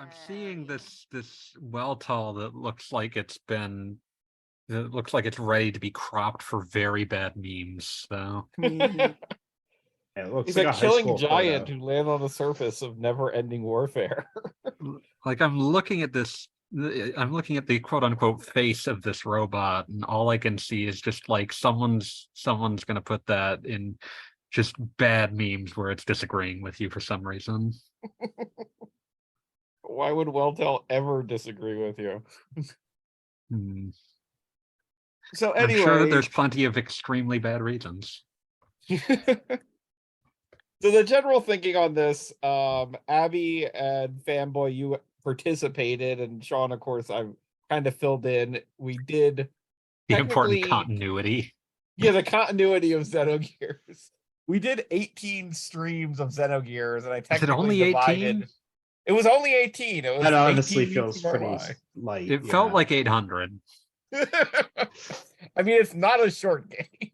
I'm seeing this Weltall that looks like it's ready to be cropped for very bad memes, though. Mhm. It looks He's like a a high killing school giant photo. who lands on the surface of never-ending warfare. Like I'm looking at the quote unquote face of this robot, and all I can see is just like someone's gonna put that in just bad memes where it's disagreeing with you for some reason. Why would Welltell ever disagree with you? Hmm. So I'm sure that anyway, there's plenty of extremely bad reasons. so the general thinking on this, Abby and Fanboy, you participated, and Sean, of course, I've kind of filled in. We did The important technically, continuity. yeah, the continuity of Xenogears. We did 18 streams of Xenogears, and I Is it technically only 18? divided. It was only 18. It was That honestly 18 feels weeks of our pretty life. light. It felt like 800. I mean, it's not a short game.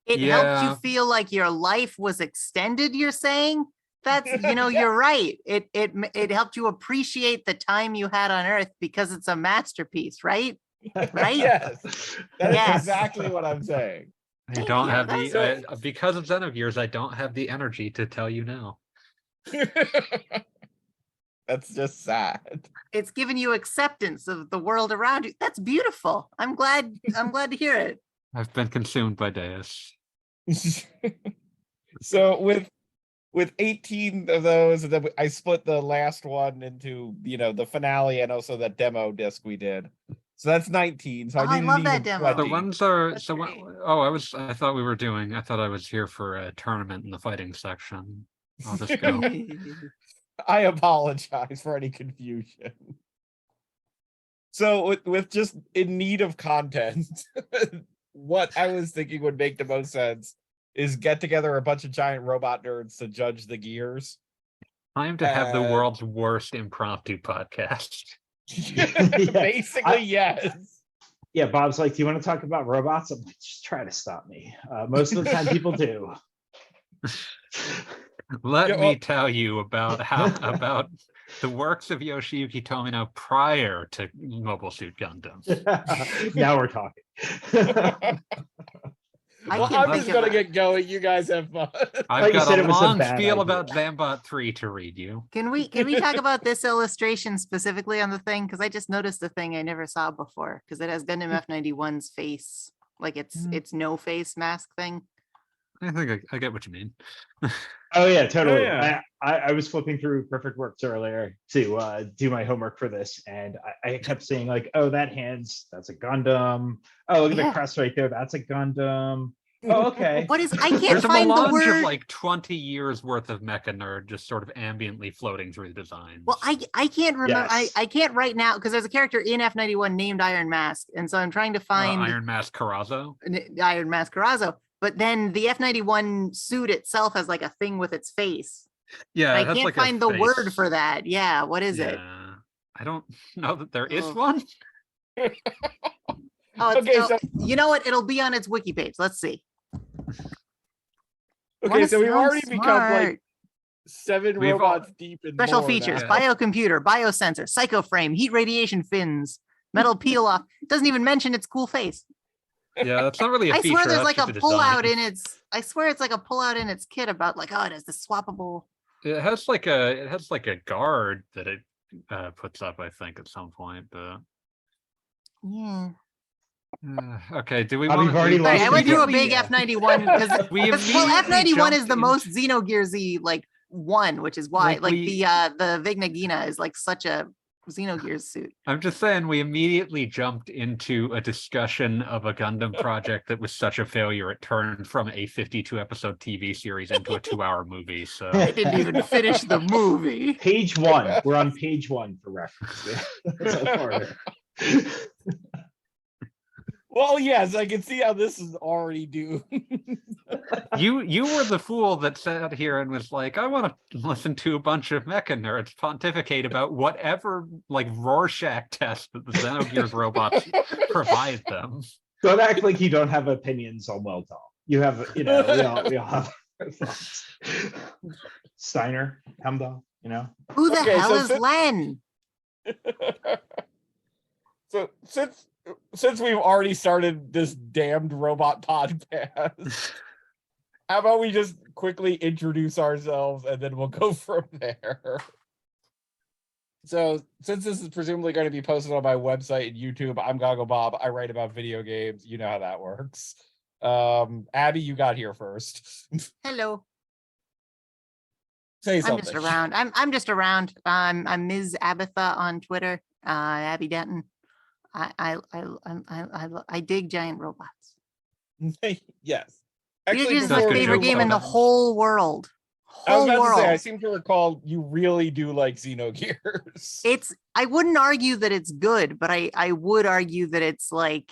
It helped you Yeah. feel like your life was extended, you're saying? That's, Yeah. you're right. It helped you appreciate the time you had on Earth because it's a masterpiece, right? Right? Yes, that is Yes. exactly what I'm saying. I Thank don't you. have That's- because of Xenogears, I don't have the energy to tell you now. That's just sad. It's given you acceptance of the world around you. That's beautiful. I'm glad to hear it. I've been consumed by Deus. So with 18 of those, and then I split the last one into, the finale and also that demo disc we did. So that's 19. So Oh, I I love that needed demo. The 20. ones are That's so. great. Oh, I thought I was here for a tournament in the fighting section. I'll just go. I apologize for any confusion. So with just in need of content, what I was thinking would make the most sense is get together a bunch of giant robot nerds to judge the gears. Time to have the world's worst impromptu podcast. Basically, yes. Yeah, Bob's like, do you want to talk about robots? I'm like, just try to stop me. Most of the time people do. Let me tell you about the works of Yoshiyuki Tomino prior to Mobile Suit Gundam. Now we're talking. Well, I'm just gonna get going. You guys have fun. I've got said a it was a long bad spiel idea. about Zambot 3 to read you. Can we talk about this illustration specifically on the thing? Because I just noticed a thing I never saw before, because it has Gundam F91's face, like it's no face mask thing. I think I get what you mean. Oh yeah, totally. Yeah. I was flipping through Perfect Works earlier to do my homework for this, and I kept seeing like, oh, that's a Gundam. Oh, look at the crest right there. That's a Gundam. Oh, okay. What is? I can't There's a find the melange word. of like 20 years worth of Mecha Nerd just sort of ambiently floating through the designs. Well, I can't remember. Yes. I can't right now because there's a character in F91 named Iron Mask, and so I'm trying to find Iron Mask Carazo. Iron Mask Carazo. But then the F91 suit itself has like a thing with its face. Yeah, I it has can't like a find the word face. for that. Yeah, what is it? Yeah, I don't know that there is Oh. one. Oh, Okay, so so- you know what? It'll be on its wiki page. Let's see. Okay, so we've already become like 7 We've robots deep in special lore features: now. biocomputer, biosensor, psychoframe, heat radiation fins, metal peel off. It doesn't even mention its cool face. Yeah, that's not really a I feature. swear there's that's like a just pullout design. in its. I swear it's like a pullout in its kit about like, oh, it has this swappable. It has like a guard that it puts up, I think, at some point. But Yeah. okay, do we We've want? already Sorry, lost I went through a people. big Yeah. F91 because We well, immediately F91 is jumped the most Xenogears-y like one, which is why Like the Vignagina is like such a Xenogears suit. I'm just saying, we immediately jumped into a discussion of a Gundam project that was such a failure it turned from a 52 episode TV series into a 2-hour movie. So I didn't even finish the movie. Page 1. We're on page 1 for reference. That's how far it is. Well, yes, I can see how this is already doomed. you were the fool that sat here and was like, I want to listen to a bunch of mecha nerds pontificate about whatever like Rorschach test that the Xenogears robots provide them. Don't act like you don't have opinions on Weltall. You have, we all have thoughts. Steiner, Hemdahl. you know? Who the Okay, hell so is Len? So since we've already started this damned robot podcast, how about we just quickly introduce ourselves and then we'll go from there. So since this is presumably going to be posted on my website and YouTube, I'm Goggle Bob. I write about video games. You know how that works. Abby, you got here first. Hello. Say I'm something. just around. I'm just around. I'm Ms. Abatha on Twitter. Abby Denton. I dig giant robots. Yes. Xenogears is before my we favorite move game in the on- whole world. I was Whole about to say, I world. seem to recall you really do like Xenogears. I wouldn't argue that it's good, but I would argue that it's like,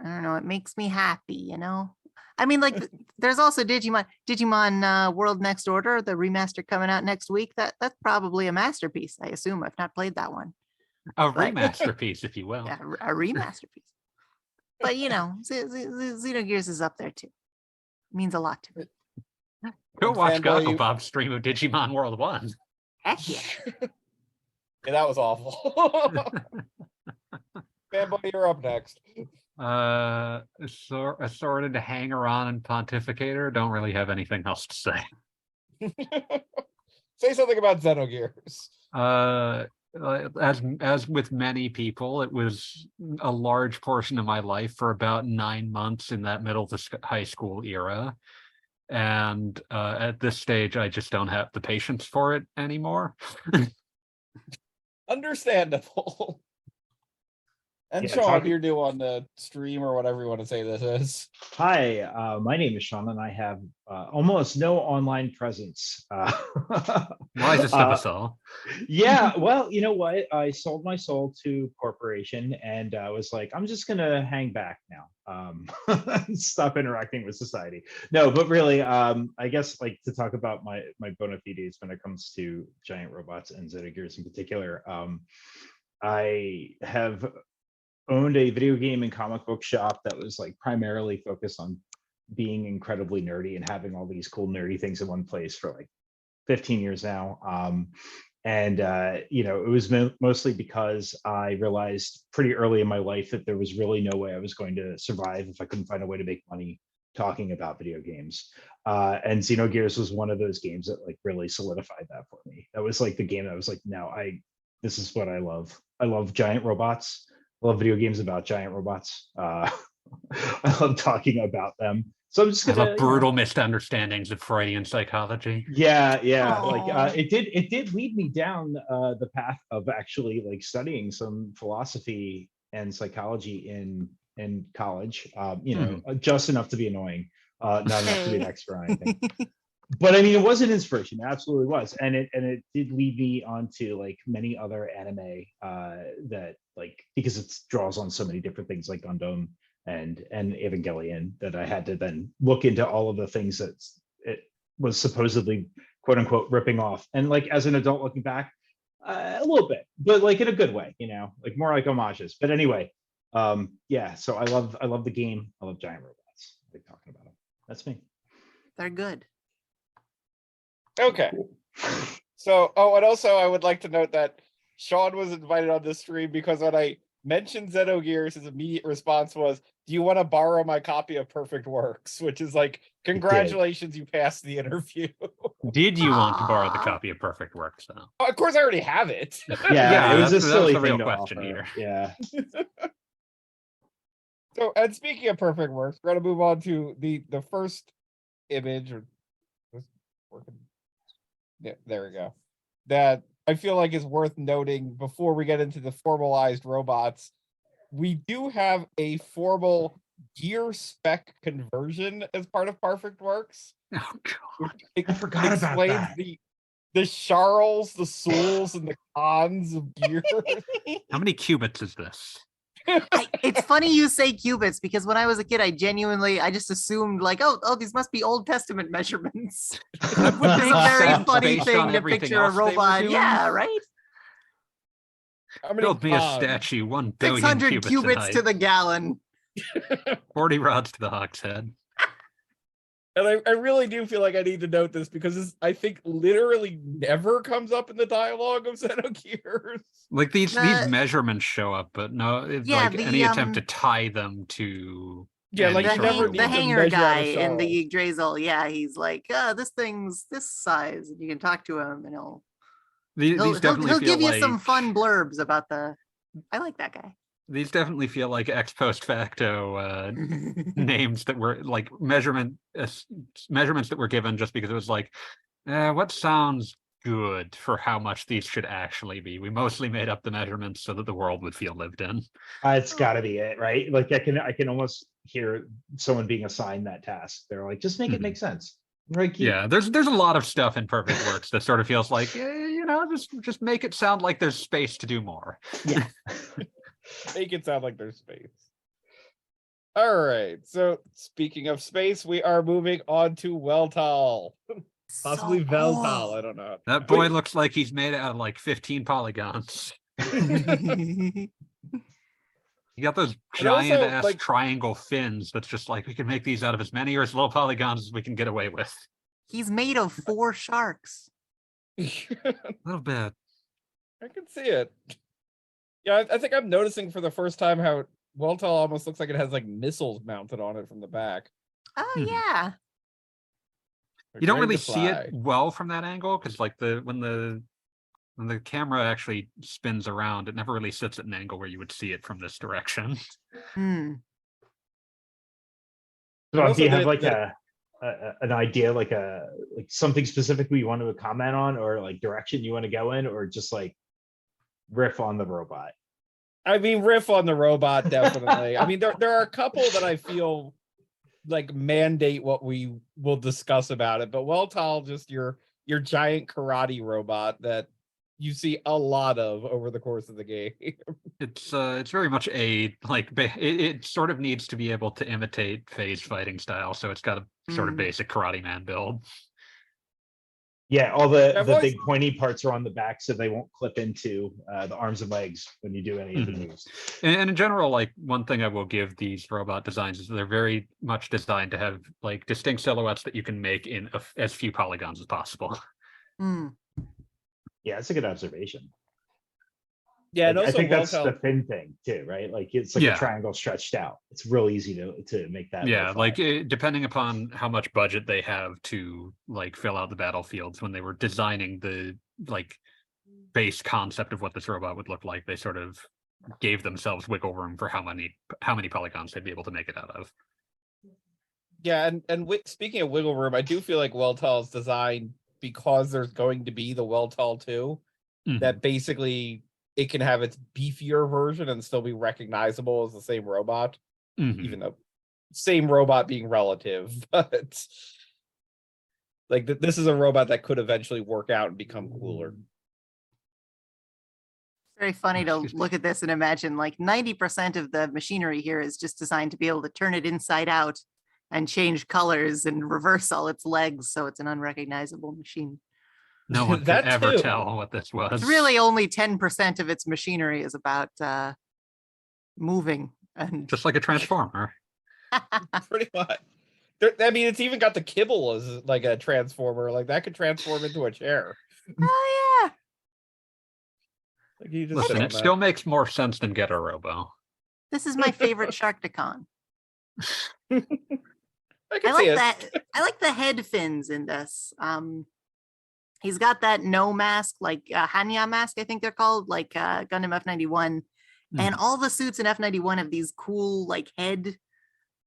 I don't know, it makes me happy, you know? I mean, like, there's also Digimon World Next Order, the remaster coming out next week. That's probably a masterpiece, I assume. I've not played that one. A But- remasterpiece, if you will. Yeah, a remasterpiece. But you know, Xenogears is up there too. Means a lot to me. Go And watch Fanboy, Goggle you- Bob's stream of Digimon World 1. Heck yeah. Yeah, that was awful. Fanboy, you're up next. Assorted Hanger-On and Pontificator. Don't really have anything else to say. Say something about Xenogears. As with many people, it was a large portion of my life for about 9 months in that middle of the high school era. And at this stage, I just don't have the patience for it anymore. Understandable. And Yeah, Sean, talking- you're new on the stream or whatever you want to say this is. Hi, my name is Sean, and I have almost no online presence. Wisest of us all. Yeah, well, you know what? I sold my soul to corporation, and I was like, I'm just gonna hang back now, stop interacting with society. No, but really, I guess like to talk about my bona fides when it comes to giant robots and Xenogears in particular. I have owned a video game and comic book shop that was like primarily focused on being incredibly nerdy and having all these cool nerdy things in one place for like 15 years now. You know, it was mostly because I realized pretty early in my life that there was really no way I was going to survive if I couldn't find a way to make money talking about video games. And Xenogears was one of those games that like really solidified that for me. That was like the game that was like, no, this is what I love. I love giant robots. I love video games about giant robots. I love talking about them. So I'm just I gonna love brutal misunderstandings of Freudian psychology. yeah. Aw. Like it did lead me down the path of actually like studying some philosophy and psychology in college. You know, just enough to be annoying, not enough to be an expert on anything. But I mean, it was an inspiration. It absolutely was, and it did lead me onto like many other anime that like because it draws on so many different things like Gundam and Evangelion that I had to then look into all of the things that it was supposedly quote unquote ripping off. And like as an adult looking back, a little bit, but like in a good way, you know, like more like homages. But anyway, yeah. So I love the game. I love giant robots. I like talking about them. That's me. They're good. Okay. So, and also I would like to note that Sean was invited on this stream because when I mentioned Xenogears, his immediate response was, "Do you want to borrow my copy of Perfect Works?" Which is like, congratulations, you passed the interview. Did you want to borrow the copy of Perfect Works, though? Of course, I already have it. Yeah, it was a that was silly the real thing to question offer. here. Yeah. So, and speaking of Perfect Works, we're gonna move on to the first image. Yeah, there we go. That I feel like is worth noting before we get into the formalized robots. We do have a formal gear spec conversion as part of Perfect Works. Oh god. I forgot about that. The Charles, the Souls, and the cons of gear. How many qubits is this? It's funny you say qubits because when I was a kid, I just assumed like, oh, these must be Old Testament measurements. It's a very funny Based thing on to everything picture a else they were robot. doing? Yeah, right. How many Build me a cons? statue, 1 billion 600 qubits in qubits height, to the gallon. 40 rods to the hogshead. And I really do feel like I need to note this because this, I think, literally never comes up in the dialogue of Xenogears. Like these The- measurements show up, but no, Yeah, like any attempt to the, tie them to Yeah, like any the, you sort of never hang, need the to robot. hanger measure out guy a in the Charles. Yggdrasil, yeah, he's like, this thing's this size, and you can talk to him, and he'll These definitely he'll feel give you like some fun blurbs about the. I like that guy. these definitely feel like ex post facto names that were like measurements that were given just because it was like, what sounds good for how much these should actually be. We mostly made up the measurements so that the world would feel lived in. It's got to be it, right? Like I can almost hear someone being assigned that task. They're like, just make it make sense. Right? Yeah, there's a lot of stuff in Perfect Works that sort of feels like, just make it sound like there's space to do more. Yeah. Make it sound like there's space. All right. So speaking of space, we are moving on to Weltal. Possibly So Veltal. cool. I don't know. That boy looks like he's made out of like 15 polygons. You got those And also, giant ass like- triangle fins that's just like, we can make these out of as many or as little polygons as we can get away with. He's made of 4 sharks. A little bit. I can see it. Yeah, I think I'm noticing for the first time how Weltal almost looks like it has like missiles mounted on it from the back. Oh Hmm. yeah. Like, You don't ready really to see it fly. well from that angle because like when the camera actually spins around, it never really sits at an angle where you would see it from this direction. Hmm. So Also do you have the- like the- an idea, like something specifically you want to comment on, or like direction you want to go in, or just like riff on the robot? I mean, riff on the robot, definitely. I mean, there are a couple that I feel like mandate what we will discuss about it, but Weltal, just your giant karate robot that you see a lot of over the course of the game. It's very much it sort of needs to be able to imitate phase fighting style, so it's got a sort of Mm. basic karate man build. Yeah, all the I've always- big pointy parts are on the back, so they won't clip into the arms and legs when you do any of the Mhm. moves. And in general, like one thing I will give these robot designs is they're very much designed to have like distinct silhouettes that you can make in as few polygons as possible. Hmm. Yeah, that's a good observation. Yeah, and Like, I also think that's Weltal, the fin thing too, right? Like it's like Yeah. a triangle stretched out. It's real easy to make that. Yeah, look like fun. depending upon how much budget they have to like fill out the battlefields when they were designing the like base concept of what this robot would look like, they sort of gave themselves wiggle room for how many polygons they'd be able to make it out of. yeah, and speaking of wiggle room, I do feel like Weltal's designed because there's going to be the Weltal 2, Mhm. that basically it can have its beefier version and still be recognizable as the same robot, Mhm. even though same robot being relative, but like this is a robot that could eventually work out and become cooler. Very funny to Excuse me. look at this and imagine like 90% of the machinery here is just designed to be able to turn it inside out and change colors and reverse all its legs, so it's an unrecognizable machine. No one That could ever too. tell what this was. It's really only 10% of its machinery is about moving and just like a transformer. Pretty much. I mean, it's even got the kibble as like a transformer. Like that could transform into a chair. oh yeah. Like you just Listen, sit it on that. still makes more sense than Get a Robo. This is my favorite Sharkticon. I can I see like it. that. I like the head fins in this. He's got that no mask, like Hanya mask, I think they're called, like Gundam F91. And all the suits in F91 have these cool like head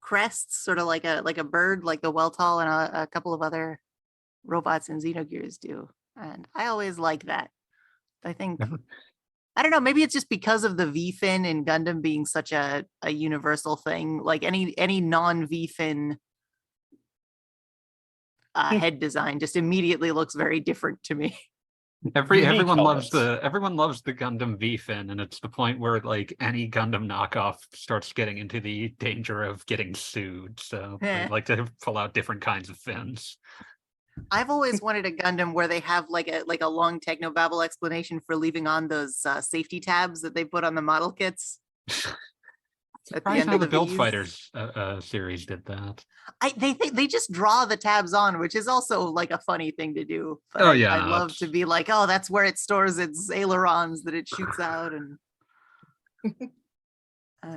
crests, sort of like a bird, like the Weltal and a couple of other robots in Xenogears do. And I always like that. I think I don't know, maybe it's just because of the V-fin in Gundam being such a universal thing. Like any non-V-fin head design just immediately looks very different to me. Unique Everyone loves helmets. everyone loves the Gundam V-fin, and it's the point where like any Gundam knockoff starts getting into the danger of getting sued. So they like to pull out different kinds of fins. I've always wanted a Gundam where they have like a long technobabble explanation for leaving on those safety tabs that they put on the model kits. at the Surprised end how of the Build Vs. Fighters series did that. They just draw the tabs on, which is also like a funny thing to do. But Oh, I yeah, love to be like, oh, that's where it stores its ailerons that it shoots out, and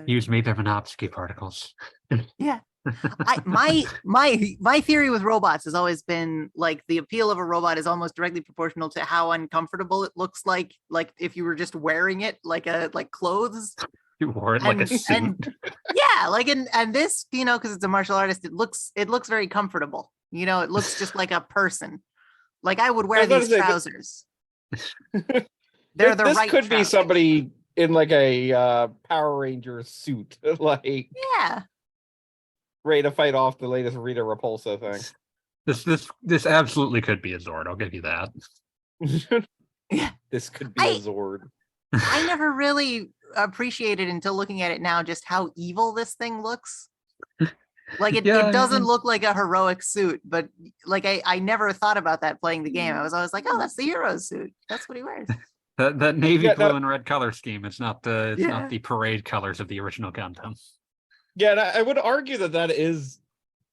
Use me their Monopsky particles. yeah. My theory with robots has always been like the appeal of a robot is almost directly proportional to how uncomfortable it looks like if you were just wearing it like clothes. You wore it like a And- suit. and- Yeah, like and this, because it's a martial artist, it looks very comfortable. It looks just like a person. Like I would I wear was about these to say, trousers. They're the this right could be trousers. somebody in like a Power Ranger suit, like Yeah. ready to fight off the latest Rita Repulsa thing. This absolutely could be a Zord. I'll give you that. Yeah. This could be a Zord. I never really appreciated until looking at it now just how evil this thing looks. Like it doesn't look like a heroic suit, but like I never thought about that playing the game. I was always like, oh, that's the hero's suit. That's what he wears. That navy Yeah, blue no- and red color scheme. It's not the parade colors of the original Gundam. Yeah, and I would argue that is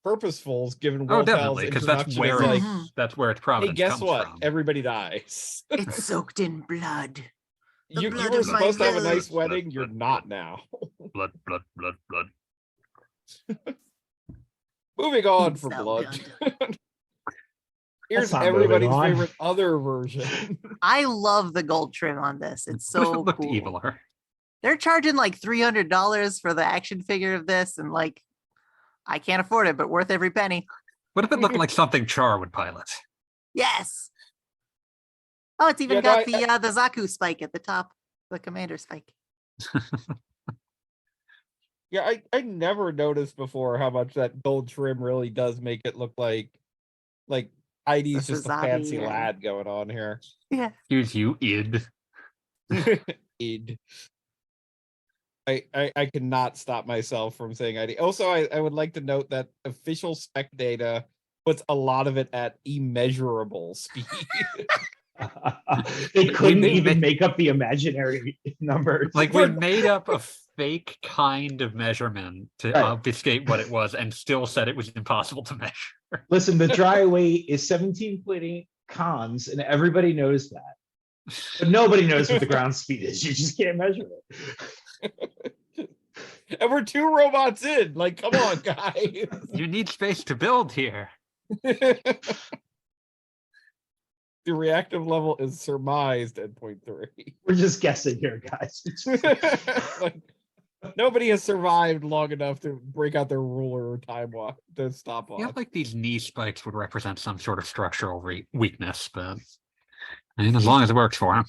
purposeful, given Oh, Will definitely, because that's introduction where as, it's like, that's where its hey, provenance guess comes what? from. Everybody dies. It's soaked in blood. The You blood were of my supposed to have a nice village. wedding. You're not now. Blood, blood, blood, blood. Moving on from So blood. good. Here's not moving everybody's on. favorite other version. I love the gold trim on this. It's so looked cool. eviler. They're charging like $300 for the action figure of this, and like I can't afford it, but worth every penny. What if it looked like something Char would pilot? Yes. Oh, it's even Yeah, got no, the Zaku spike at the top, the commander spike. Yeah, I never noticed before how much that gold trim really does make it look like ID's The just a Sazabi, fancy yeah. lad going on here. Yeah. Here's you, id. Id. I cannot stop myself from saying ID. Also, I would like to note that official spec data puts a lot of it at immeasurable speed. They couldn't made- even make up the imaginary numbers. Like we made up a fake kind of measurement to Right. obfuscate what it was, and still said it was impossible to measure. Listen, the dry weight is 17.8 cons, and everybody knows that. But nobody knows what the ground speed is. You just can't measure it. And we're 2 robots in. Like, come on, guys. You need space to build here. The reactive level is surmised at 0.3. We're just guessing here, guys. Like, nobody has survived long enough to break out their ruler or time watch to stop I feel watch. like these knee spikes would represent some sort of structural weakness, but I mean, as long as it works for him.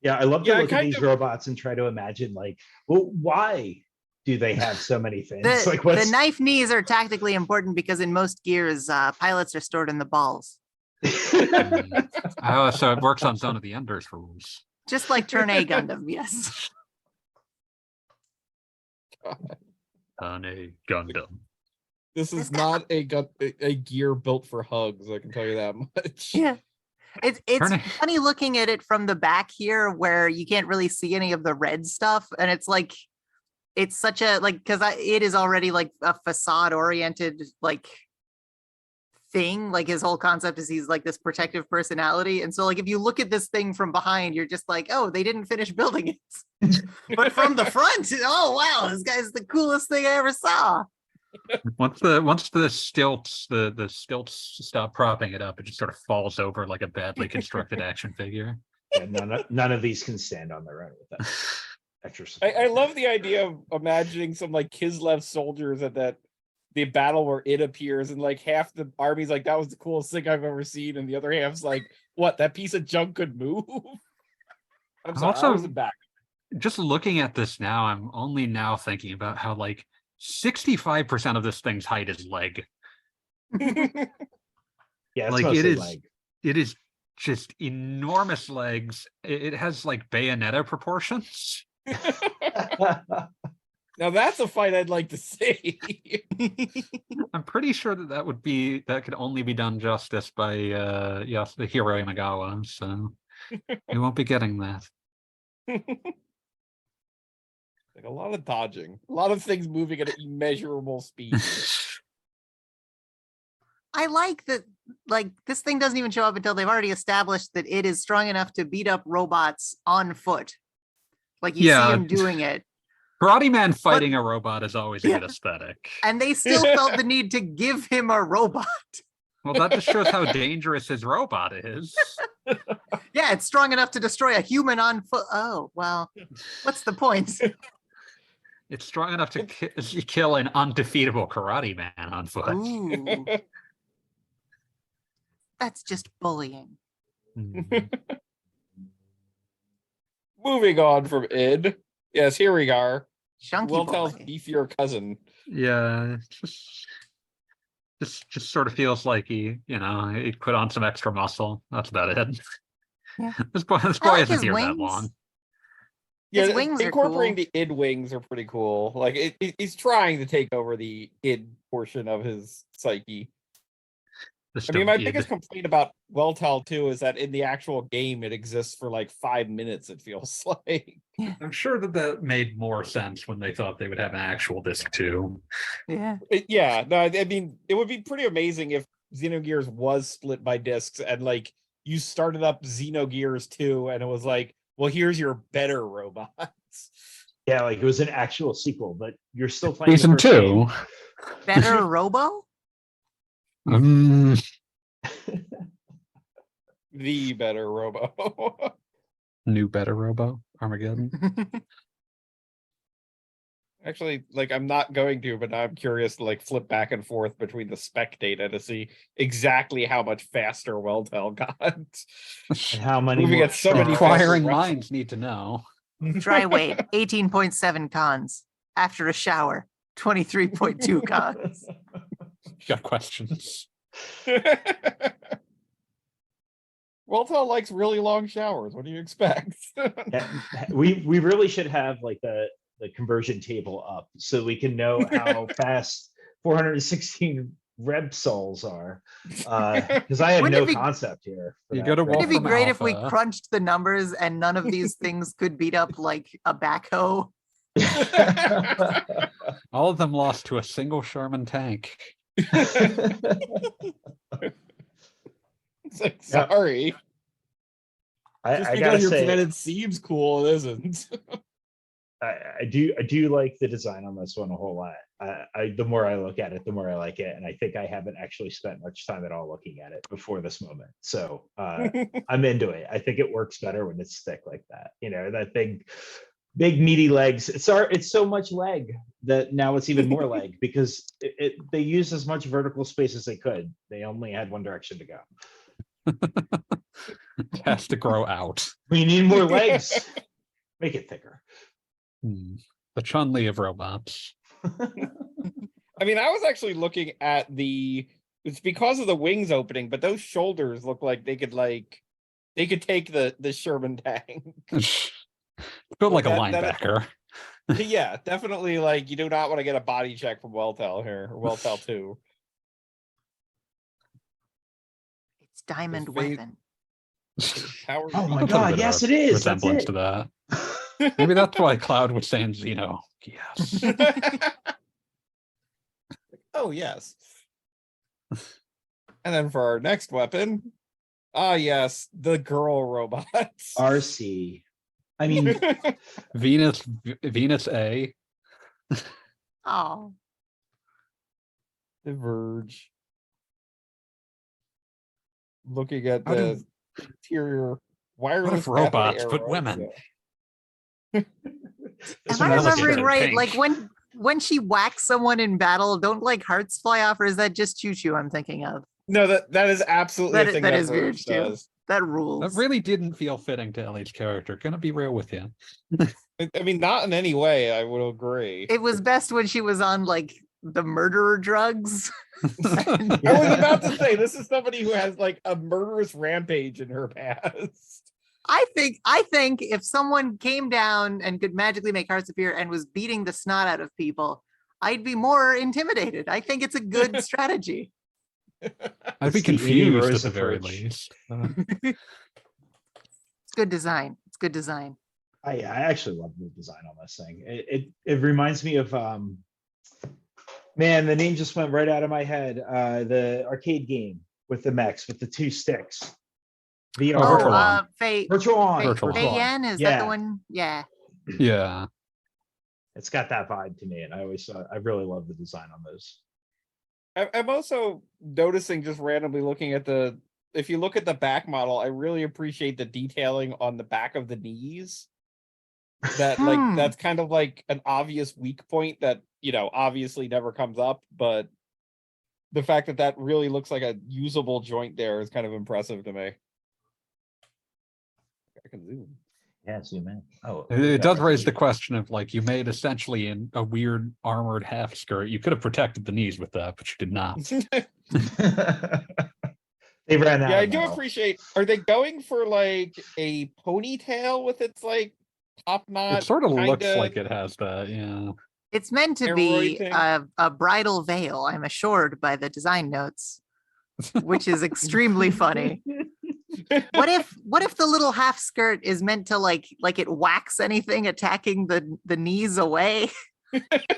Yeah, I love to Yeah, I look at kind these of- robots and try to imagine, like, well, why do they have so many fins? The, Like, what's the knife knees are tactically important because in most gears, pilots are stored in the balls. Oh, so it works on Zone of the Enders rules. Just like Turn A Gundam, yes. On a Gundam. This is not a gear built for hugs, I can tell you that much. Yeah. It's Turn A- funny looking at it from the back here where you can't really see any of the red stuff. And it's like, it's such a, like, because it is already like a facade oriented, like, thing. Like his whole concept is he's like this protective personality. And so like if you look at this thing from behind, you're just like, oh, they didn't finish building it. But from the front, oh wow, this guy's the coolest thing I ever saw. Once the stilts stop propping it up, it just sort of falls over like a badly constructed action figure. Yeah, none of these can stand on their own with that extra support. I love the idea of imagining some like Kislev soldiers at the battle where it appears, and like half the army's like, that was the coolest thing I've ever seen, and the other half's like, what, that piece of junk could move? I'm sorry, I Also- was back. Just looking at this now, I'm only now thinking about how like 65% of this thing's height is leg. Yeah, it's like, it mostly is- leg. It is just enormous legs. It has like Bayonetta proportions. Now that's a fight I'd like to see. I'm pretty sure that could only be done justice by the Hiro Yamagawa, so you won't be getting that. Like a lot of dodging, a lot of things moving at immeasurable speed. I like that, like, this thing doesn't even show up until they've already established that it is strong enough to beat up robots on foot. Like, you see Yeah. him doing it. Karate Man fighting a robot is always a Yeah. good aesthetic. And they still felt the need to give him a robot. Well, that just shows how dangerous his robot is. Yeah, it's strong enough to destroy a human on foot. Oh, well, what's the point? It's strong enough to kill an undefeatable Karate Man on foot. Ooh, that's just bullying. Mhm. Moving on from id. Yes, here we are. Chunky Wiltel's boy. beefier cousin. Yeah, just sort of feels like he put on some extra muscle. That's about it. Yeah. This boy I like isn't his here that wings. long. His Yeah, wings are incorporating cool. the id wings are pretty cool. Like he's trying to take over the id portion of his psyche. Just I mean, a my id. biggest complaint about Weltel too is that in the actual game it exists for like 5 minutes. It feels like. I'm sure that made more sense when they thought they would have an actual disc too. Yeah. Yeah, no, I mean, it would be pretty amazing if Xenogears was split by discs and like you started up Xenogears 2 and it was like, well, here's your better robots. Yeah, like it was an actual sequel, but you're still playing the Season first 2. game. Better Robo? The better robo. New better Robo Armageddon. Actually, like I'm not going to, but I'm curious to like flip back and forth between the spec data to see exactly how much faster Weltel got. And how many Moving more at so many stars. Inquiring faster minds need to know. Dry weight, 18.7 cons. After a shower, 23.2 cons. Got questions. Weltel likes really long showers. What do you expect? Yeah, we really should have like the conversion table up so we can know how fast 416 Repsols are. Because I have Wouldn't no it be- concept here. for You that go to right Wouldn't it be Wolfram now. great if we Alpha. crunched the numbers and none of these things could beat up like a backhoe? All of them lost to a single Sherman tank. It's like, Yeah. sorry. Just I because gotta your say, planet seems cool, it isn't. I do like the design on this one a whole lot. The more I look at it, the more I like it, and I think I haven't actually spent much time at all looking at it before this moment. So I'm into it. I think it works better when it's thick like that. You know, that big meaty legs. It's so much leg that now it's even more leg because they used as much vertical space as they could. They only had one direction to go. It has to grow out. We need more legs. Make it thicker. The Chun-Li of robots. I mean, I was actually looking at it's because of the wings opening, but those shoulders look like they could take the Sherman tank. Built like a That- linebacker. Yeah, definitely. Like you do not want to get a body check from Weltel here, or Weltel 2. It's Diamond His face- Weapon. Power. Oh my That's a God, bit of yes, a it is. That's Resemblance it. to that. Maybe that's why Cloud was saying Xeno. Yes. Oh yes. And then for our next weapon, yes, the girl robots. RC. I mean, Venus A. Oh, Diverge. Looking at How the do- interior wireless if robots pathway put arrows, women? yeah. am this I one has a remembering good right? pink. Like when she whacks someone in battle, don't like hearts fly off, or is that just Choo Choo I'm thinking of? No, that is absolutely That a is- thing that that is weird, Verge too. does. That That rules. really didn't feel fitting to Ellie's character. Gonna be real with you. I mean, not in any way. I would agree. It was best when she was on like the murderer drugs. I was about to say this is somebody who has like a murderous rampage in her past. I think if someone came down and could magically make hearts appear and was beating the snot out of people, I'd be more intimidated. I think it's a good strategy. I'd be It's the Amy confused Rose at the very approach. least. It's good design. It's good design. I actually love the design on this thing. It reminds me of man, the name just went right out of my head. The arcade game with the mechs with the two sticks. VR. Oh, Virtual On. Virtual On. Virtual On. Feyen, is that the one? Yeah. Yeah. It's got that vibe to me, and I really love the design on those. I'm also noticing, just randomly looking at if you look at the back model, I really appreciate the detailing on the back of the knees. That that's kind of like an obvious weak point that, obviously never comes up, but the fact that that really looks like a usable joint there is kind of impressive to me. I can zoom. Yeah, zoom in. Oh, It does raise the question of like, you made essentially in a weird armored half skirt. You could have protected the knees with that, but you did not. They ran out. Yeah, I do appreciate. Are they going for like a ponytail with its like top knot? It sort of looks like it has that, yeah. It's meant to be a bridal veil, I'm assured by the design notes, which is extremely funny. What if the little half skirt is meant to like it whacks anything attacking the knees away?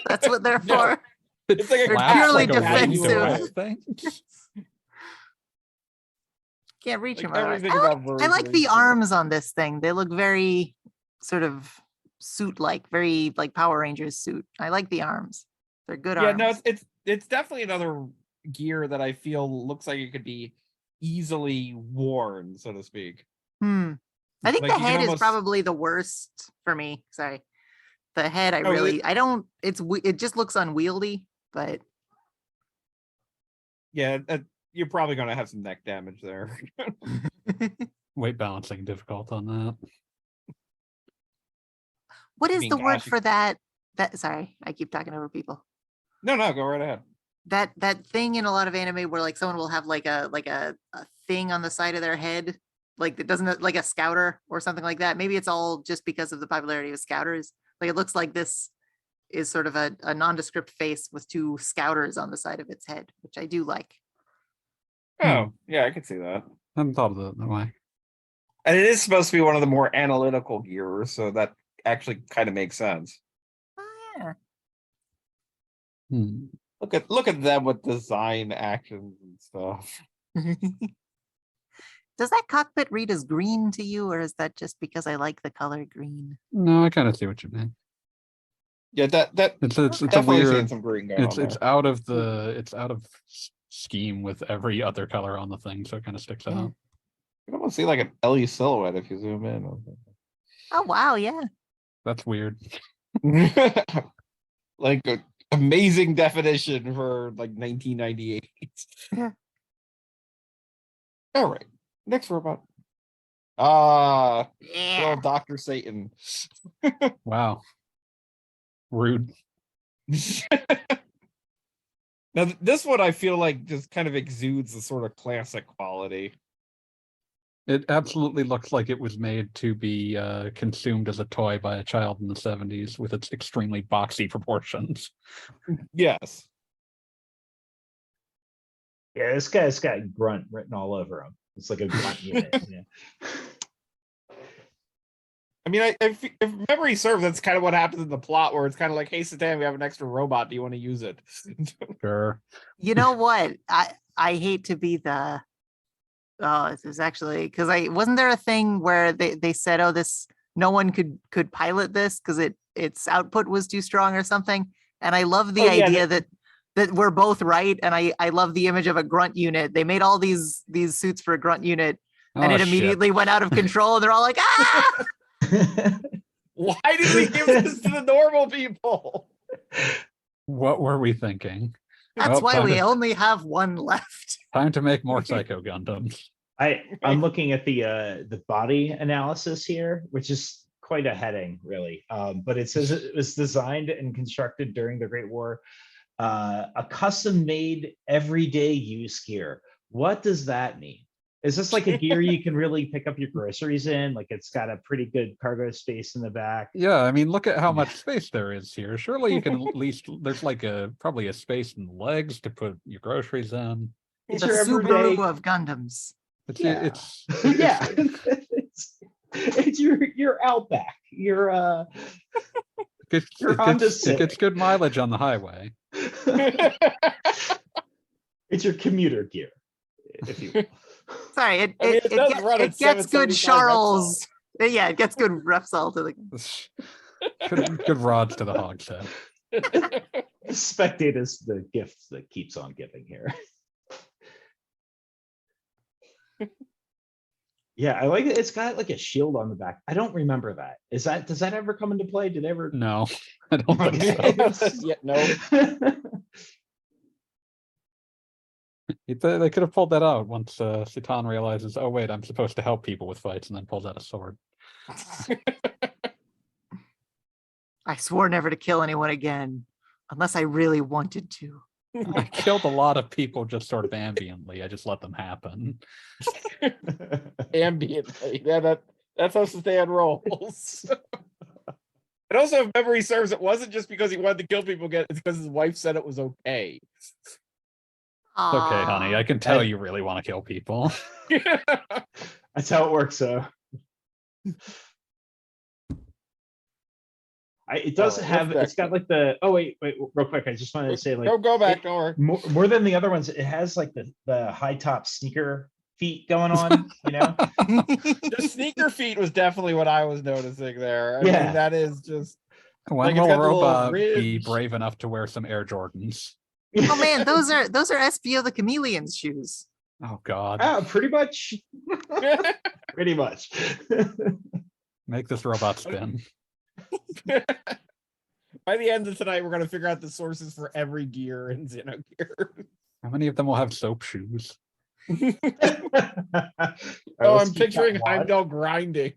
That's what they're for. It's like They're purely defensive. Can't reach him. I like the arms on this thing. They look very sort of suit-like, very like Power Rangers suit. I like the arms. They're good arms. Yeah, no, it's definitely another gear that I feel looks like it could be easily worn, so to speak. I think the head is probably the worst for me. Sorry. The head, it just looks unwieldy, but yeah, you're probably going to have some neck damage there. Weight balancing difficult on that. What is the word for that? Sorry, I keep talking over people. No, go right ahead. That thing in a lot of anime where like someone will have like a thing on the side of their head, like it doesn't, like a scouter or something like that. Maybe it's all just because of the popularity of scouters. Like it looks like this is sort of a nondescript face with two scouters on the side of its head, which I do like. Oh, yeah, I can see that. I hadn't thought of it that way. And it is supposed to be one of the more analytical gears, so that actually kind of makes sense. Oh yeah. Look at them with design actions and stuff. Does that cockpit read as green to you, or is that just because I like the color green? No, I kind of see what you mean. Yeah, that it's definitely a weird. seeing some green going on It's out of scheme with every other color on the thing, so it kind of sticks out. You can almost see like an LE silhouette if you zoom in. Oh wow, yeah. That's weird. Like an amazing definition for like 1998. Yeah. All right, next robot. Good Yeah. old Dr. Satan. Wow. Rude. Now this one I feel like just kind of exudes the sort of classic quality. It absolutely looks like it was made to be consumed as a toy by a child in the 70s with its extremely boxy proportions. Yes. Yeah, this guy's got grunt written all over him. It's like a grunt unit. Yeah. I mean, if memory serves, that's kind of what happens in the plot, where it's kind of like, hey, Satan, we have an extra robot. Do you want to use it? Sure. You know what? I hate to be the this is actually because wasn't there a thing where they said, oh, this no one could pilot this because its output was too strong or something. And I love the idea that we're both right. And I love the image of a grunt unit. They made all these suits for a grunt unit, and it immediately went out of control. And they're all like, ah! Why did we give this to the normal people? What were we thinking? That's why we only have one left. Time to make more Psycho Gundams. I'm looking at the body analysis here, which is quite a heading, really. But it says it was designed and constructed during the Great War, a custom-made everyday use gear. What does that mean? Is this like a gear you can really pick up your groceries in? Like it's got a pretty good cargo space in the back. Yeah, I mean, look at how much space there is here. Surely you can at least, there's like probably a space in the legs to put your groceries in. It's a Subaru of Gundams. It's it's your Outback. You're It You're on to it gets good mileage on the highway. it's your commuter gear, if you will. Sorry, I mean, it does run at it gets good 775 Charles. Yeah, it gets good Repsol to the. Good rods to the hogshead. The spectate is the gift that keeps on giving here. Yeah, I like it. It's got like a shield on the back. I don't remember that. Does that ever come into play? Did they ever? No, I don't think so. Yeah, no. They could have pulled that out once Citan realizes, oh wait, I'm supposed to help people with fights, and then pulls out a sword. I swore never to kill anyone again, unless I really wanted to. I killed a lot of people just sort of ambiently. I just let them happen. Ambiently. Yeah, that's how Stan rolls. And also, if memory serves, it wasn't just because he wanted to kill people again, it's because his wife said it was okay. It's okay, honey. I Aw. can tell you really want to kill people. That's how it works, though. It does have. It's got like the. Oh wait, real quick. I just wanted to say like. Go back. Don't worry. More than the other ones, it has like the high top sneaker feet going on. You know. The sneaker feet was definitely what I was noticing there. I mean, Yeah. that is just. When Like, it's will a got the little robot be ridge. brave enough to wear some Air Jordans? Oh man, those are SBO the Chameleon's shoes. Oh God. Pretty much. Pretty much. Make this robot spin. By the end of tonight, we're gonna figure out the sources for every gear in Xenogears. How many of them will have soap shoes? Oh, let's I'm keep picturing that one. Heimdall grinding.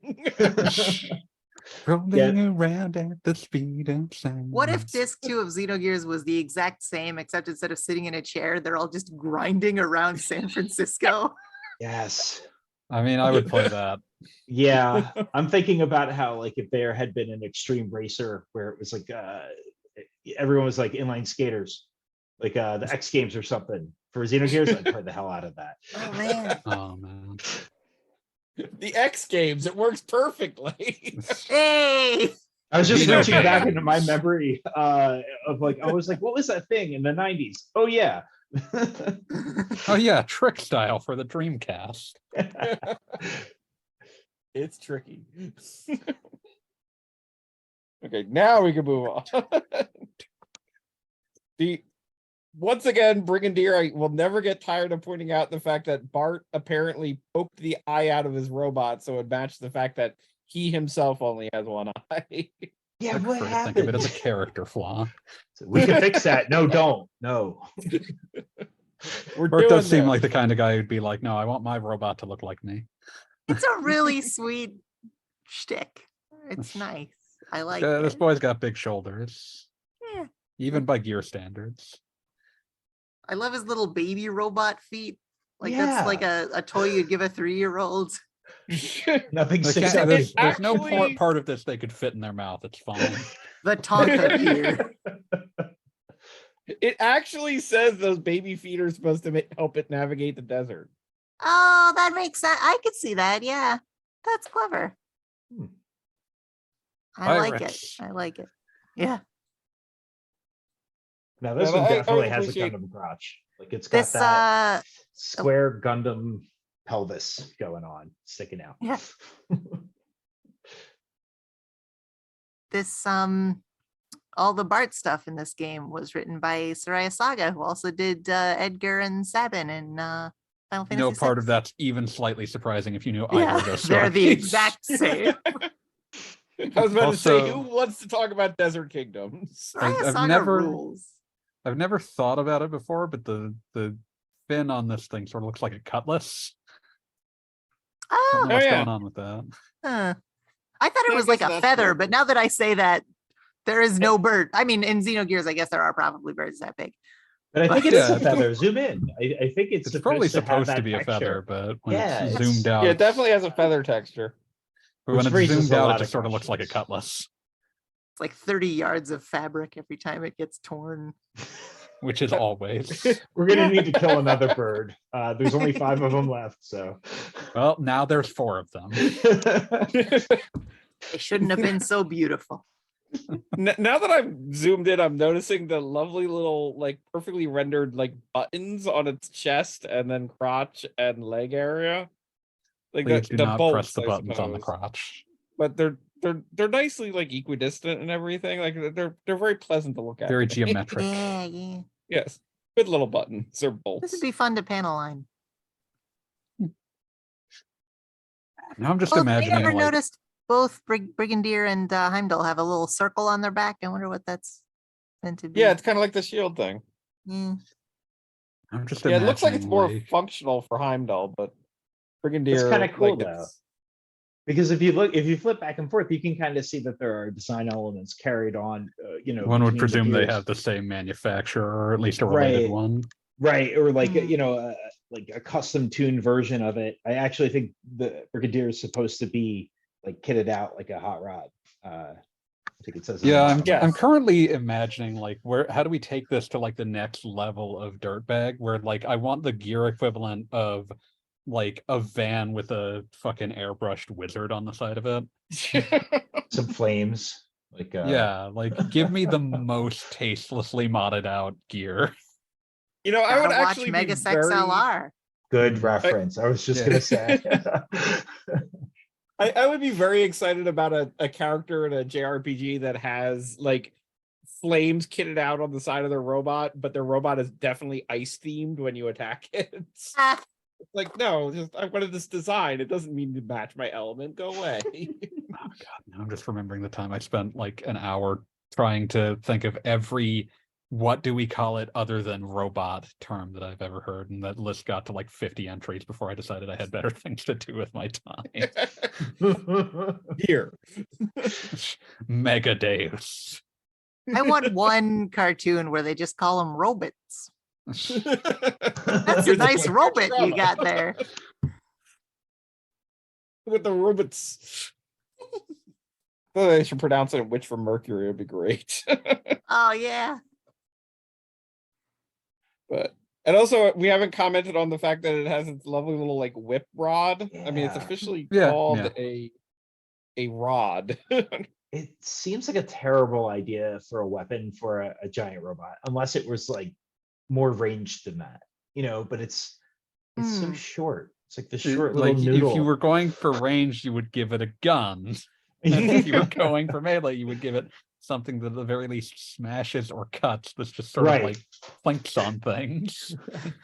Rolling around at the speed of sound. What if disc 2 of Xenogears was the exact same, except instead of sitting in a chair, they're all just grinding around San Francisco? Yes. I mean, I would play that. Yeah, I'm thinking about how like if there had been an extreme racer where it was like everyone was like inline skaters, like the X Games or something for Xenogears, I'd play the hell out of that. Oh man. Oh man. The X Games, it works perfectly. Hey! I was just Yeah. reaching back into my memory of like I was like, what was that thing in the 90s? Oh yeah. Oh yeah, trick style for the Dreamcast. It's tricky. Okay, now we can move on. Once again, Brigadier, I will never get tired of pointing out the fact that Bart apparently poked the eye out of his robot so it matched the fact that he himself only has one eye. Yeah, I what prefer to happened? think of it as a character flaw. We can fix that. No, don't. No. We're Bert doing does seem this. like the kind of guy who'd be like, no, I want my robot to look like me. It's a really sweet shtick. It's nice. I like This it. boy's got big shoulders, Yeah. even by gear standards. I love his little baby robot feet. Like Yeah. that's like a toy you'd give a 3-year-old. Nothing They sticks can't- out. there's no actually- part of this they could fit in their mouth. It's fine. The Tonka gear. It actually says those baby feet are supposed to help it navigate the desert. Oh, that makes sense. I could see that. Yeah. That's clever. Hmm. I like it. Pirates. I like it. Yeah. Now this Yeah, one I definitely has a appreciate- Gundam crotch. Like it's got This that square Gundam pelvis going on, sticking out. Yeah. this all the Bart stuff in this game was written by Soraya Saga, who also did Edgar and Sabin in Final Fantasy No part VI. of that's even slightly surprising if you knew either Yeah, of those they're the stories. exact same. I was about to say, Also- who wants to talk about Desert Kingdoms? Soraya I've Saga never- rules. I've never thought about it before, but the fin on this thing sort of looks like a cutlass. I Oh, don't know what's yeah. going on with that. huh. I thought it Yeah, I was like guess a that's feather, cool. but now that I say that, there is no bird. I mean, in Xenogears, I guess there are probably birds that big. But I think But- it is Yeah. a feather. Zoom in. I think it's It's probably have supposed to that be a feather, texture. but when Yeah, it's it's- zoomed out, Yeah, it definitely has a feather texture. but when which it's raises zoomed a out, lot it of just sort of looks like a questions. cutlass, It's like 30 yards of fabric every time it gets torn. which is always. We're gonna need to kill another bird. There's only 5 of them left, so. Well, now there's 4 of them. They shouldn't have been so beautiful. Now that I've zoomed in, I'm noticing the lovely little, like, perfectly rendered, like, buttons on its chest and then crotch and leg area. Like Please do the not bolts, press the I buttons on the suppose. crotch. But they're nicely, like, equidistant and everything. Like they're very pleasant to look at. Very to me. geometric. Yeah, yeah. Yes, good little buttons or This bolts. would be fun to panel line. Now I'm just Oh, I imagining never like noticed both Brigadier and Heimdall have a little circle on their back. I wonder what that's meant to be. Yeah, it's kind of like the shield thing. Yeah. I'm just Yeah, it imagining looks like it's more like, functional for Heimdall, but Brigadier, kinda cool, like, though. Because if you flip back and forth, you can kind of see that there are design elements carried on. one would between the presume they gears. have the same manufacturer or at least a related Right. one. Right, or like Hmm. like a custom tuned version of it. I actually think the Brigadier is supposed to be like kitted out like a hot rod. I think it says. Yeah, I'm Yes. currently imagining like how do we take this to like the next level of dirtbag where like I want the gear equivalent of like a van with a fucking airbrushed wizard on the side of it. Some flames. Like Yeah, like give me the most tastelessly modded out gear. You know, I Gotta would watch actually be Megas very. XLR. good reference. I was just Yeah. gonna say. I would be very excited about a character in a JRPG that has like flames kitted out on the side of their robot, but their robot is definitely ice themed when you attack it. It's Ah, like, no, just I wanted this design. It doesn't mean to match my element. Go away. Oh god, now I'm just remembering the time I spent like an hour trying to think of every what do we call it other than robot term that I've ever heard, and that list got to like 50 entries before I decided I had better things to do with my time. Here. Mega Deus. I want one cartoon where they just call them robots. That's a Here's nice quick robot you drama. got there. With the robots. Oh, they should pronounce it Witch from Mercury. It'd be great. Oh yeah. But and also we haven't commented on the fact that it has its lovely little like whip rod. I mean, it's Yeah. officially Yeah, called yeah. a rod. It seems like a terrible idea for a weapon for a giant robot, unless it was like more ranged than that, but it's so Hmm. short. It's like the short Like little if you noodle. were going for range, you would give it a gun. And if you were going for melee, you would give it something that at the very least smashes or cuts. That's just sort of Right. like plinks on things.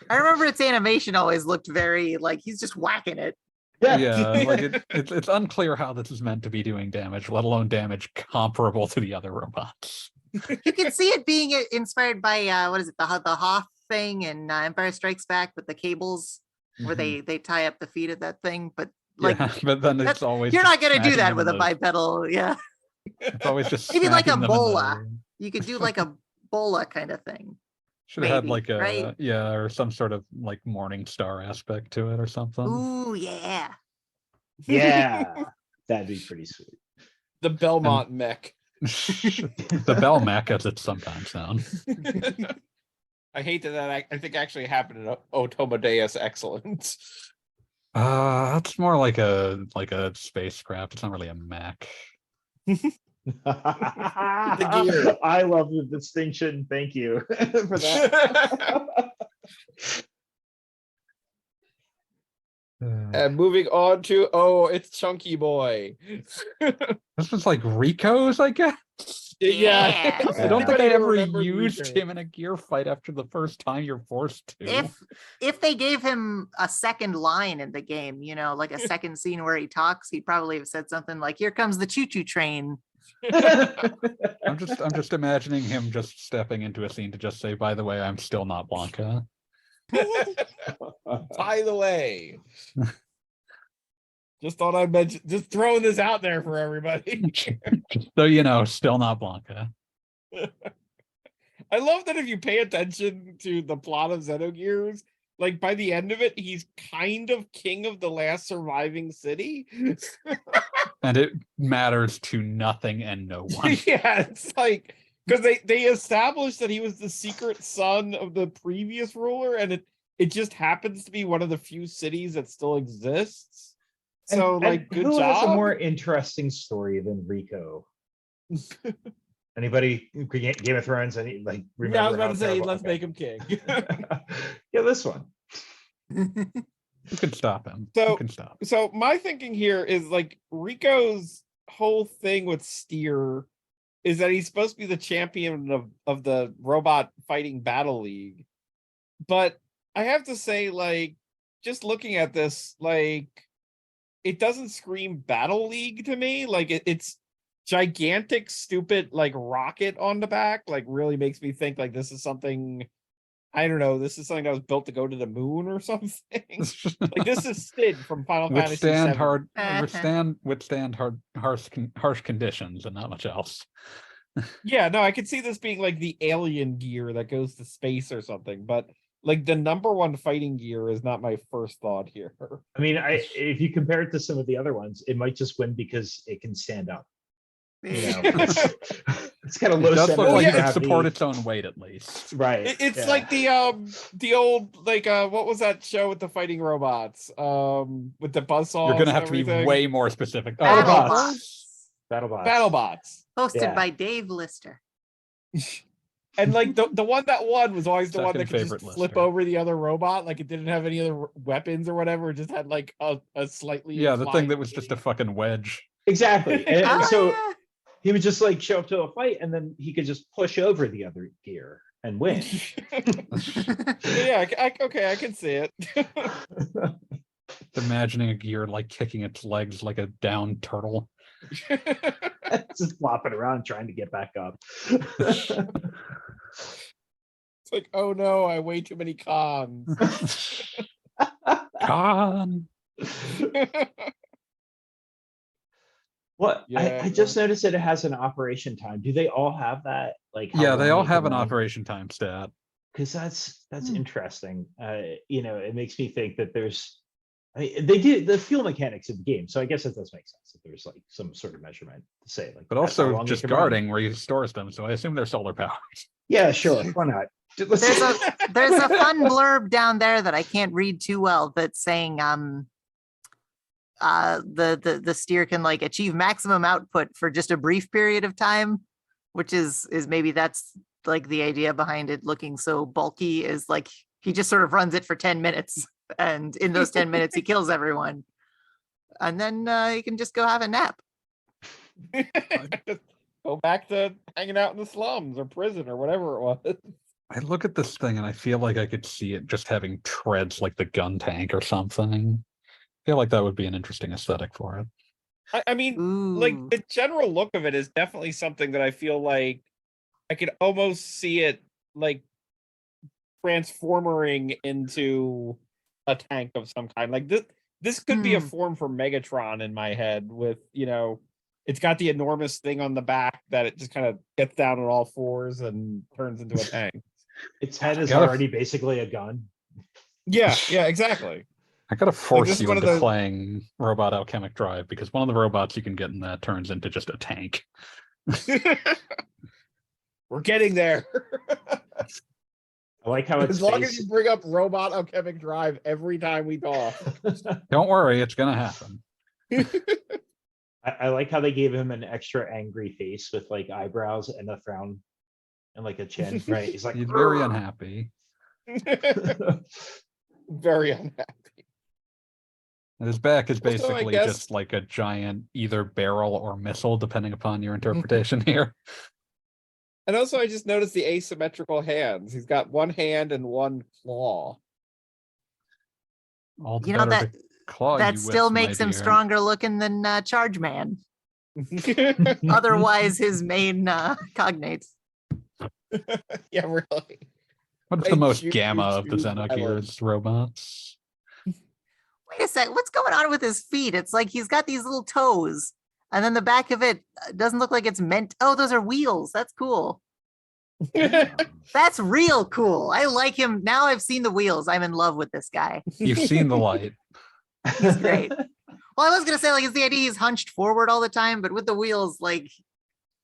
I remember its animation always looked very like he's just whacking it. Yeah, like it's unclear how this is meant to be doing damage, let alone damage comparable to the other robots. You can see it being inspired by what is it, the Hoth thing in Empire Strikes Back with the cables where they tie up the feet of that thing. But like Yeah, but then it's always you're not just gonna do smacking that them with in a the- bipedal, yeah. It's always just Maybe like a smacking them in bola. the- You could do like a bola kind of thing. Should have had maybe, like a right? yeah, or some sort of like Morning Star aspect to it or something. Ooh, yeah. Yeah, that'd be pretty sweet. The Belmont mech. The Bell Mac, as it's sometimes known. I hate that I think actually happened in Otomodeus Excellence. It's more like a spacecraft. It's not really a Mac. I love the distinction. Thank you for that. And moving on to it's Chunky Boy. This was like Rico's, I guess. Yeah. I don't think I Anybody who ever remembers used Rico. him in a gear fight after the first time you're forced to. If they gave him a second line in the game, like a second scene where he talks, he'd probably have said something like, "Here comes the choo-choo train." I'm just imagining him just stepping into a scene to just say, "By the way, I'm still not Blanca." By the way. Just thought I'd mention, just throwing this out there for everybody. Just so you know, still not Blanca. I love that if you pay attention to the plot of Xenogears, like by the end of it, he's kind of king of the last surviving city. And it matters to nothing and no one. Yeah, it's like because they established that he was the secret son of the previous ruler, and it just happens to be one of the few cities that still exists. So, And like, good who has a job. more interesting story than Rico? Anybody? Game of Thrones? Any like? Remember Yeah, I was about how to say, terrible- let's okay. make him king. Yeah, this one. Who can stop him? So- Who can stop? So my thinking here is like Rico's whole thing with Steer is that he's supposed to be the champion of the robot fighting battle league. But I have to say, like, just looking at this, like, it doesn't scream battle league to me. Like it's gigantic, stupid, like rocket on the back, like really makes me think like this is something, I don't know, this is something that was built to go to the moon or something. Like this is Sid from Final Fantasy withstand VII. hard, withstand harsh conditions, and not much else. Yeah, no, I could see this being like the alien gear that goes to space or something, but like the number one fighting gear is not my first thought here. I mean, if you compare it to some of the other ones, it might just win because it can stand up. You know, it's got a It low does center look of like it can gravity. support its own weight at least. Right. It's yeah. like the old like what was that show with the fighting robots? With the buzzsaws. You're gonna and have to be everything? way more specific. BattleBots. BattleBots, BattleBots. hosted Yeah. by Dave Lister. And like the one that won was always the one Second that could just favorite flip lister. over the other robot. Like it didn't have any other weapons or whatever. It just had like a slightly Yeah, the thing inclined that was just a fucking wedge. Exactly. And Oh, so yeah. he would just like show up to a fight and then he could just push over the other gear and win. Yeah, okay, I can see it. Imagining a gear like kicking its legs like a downed turtle. Just flopping around trying to get back up. It's like, oh no, I weigh too many cons. Con. What? Yeah, I just noticed that it has an operation time. Do they all have that? Like, how Yeah, they long all it have can an run? operation time stat. Because that's Hmm. interesting. You know, it makes me think that there's they do the fuel mechanics of the game, so I guess it does make sense that there's like some sort of measurement to say like. But that's how also long it just can run. guarding where he stores them, so I assume they're solar powered. Yeah, sure. Why not? Let's- There's a fun blurb down there that I can't read too well that's saying the steer can like achieve maximum output for just a brief period of time, which is maybe that's like the idea behind it looking so bulky, is like he just sort of runs it for 10 minutes and in those 10 minutes he kills everyone and then he can just go have a nap. Go back to hanging out in the slums or prison or whatever it was. I look at this thing and I feel like I could see it just having treads like the gun tank or something. I feel like that would be an interesting aesthetic for it. I mean, Ooh. like the general look of it is definitely something that I feel like I could almost see it like transforming into a tank of some kind. Like this could be a form for Megatron in my head with, you know, it's got the enormous thing on the back that it just kind of gets down on all fours and turns into a tank. its head is Gotta- already basically a gun. Yeah, exactly. I gotta force this is you one of into those- playing Robot Alchemic Drive because one of the robots you can get in that turns into just a tank. We're getting there. I like how it's As long as you bring up Robot Alchemic Drive every time we talk. Don't worry, it's gonna happen. I like how they gave him an extra angry face with like eyebrows and a frown and like a chin. Right? He's like He's very "Grr." unhappy. Very unhappy. And his back is Also, I basically guess- just like a giant either barrel or missile, depending upon your interpretation here. And also, I just noticed the asymmetrical hands. He's got one hand and one claw. All the You know, better to claw that you still with, my makes him dear. stronger looking than Charge Man. Otherwise his main cognates. Yeah, really. What's Hey, the most shoot, gamma shoot, of the shoot, I love Xenogears robots? Wait a sec, what's going on with his feet? It's like he's got these little toes, and then the back of it doesn't look like it's meant. Oh, those are wheels. That's cool. That's real cool. I like him. Now I've seen the wheels. I'm in love with this guy. You've seen the light. He's great. Well, I was gonna say, like, is the idea he's hunched forward all the time, but with the wheels, like,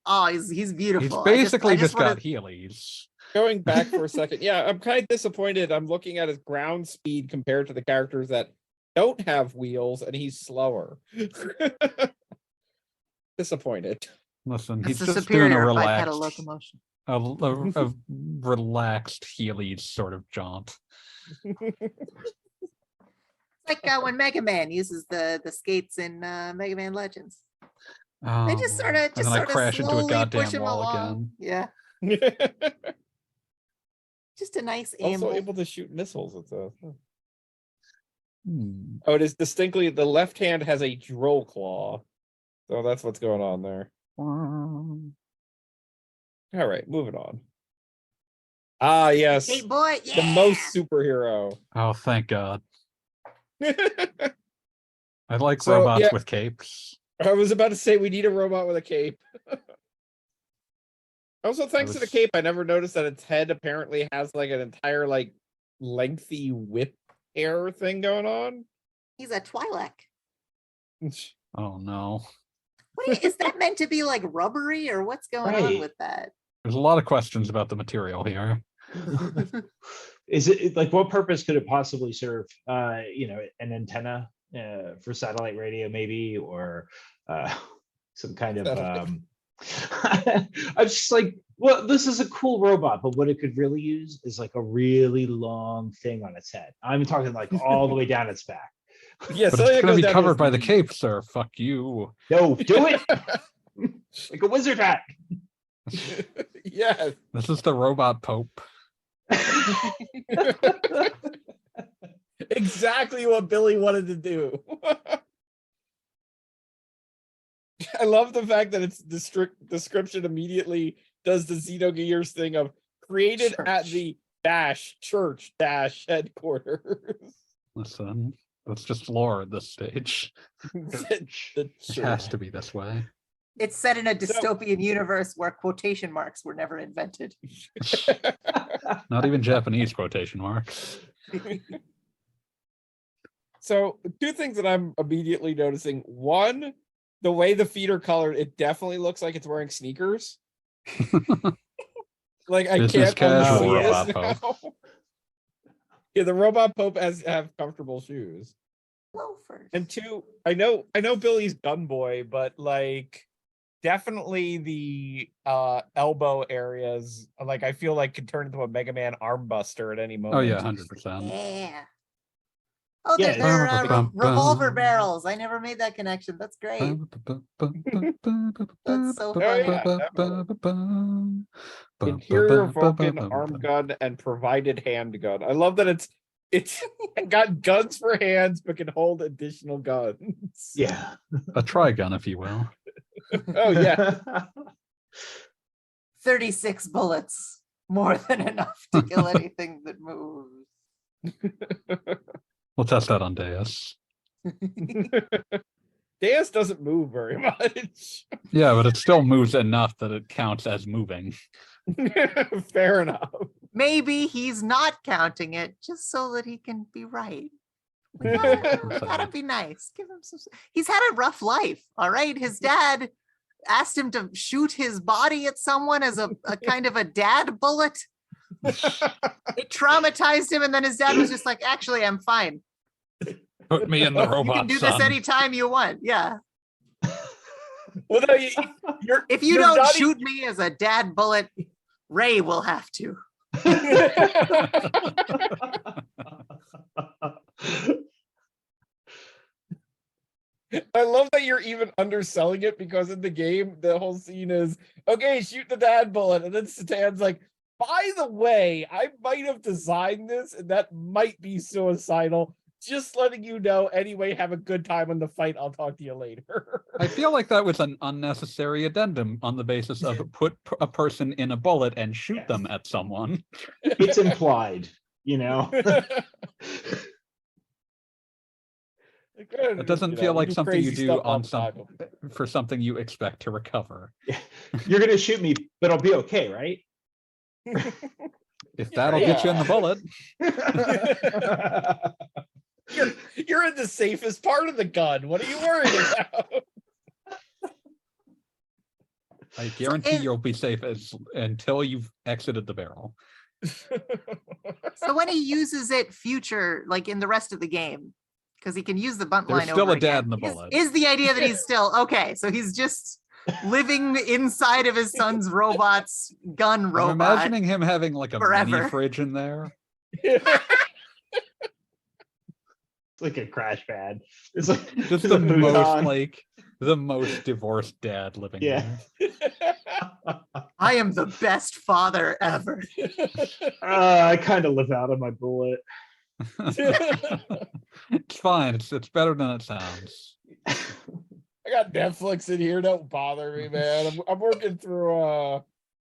oh, he's He's beautiful. basically I just wanna- got Heelys. Going back for a second. Yeah, I'm kind of disappointed. I'm looking at his ground speed compared to the characters that don't have wheels and he's slower. Disappointed. Listen, That's he's the just doing a superior bipedal relaxed, locomotion. a relaxed Healy's sort of jaunt. It's like when Mega Man uses the skates in Mega Man Legends. Oh, They just sort and of then I crash into a slowly goddamn push him wall along. again. Yeah, just a nice amble. Also able to shoot missiles. It's a... Hmm. Oh, it is distinctly the left hand has a drill claw. So that's what's going on there. All right, moving on. Ah, yes. Hey boy, yeah. The most superhero. Oh, thank God. I like So, robots yeah. with capes. I was about to say we need a robot with a cape. Also, thanks to the cape, I never noticed that its head apparently has like an entire like lengthy whip hair thing going on. He's a Twi'lek. Oh no. Wait, is that meant to be like rubbery or what's going on Right. with that? There's a lot of questions about the material here. Is it like what purpose could it possibly serve? You know, an antenna for satellite radio, maybe, or some kind of. I'm just like, well, this is a cool robot, but what it could really use is like a really long thing on its head. I'm talking like all the way down its back. Yeah, But so it's it going goes to be down covered its by the knees. cape, sir. Fuck you. No, do it like a wizard hat. Yes. This is the robot Pope. Exactly what Billy wanted to do. I love the fact that its description immediately does the Xenogears thing of created at Church. the church headquarters. Listen, that's just lore at this stage. The It church. has to be this way. It's set in a dystopian universe where quotation marks were never invented. Not even Japanese quotation marks. So, two things that I'm immediately noticing. One, the way the feet are colored, it definitely looks like it's wearing sneakers. Like I Business can't casual unsee robot this Pope. now. Yeah, the robot Pope have comfortable shoes. Loafers. And two, I know Billy's gun boy, but like definitely the elbow areas, like I feel like could turn into a Mega Man arm buster at any moment. Oh yeah, 100%. Yeah. Oh, Yeah, they're it's- revolver barrels. I never made that connection. That's great. That's so funny. Interior Vulcan arm gun and provided handgun. I love that it's got guns for hands but can hold additional guns. Yeah. A trigun, if you will. Oh yeah. 36 bullets. More than enough to kill anything that moves. We'll test that on Deus. Deus doesn't move very much. Yeah, but it still moves enough that it counts as moving. Fair enough. Maybe he's not counting it just so that he can be right. That'd be nice. Give him some. He's had a rough life. All right. His dad asked him to shoot his body at someone as a kind of a dad bullet. It traumatized him, and then his dad was just like, actually, I'm fine. Put me in the robot. You can do son. this anytime you want. Yeah. Well, no, If you don't shoot me as a dad bullet, Ray will have to. I love that you're even underselling it, because in the game, the whole scene is, okay, shoot the dad bullet. And then Satan's like, by the way, I might have designed this and that might be suicidal. Just letting you know. Anyway, have a good time on the fight. I'll talk to you later. I feel like that was an unnecessary addendum on the basis of put a person in a bullet and shoot them at someone. It's implied, you know. It doesn't feel like something you crazy do stuff all on the time. for something you expect to recover. You're gonna shoot me, but I'll be okay, right? If that'll get you in the bullet. You're in the safest part of the gun. What are you worried about? I guarantee you'll be safe until you've exited the barrel. So when he uses it future, like in the rest of the game, Because he can use the bunt There's line still over a dad again. in the bullet. Is the idea that he's still okay? So he's just living inside of his son's robot's gun I'm robot. imagining him having like a mini forever. fridge in there. It's like a crash pad. It's like Just it's a the most futon. like the most divorced dad living Yeah. there. I am the best father ever. I kind of live out of my bullet. It's fine. It's better than it sounds. I got Netflix in here. Don't bother me, man. I'm working through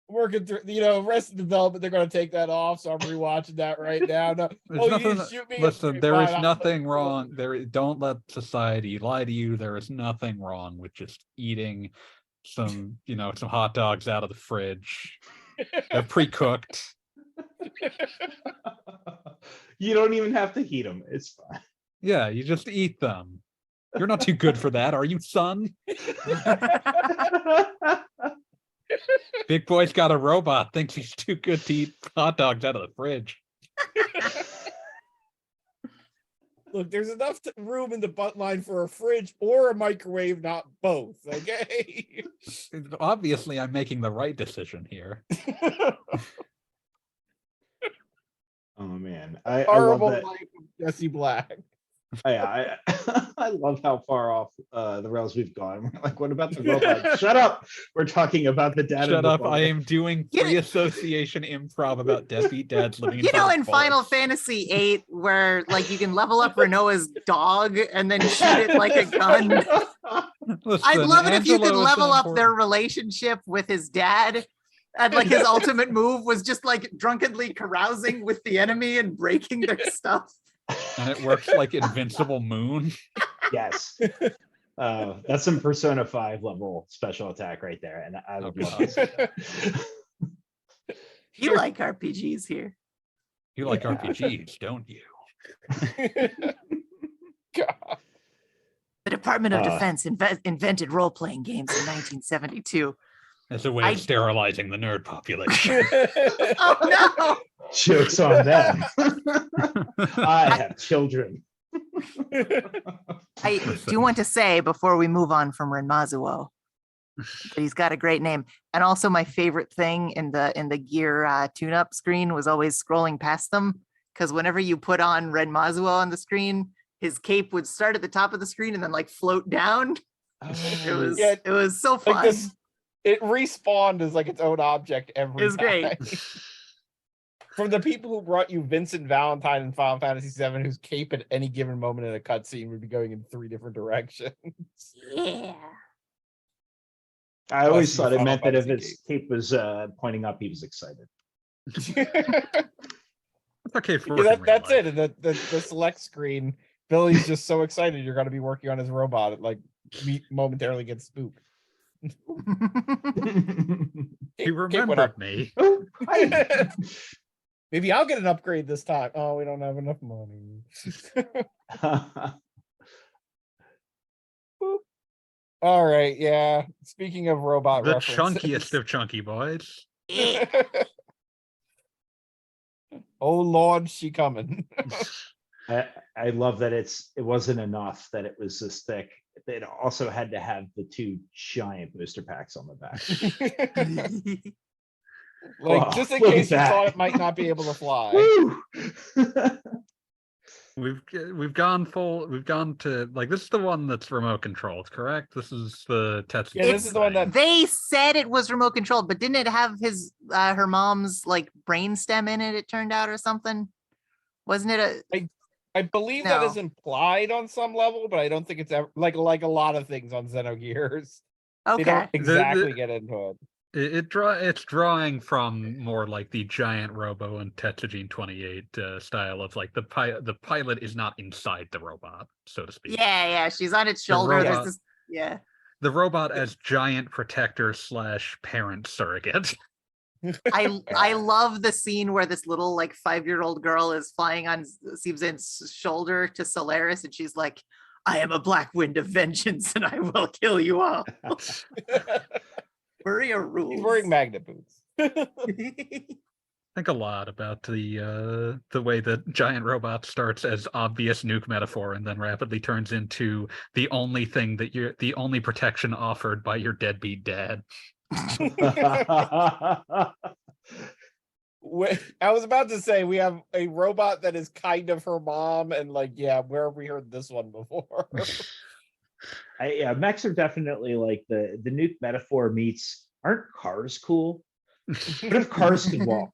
Arrested Development. They're gonna take that off, so I'm rewatching that right now. No, There's you didn't nothing. shoot me. Listen, Okay, there is fine, I'll nothing look. wrong. Don't let society lie to you. There is nothing wrong with just eating some hot dogs out of the fridge. They're pre-cooked. You don't even have to heat them. It's fine. Yeah, you just eat them. You're not too good for that, are you, son? Big boy's got a robot, thinks he's too good to eat hot dogs out of the fridge. Look, there's enough room in the butt line for a fridge or a microwave, not both. Okay. Obviously, I'm making the right decision here. Oh man, I love Horrible that. life of Jesse Black. I love how far off the rails we've gone. We're like, what about the robot? Shut up! We're talking about the dad. Shut in the up! I bullet. am doing free association improv about deadbeat dads living in. You know, in Final Fantasy VIII, where like you can level up Renoa's dog and then shoot it like a gun. I'd love it if you could level up their relationship with his dad. And like his ultimate move was just like drunkenly carousing with the enemy and breaking their stuff. And it works like Invincible Moon. Yes. That's some Persona 5 level special attack right there. And I would love to see that. You like RPGs here. You like RPGs, don't you? God. The Department of Defense invented role-playing games in 1972. As a way of sterilizing the nerd population. Oh no! Jokes on them. I have children. I do want to say before we move on from Renmazuo that he's got a great name. And also my favorite thing in the gear tune-up screen was always scrolling past them, because whenever you put on Renmazuo on the screen, his cape would start at the top of the screen and then like float down. It was so fun. Like this, it respawned as like its own object every It was time. great. From the people who brought you Vincent Valentine in Final Fantasy VII, whose cape at any given moment in a cutscene would be going in 3 different directions. Yeah. I always Plus thought the it meant that Final if his cape was pointing up, he was excited. Okay, for That's it. And the select screen, Billy's just so excited you're going to be working on his robot. It like momentarily gets spooked. He remembered me. Oh, hi. Maybe I'll get an upgrade this time. Oh, we don't have enough money. All right, yeah. Speaking of robot The references. chunkiest of chunky boys. Oh Lord, she coming. I love that it wasn't enough that it was this thick. It also had to have the 2 giant booster packs on the back. Like, Oh, just in look case you at that. thought it might not be able to fly. We've gone to like, this is the one that's remote controlled, correct? This is the Tetsuya. Yeah, this is the one that They said it was remote controlled, but didn't it have his her mom's like brainstem in it? It turned out, or something. Wasn't it a? I believe that No. is implied on some level, but I don't think it's ever like a lot of things on Xenogears. They Okay. don't exactly get into it. It's drawing from more like the giant robo and Tetsujin 28 style of like the pilot is not inside the robot, so to speak. Yeah, she's on its shoulder. There's robot- this. Yeah. The robot as giant protector / parent surrogate. I love the scene where this little like 5-year-old girl is flying on Seebzin's shoulder to Solaris, and she's like, "I am a black wind of vengeance, and I will kill you all." Maria rules. He's wearing magnet boots. think a lot about the way that giant robot starts as obvious nuke metaphor and then rapidly turns into the only thing that you're the only protection offered by your deadbeat dad. I was about to say we have a robot that is kind of her mom, and like, yeah, where have we heard this one before? Yeah, mechs are definitely like the nuke metaphor meets. Aren't cars cool? What if cars could walk?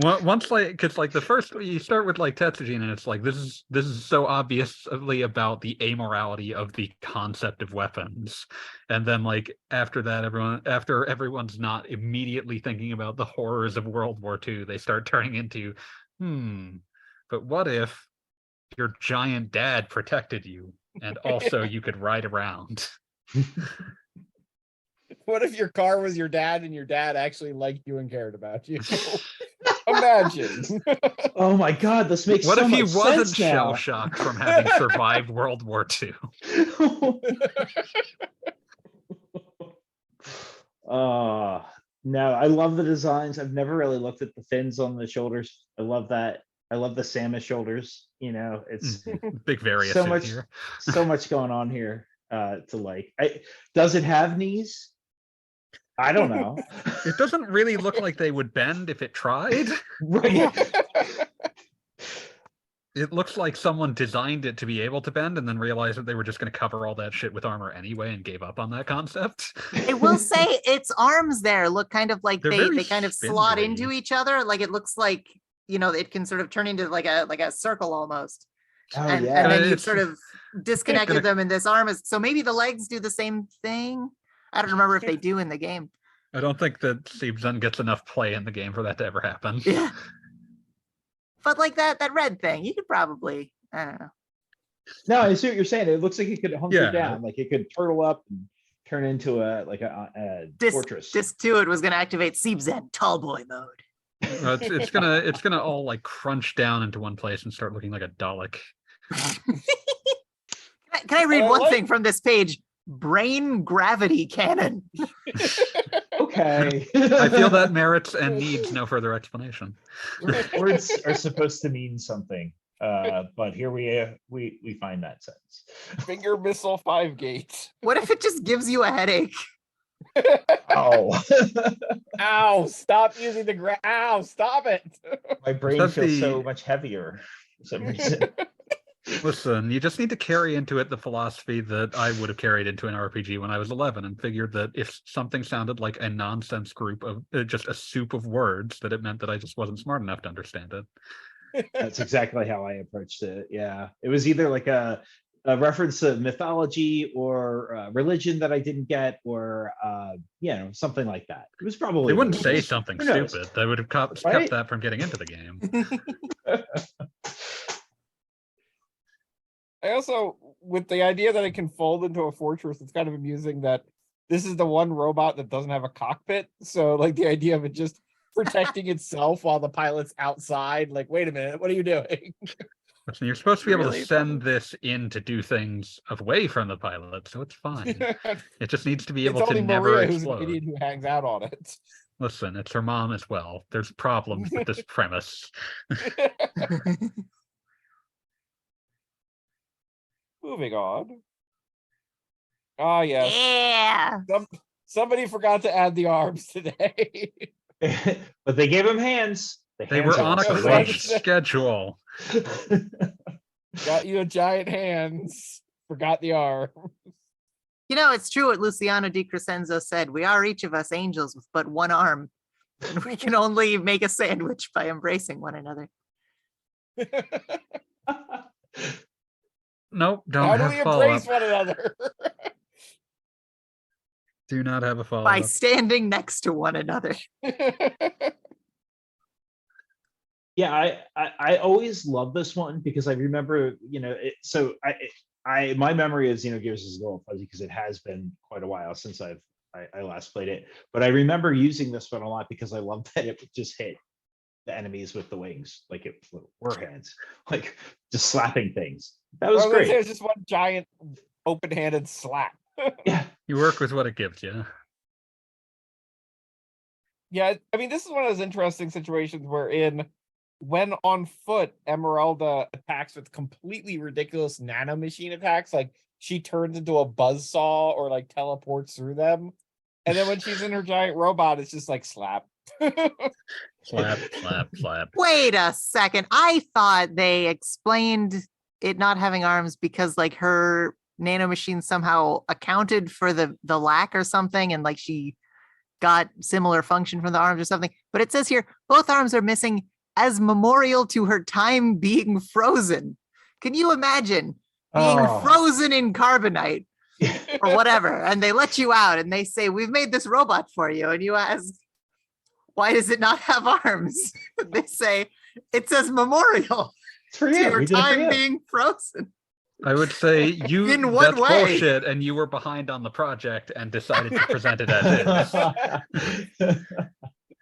Well, once because the first you start with like Tetsujin, and it's like this is so obviously about the amorality of the concept of weapons, and then like after that, after everyone's not immediately thinking about the horrors of World War II, they start turning into, but what if your giant dad protected you, and also you could ride around? What if your car was your dad and your dad actually liked you and cared about you? Imagine. Oh my God, this makes What so if he much wasn't sense shell now. shocked from having survived World War II? No, I love the designs. I've never really looked at the fins on the shoulders. I love that. I love the Samus shoulders. You know, it's Big various so much, here. so much going on here. To like, does it have knees? I don't know. It doesn't really look like they would bend if it tried. Right. It looks like someone designed it to be able to bend and then realized that they were just going to cover all that shit with armor anyway and gave up on that concept. I will say its arms there look kind of like They're they very kind of slot spindly. into each other. Like it looks like, you know, it can sort of turn into like a circle almost. Oh and yeah. then you've It's- sort of disconnected them, and this arm is so maybe the legs do the same thing. I don't remember if they do in the game. I don't think that Siebzen gets enough play in the game for that to ever happen. Yeah. But like that red thing, you could probably, I don't know. No, I see what you're saying. It looks like it could hunker Yeah. down, like it could turtle up and turn into a fortress. Disc 2 it was going to activate Siebzen Tallboy mode. It's gonna all like crunch down into one place and start looking like a Dalek. Can I read I one like- thing from this page? Brain gravity cannon. Okay. I feel that merits and needs no further explanation. Words are supposed to mean something, but here we find that sense. Finger missile 5 gate. What if it just gives you a headache? Oh, Ow, stop using the ow, stop it. my brain That's feels so the- much heavier for some reason. Listen, you just need to carry into it the philosophy that I would have carried into an RPG when I was 11 and figured that if something sounded like a nonsense group of just a soup of words, that it meant that I just wasn't smart enough to understand it. That's exactly how I approached it. Yeah, it was either like a reference to mythology or religion that I didn't get, or you know, something like that. It was probably They wouldn't say something Who knows? stupid. They would have kept Right? that from getting into the game. I also, with the idea that it can fold into a fortress, it's kind of amusing that this is the one robot that doesn't have a cockpit. So like the idea of it just protecting itself while the pilot's outside, like, wait a minute, what are you doing? Listen, you're supposed to be able Really to send this in to do things away from the pilot, so it's fine. It just needs to be It's able to only never Maria who's an explode. idiot who hangs out on it. Listen, it's her mom as well. There's problems with this premise. Moving on. Ah, yes. Yeah. Somebody forgot to add the arms today. But they gave him hands. The They hands were are on a also crunch legs. schedule. Got you a giant hands. Forgot the arm. You know, it's true what Luciano Di Crescenzo said. We are each of us angels with but one arm. And we can only make a sandwich by embracing one another. Nope, How don't do have we follow-up. embrace one another? Do not have a By follow-up. standing next to one another. Yeah, I always love this one because I remember, you know, so I my memory of Xenogears is a little fuzzy because it has been quite a while since I last played it. But I remember using this one a lot because I loved that it would just hit the enemies with the wings, like it were hands, like just slapping things. That was great. There's just one giant open-handed slap. Yeah. You work with what it gives you. Yeah, I mean, this is one of those interesting situations wherein, when on foot, Emeralda attacks with completely ridiculous nanomachine attacks. Like, she turns into a buzzsaw or like teleports through them. And then when she's in her giant robot, it's just like slap. Slap, slap, slap. Wait a second. I thought they explained it not having arms because like her nanomachine somehow accounted for the lack or something, and like she got similar function from the arms or something. But it says here both arms are missing as memorial to her time being frozen. Can you imagine being Oh. frozen in carbonite or whatever, and they let you out and they say, we've made this robot for you, and you ask, why does it not have arms? They say, it says memorial It's for to you. your We did it for time you. being frozen. I would say you In what that's way? bullshit, and you were behind on the project and decided to present it as is.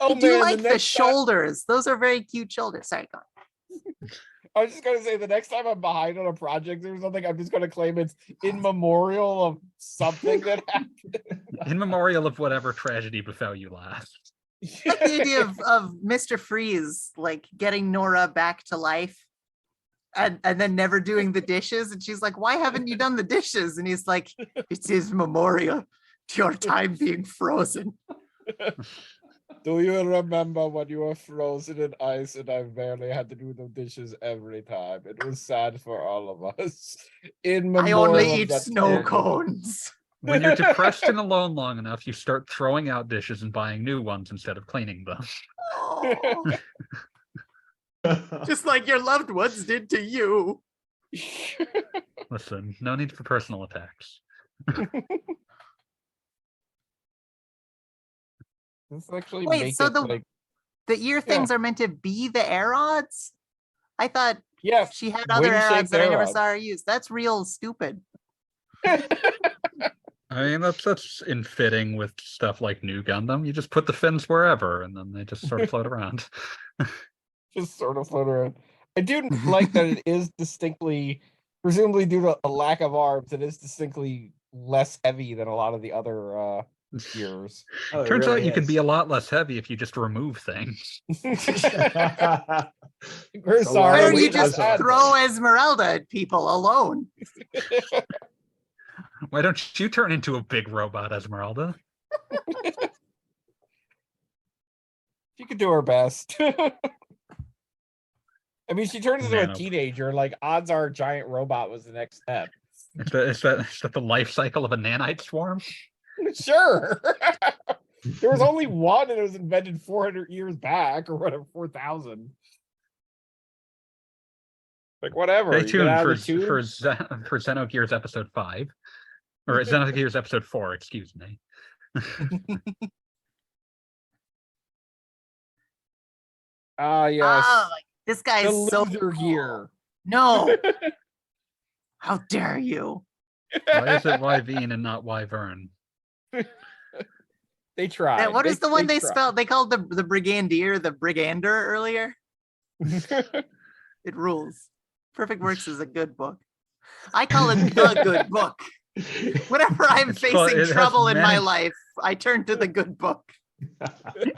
Oh I do man, like the next time- shoulders. Those are very cute shoulders. Sorry, go on. I was just gonna say, the next time I'm behind on a project or something, I'm just gonna claim it's in memorial of something that happened. In memorial of whatever tragedy befell you last. Like the idea of Mr. Freeze like getting Nora back to life and then never doing the dishes. And she's like, why haven't you done the dishes? And he's like, it's his memorial to your time being frozen. Do you remember when you were frozen in ice and I barely had to do the dishes every time? It was sad for all of us. In I memorial only of eat that snow terrible- cones. When you're depressed and alone long enough, you start throwing out dishes and buying new ones instead of cleaning them. Oh, just like your loved ones did to you. Listen, no need for personal attacks. This actually Wait, make so it the- like, The ear things are meant to be the air odds? I thought yeah, she had other air wing-shaped odds that I air never rods. saw her use. That's real stupid. I mean, that's in fitting with stuff like New Gundam. You just put the fins wherever, and then they just sort of float around. just sort of float around. I do like that it is distinctly, presumably due to a lack of arms, it is distinctly less heavy than a lot of the other gears. Oh, it Turns out really you can is. be a lot less heavy if you just remove things. We're So sorry. Why don't we you just add throw Esmeralda at people alone? Why don't you turn into a big robot, Esmeralda? She could do her best. I mean, she turns into a Nano. teenager. Like, odds are, giant robot was the next step. Is that the life cycle of a nanite swarm? Sure. There was only one, and it was invented 400 years back, or whatever, 4,000. Like, whatever. Stay you get tuned out for of the tube. for Xenogears episode 5. Or Xenogears episode 4, excuse me. Ah, yes. Oh, like, this guy The is so loser cool. gear. No. How dare you? Why is it Wyvern and not Wyvern? They tried. What is the one they tried. spelled? They called the Brigandier the Brigander earlier. It rules. Perfect Works is a good book. I call it the good book. Whenever I'm It's called- facing it has trouble in my many- life, I turn to the good book.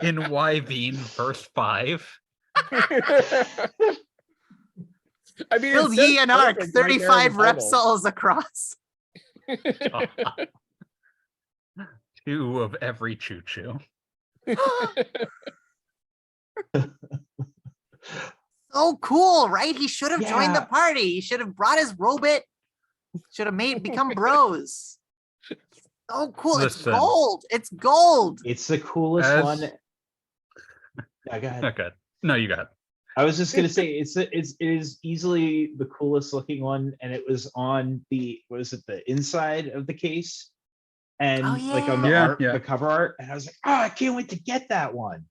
In Wyvern verse 5. I mean, it Build says ye an ark, perfect right there in the 35 title. repsols across. 2 of every choo-choo. So cool, right? He should have joined the Yeah. party. He should have brought his robot. Should have become bros. So cool. It's Listen. gold. It's gold. It's the coolest As- one. Yeah, go ahead. Not good. No, you got it. I was just gonna say it is easily the coolest looking one, and it was on the the inside of the case, and Oh, like on the yeah. art, Yeah. the cover art, and I was like, oh, I can't wait to get that one.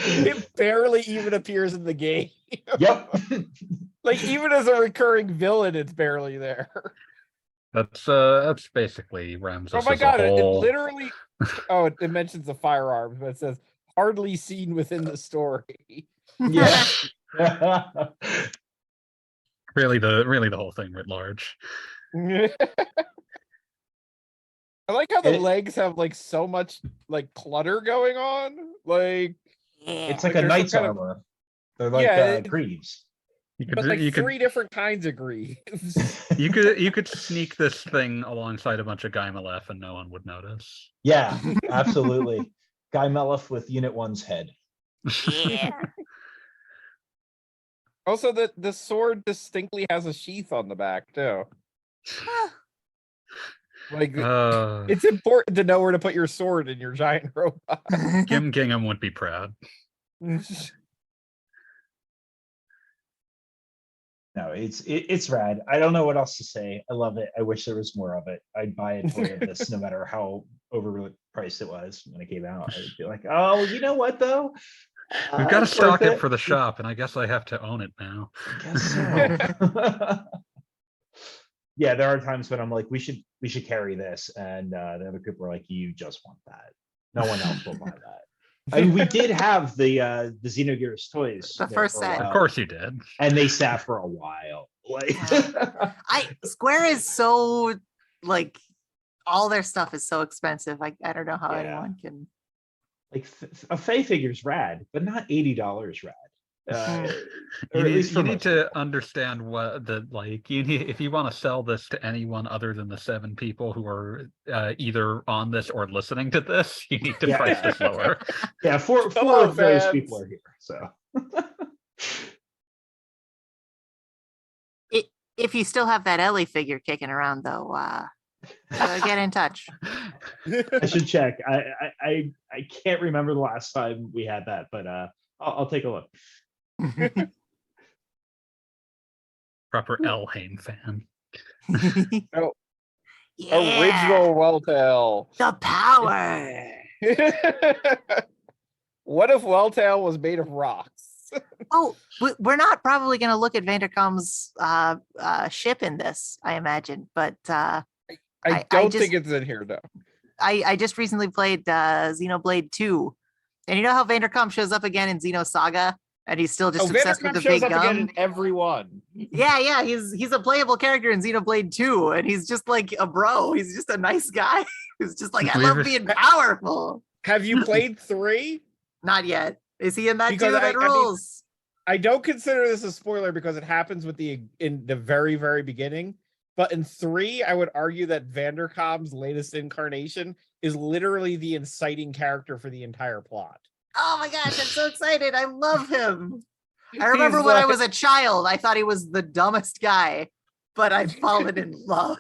It barely even appears in the game. Yep. Like, even as a recurring villain, it's barely there. That's basically Ramses Oh my as god, a it whole. literally it mentions the firearms, but it says hardly seen within the story. Yeah. Really the whole thing writ large. I like how the It- legs have like so much like clutter going on. Like, Yeah. It's like Like, a there's some knight's kind of- armor. They're like Yeah, greaves. You could but like you could three different kinds of greaves. you could sneak this thing alongside a bunch of Gaimalef and no one would notice. Yeah, absolutely. Guy Melif with Unit 1's head. Yeah. Also, the sword distinctly has a sheath on the back too. Like, it's important to know where to put your sword in your giant robot. Kim Gingham would be proud. No, it's rad. I don't know what else to say. I love it. I wish there was more of it. I'd buy a toy of this no matter how overpriced it was when it came out. I'd be like, oh, you know what though? We've got to It's stock worth it for the shop, and I guess I have to own it now. I guess so. Yeah, there are times when I'm like, we should carry this, and the other people are like, you just want that. No one else will buy that. I mean, we did have the Xenogears toys. The there first for a set. Of while, course you did. and they sat for a while. Like, Square is so like all their stuff is so expensive. I don't know how Yeah. anyone can. like a Faye figure's rad, but not $80 rad. Or at least for You need most to people. understand what the like you need if you want to sell this to anyone other than the 7 people who are either on this or listening to this, you need to Yeah. price this lower. Yeah, four Hello, of those fans. people are here. So If you still have that Ellie figure kicking around though, get in touch. I should check. I can't remember the last time we had that, but I'll take a look. Proper El Hain fan. Oh, Yeah, original Welltail. the power. What if Welltail was made of rocks? Oh, we're not probably going to look at Vanderkam's ship in this, I imagine, but I I don't just- think it's in here though. I just recently played Xenoblade 2, and you know how Vanderkam shows up again in Xenosaga, and he's still just obsessed with Vanderkamp the shows big up again gun. in every one. Yeah, he's a playable character in Xenoblade 2, and he's just like a bro. He's just a nice guy who's just like, I We've- love being powerful. Have you played 3? Not yet. Is he in that Because too? That I mean, rules. I don't consider this a spoiler because it happens in the very, very beginning. But in 3, I would argue that Vanderkam's latest incarnation is literally the inciting character for the entire plot. Oh my gosh, I'm so excited. I love him. I remember He's when I like- was a child, I thought he was the dumbest guy, but I've fallen in love.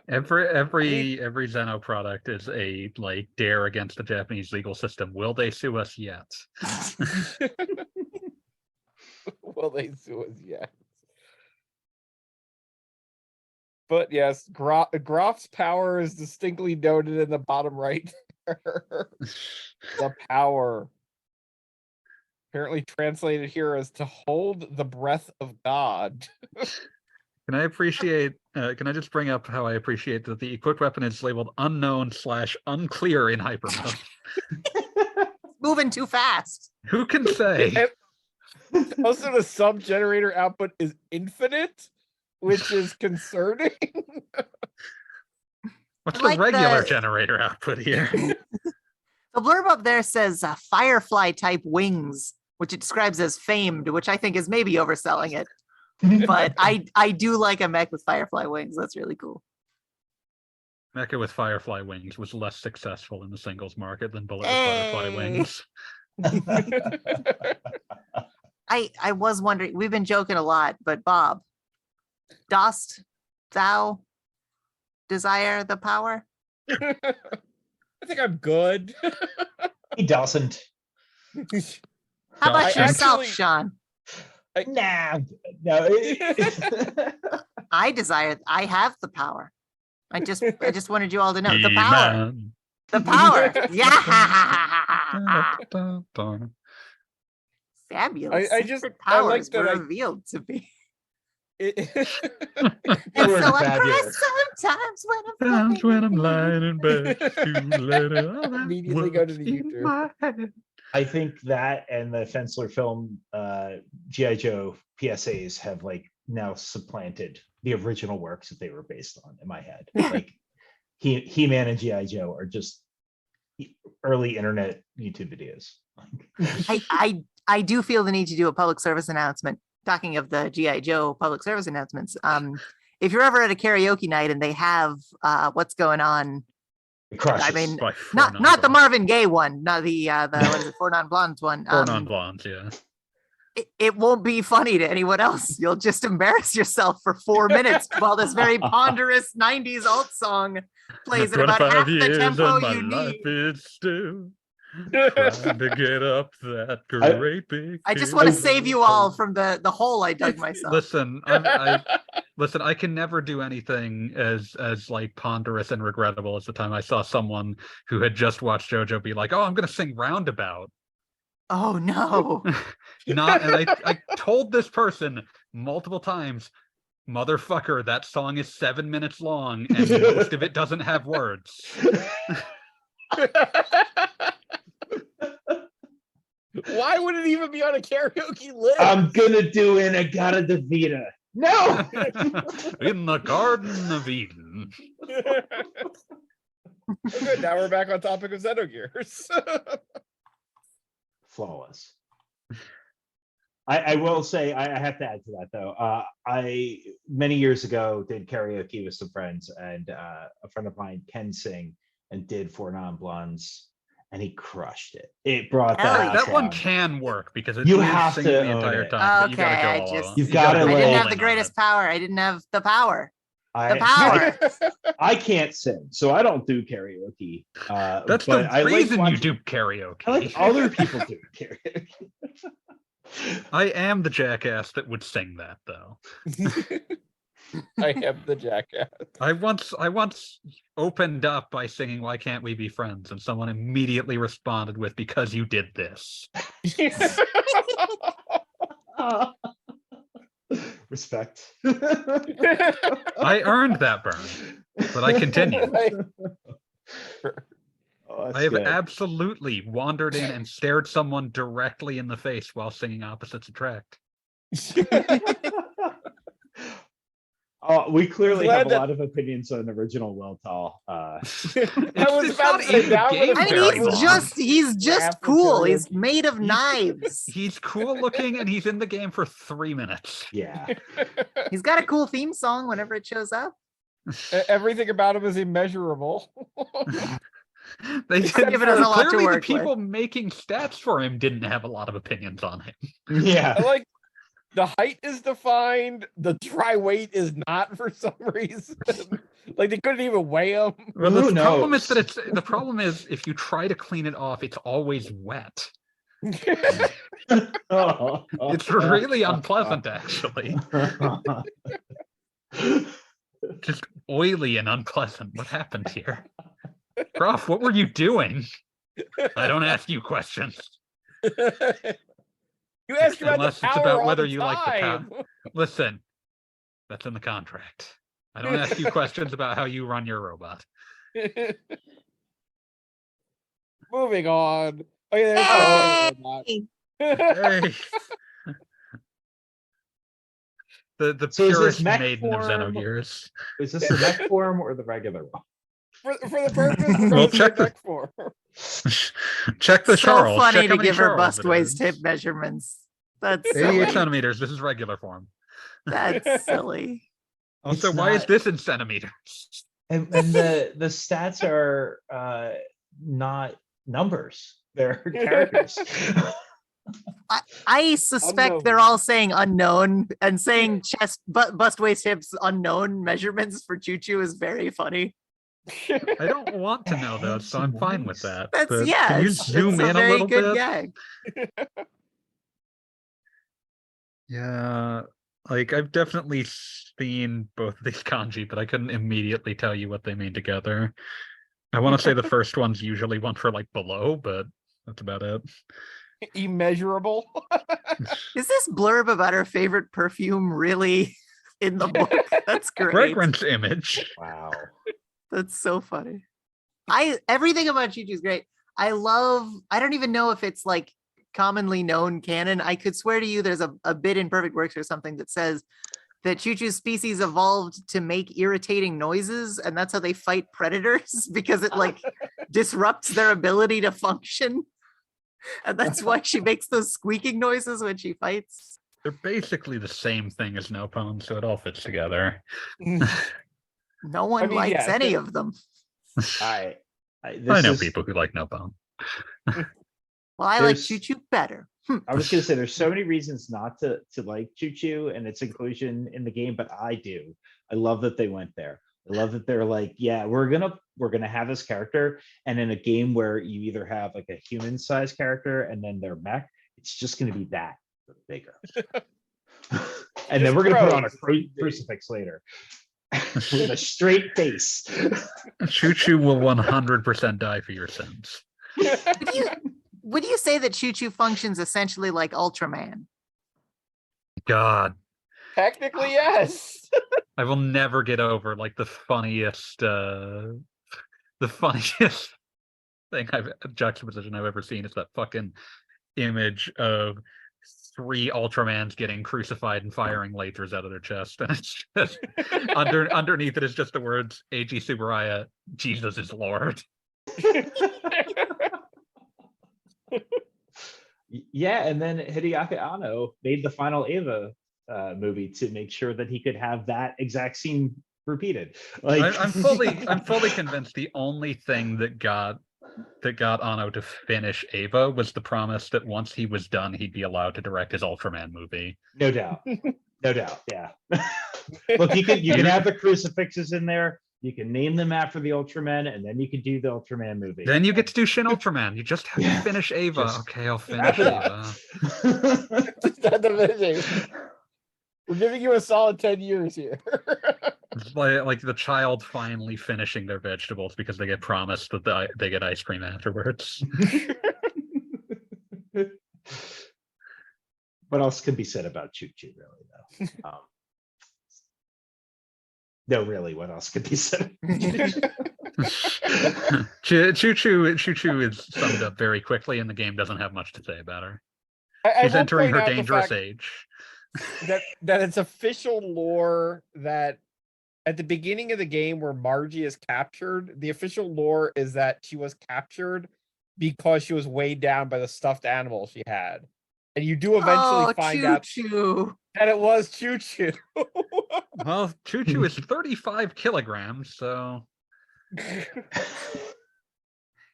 Every Zeno product is a like dare against the Japanese legal system. Will they sue us yet? Will they sue us? Yes. But yes, Groff's power is distinctly noted in the bottom right. The power. Apparently translated here as to hold the breath of God. Can I appreciate? Can I just bring up how I appreciate that the equipped weapon is labeled unknown/unclear in hyper mode? Moving too fast. Who can say? Also, the sub generator output is infinite, which is concerning. What's I like the regular the- generator output here? The blurb up there says firefly type wings, which it describes as famed, which I think is maybe overselling it. But I do like a mech with firefly wings. That's really cool. Mecha with firefly wings was less successful in the singles market than bullet with butterfly Hey. wings. I was wondering, we've been joking a lot, but Bob, dost thou desire the power? I think I'm good. He doesn't. How about Josh, yourself, actually- Sean? Nah, no. I have the power. I just wanted you all to know the power. He-Man. The power. Yeah. Dun, dun. Fabulous. I just- secret I like powers that were I- revealed to me. You And were so I cry fabulous. sometimes when I'm Times when I'm lying. lying in bed, to let it all out Immediately go to once the in YouTube. my head. I think that and the Fensler film G.I. Joe PSAs have like now supplanted the original works that they were based on in my head. Like He-Man and G.I. Joe are just early internet YouTube videos. I do feel the need to do a public service announcement. Talking of the G.I. Joe public service announcements, if you're ever at a karaoke night and they have What's Going On, I mean, By Four not the Non-Blondes. Marvin Gaye one, not the what is it, Four Non-Blondes one. Four Non-Blondes, yeah. It won't be funny to anyone else. You'll just embarrass yourself for 4 minutes while this very ponderous 90s alt song plays at about half the tempo you need. Is still trying to get up that great big. I just want to save you all from the hole I dug myself. Listen, listen. I can never do anything as like ponderous and regrettable as the time I saw someone who had just watched JoJo be like, "Oh, I'm going to sing Roundabout." Oh no! And I told this person multiple times, "Motherfucker, that song is 7 minutes long, and most of it doesn't have words." Why would it even be on a karaoke list? I'm gonna do Inagata Davida. No. In the Garden of Eden. Good. Now we're back on topic of Xenogears. Flawless. I will say I have to add to that though. I many years ago did karaoke with some friends, and a friend of mine can sing and did Four Non-Blondes, and he crushed it. It brought That one can work because it's You have singing to the entire own it. time. But Okay, you gotta I go all just- out. You've You gotta go I didn't like- all have the in on greatest it. power. I didn't have the power. I, power. I can't sing, so I don't do karaoke. That's but the I like reason you watching- do karaoke. I like other people do karaoke. I am the jackass that would sing that though. I am the jackass. I once opened up by singing "Why Can't We Be Friends," and someone immediately responded with, "Because you did this." Respect. I earned that burn, but I continue. Oh, that's I have good. absolutely wandered in and stared someone directly in the face while singing "Opposites Attract." Oh, we clearly Glad have a that- lot of opinions on original Weltall. was It's about not to say, in the now I'm game gonna I very mean, long. he's just Laugh cool. until He's you- made of knives. He's cool looking and he's in the game for 3 minutes. Yeah. He's got a cool theme song whenever it shows up. Everything about him is immeasurable. They He's didn't, given us a lot to clearly the work with. people making stats for him didn't have a lot of opinions on him. Yeah. I like the height is defined. The dry weight is not for some reason. Like they couldn't even weigh him. Well, Who the problem is knows? that the problem is if you try to clean it off, it's always wet. It's really unpleasant, actually. Just oily and unpleasant. What happened here? Prof, what were you doing? I don't ask you questions. You ask about Unless the it's power about all whether the you like the power. time. Listen, that's in the contract. I don't ask you questions about how you run your robot. Moving on. Oh yeah, Hey! Hey. The So is this purest mech maiden of form? Xenogears. Is this the mech form or the regular one? for the purpose of Well, the check the- deck form. Check the So Charles. funny Check how to many give her Charles bust it waist is. hip measurements. That's 88 silly. centimeters. This is regular form. That's silly. Also, It's why is not- this in centimeters? And the stats are not numbers. They're characters. I suspect they're Unknown. all saying unknown, and saying chest, bust, waist, hips, unknown measurements for Choo Choo is very funny. I don't want to know those, so I'm fine with that. That's but yeah. Can you it's zoom a in a very little good bit? gag. Yeah, like I've definitely seen both of these kanji, but I couldn't immediately tell you what they mean together. I want to say the first one's usually one for like below, but that's about it. Immeasurable. Is this blurb about her favorite perfume really in the book? That's great. Fragrance image. Wow. That's so funny. Everything about Choo Choo is great. I don't even know if it's like commonly known canon. I could swear to you there's a bit in Perfect Works or something that says that Choo Choo's species evolved to make irritating noises, and that's how they fight predators because it like disrupts their ability to function. And that's why she makes those squeaking noises when she fights. They're basically the same thing as Nopone, so it all fits together. No one mean, likes yeah, any of them. I I this know is- people who like Nopone. Well, I like There's- Choo Choo better. I was gonna say there's so many reasons not to like Choo Choo and its inclusion in the game, but I do. I love that they went there. I love that they're like, yeah, we're gonna have this character, and in a game where you either have like a human-sized character and then their mech, it's just gonna be that but bigger. And then Just we're gonna put on a gross. crucifix later with a straight face. Choo Choo will 100% die for your sins. Would you say that Choo Choo functions essentially like Ultraman? God, Technically, yes. I will never get over like the funniest thing juxtaposition I've ever seen is that fucking image of 3 Ultramans getting crucified and firing lasers out of their chest, and it's just underneath it is just the words A.G. Tsuburaya, Jesus is Lord. Yeah, and then Hideaki Anno made the final Eva movie to make sure that he could have that exact scene repeated. Like I'm fully convinced the only thing that got Anno to finish Ava was the promise that once he was done, he'd be allowed to direct his Ultraman movie. no doubt. No doubt. Yeah. Look, you can have the crucifixes in there. You can name them after the Ultramen, and then you can do the Ultraman movie. Then you get to do Shin Ultraman. You just have Yeah, to finish Ava. just Okay, I'll wrap finish it up. Ava. Just not the vision. We're giving you a solid 10 years here. It's like the child finally finishing their vegetables because they get promised that they get ice cream afterwards. What else can be said about Choo Choo, really, though? No, really, what else could be said? Choo Choo is summed up very quickly, and the game doesn't have much to say about her. I She's will entering point her out the dangerous fact age. that it's official lore that at the beginning of the game where Margie is captured, the official lore is that she was captured because she was weighed down by the stuffed animal she had. And you do eventually find out Choo. that it was Choo Choo. Well, Choo Choo is 35 kilograms, so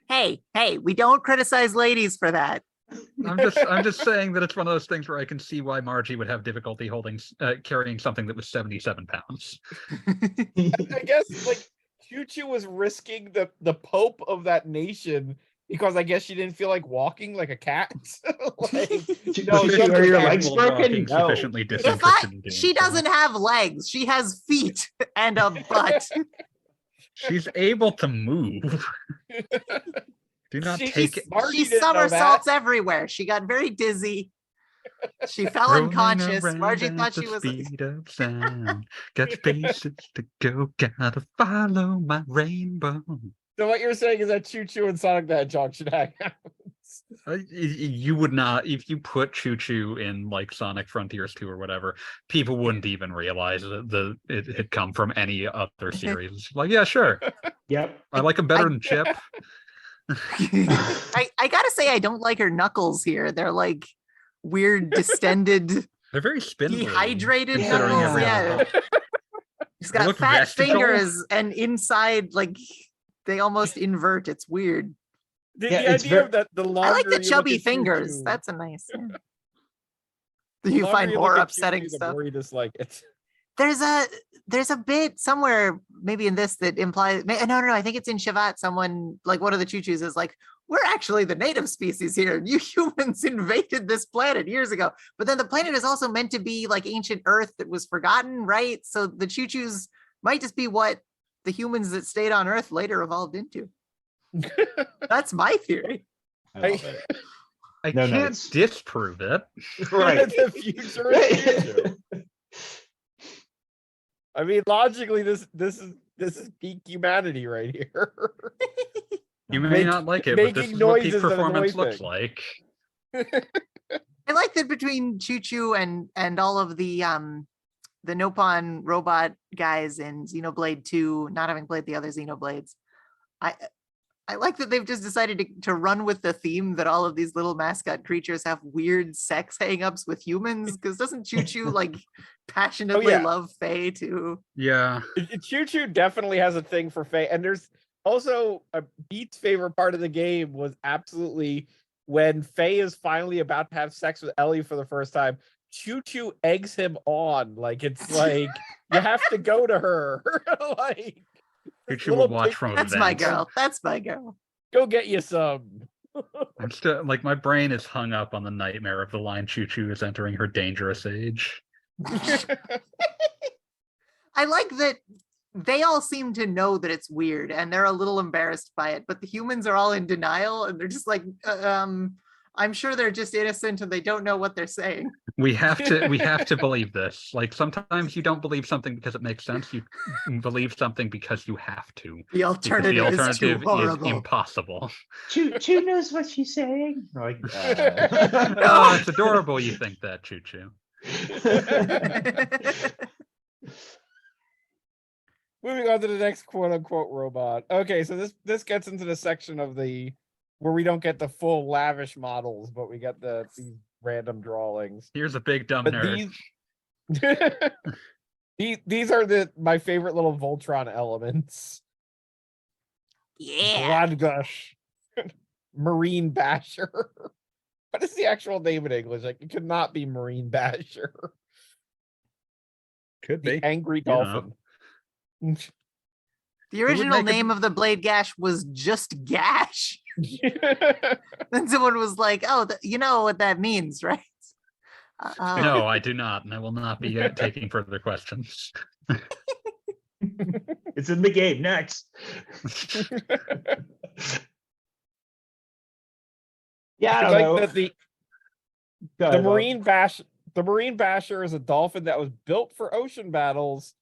Hey, we don't criticize ladies for that. I'm just saying that it's one of those things where I can see why Margie would have difficulty carrying something that was 77 pounds. I guess like Choo Choo was risking the Pope of that nation because I guess she didn't feel like walking like a cat. Like, No, she Choo, has are to your walk legs broken? Walking No. sufficiently If disinterested in doing she so. doesn't have legs, she has feet and a butt. She's able to move. Do not take it. Margie She didn't know that. somersaults everywhere. She got very dizzy. She fell Rolling unconscious. around Margie at thought the she was. speed of sound. Got spaces to go, gotta follow my rainbow. So what you're saying is that Choo Choo and Sonic the Hedgehog should hang out. You would not, if you put Choo Choo in like Sonic Frontiers 2 or whatever, people wouldn't even realize that it had come from any other series. Like, yeah, sure. Yep. I like him better than Chip. I gotta say, I don't like her knuckles here. They're like weird, distended, They're very spindly. dehydrated considering knuckles. every Yeah. other- She's They got look fat vestigial. fingers and inside, like they almost invert. It's weird. The Yeah, it's idea ver- of that the longer I like the you look chubby at Choo fingers. Choo, That's a nice. Yeah. the You longer find look more at Choo upsetting Choo, the stuff. more you dislike it. There's a bit somewhere maybe in this that implies no, I think it's in Shavat. Someone like one of the choo-choos is like, we're actually the native species here. You humans invaded this planet years ago. But then the planet is also meant to be like ancient Earth that was forgotten, right? So the choo-choos might just be what the humans that stayed on Earth later evolved into. That's my theory. I love it. I No can't notes. disprove it. Right. The future is Choo Choo. I mean, logically, this is peak humanity right here. You may not like it, but this making is what peak noises that performance annoy looks things. like. I like that between Choo Choo and all of the the Nopon robot guys in Xenoblade 2, not having played the other Xenoblades, I like that they've just decided to run with the theme that all of these little mascot creatures have weird sex hang-ups with humans. Because doesn't Choo Choo like passionately yeah. love Faye too? Yeah. Choo Choo definitely has a thing for Faye, and there's also Beat's favorite part of the game was absolutely when Faye is finally about to have sex with Ellie for the first time. Choo Choo eggs him on, like it's like you have to go to her, like. Choo Choo will watch from a That's my vent. girl. That's my girl. Go get you some. I'm still like my brain is hung up on the nightmare of the line Choo Choo is entering her dangerous age. I like that they all seem to know that it's weird and they're a little embarrassed by it, but the humans are all in denial and they're just like, I'm sure they're just innocent and they don't know what they're saying. We have to believe this. Like sometimes you don't believe something because it makes sense. You believe something because you have to. The Because alternative, the alternative is too horrible. impossible. Choo knows what she's saying. Like, Oh, it's adorable you think that, Choo Choo. Moving on to the next quote unquote robot. Okay, so this gets into the section of the where we don't get the full lavish models, but we get these random drawings. Here's a big dumb But nerd. these are my favorite little Voltron elements. Yeah. Blood gush. Marine Basher. What is the actual name in English? Like it could not be Marine Basher. Could The be. angry You know. dolphin. The original make a- name of the blade gash was just Gash. Then someone was like, "Oh, you know what that means, right?" No, I do not, and I will not be taking further questions. it's in the game. Next. Yeah, I don't know. That the Go the ahead, Bob. Marine Basher is a dolphin that was built for ocean battles,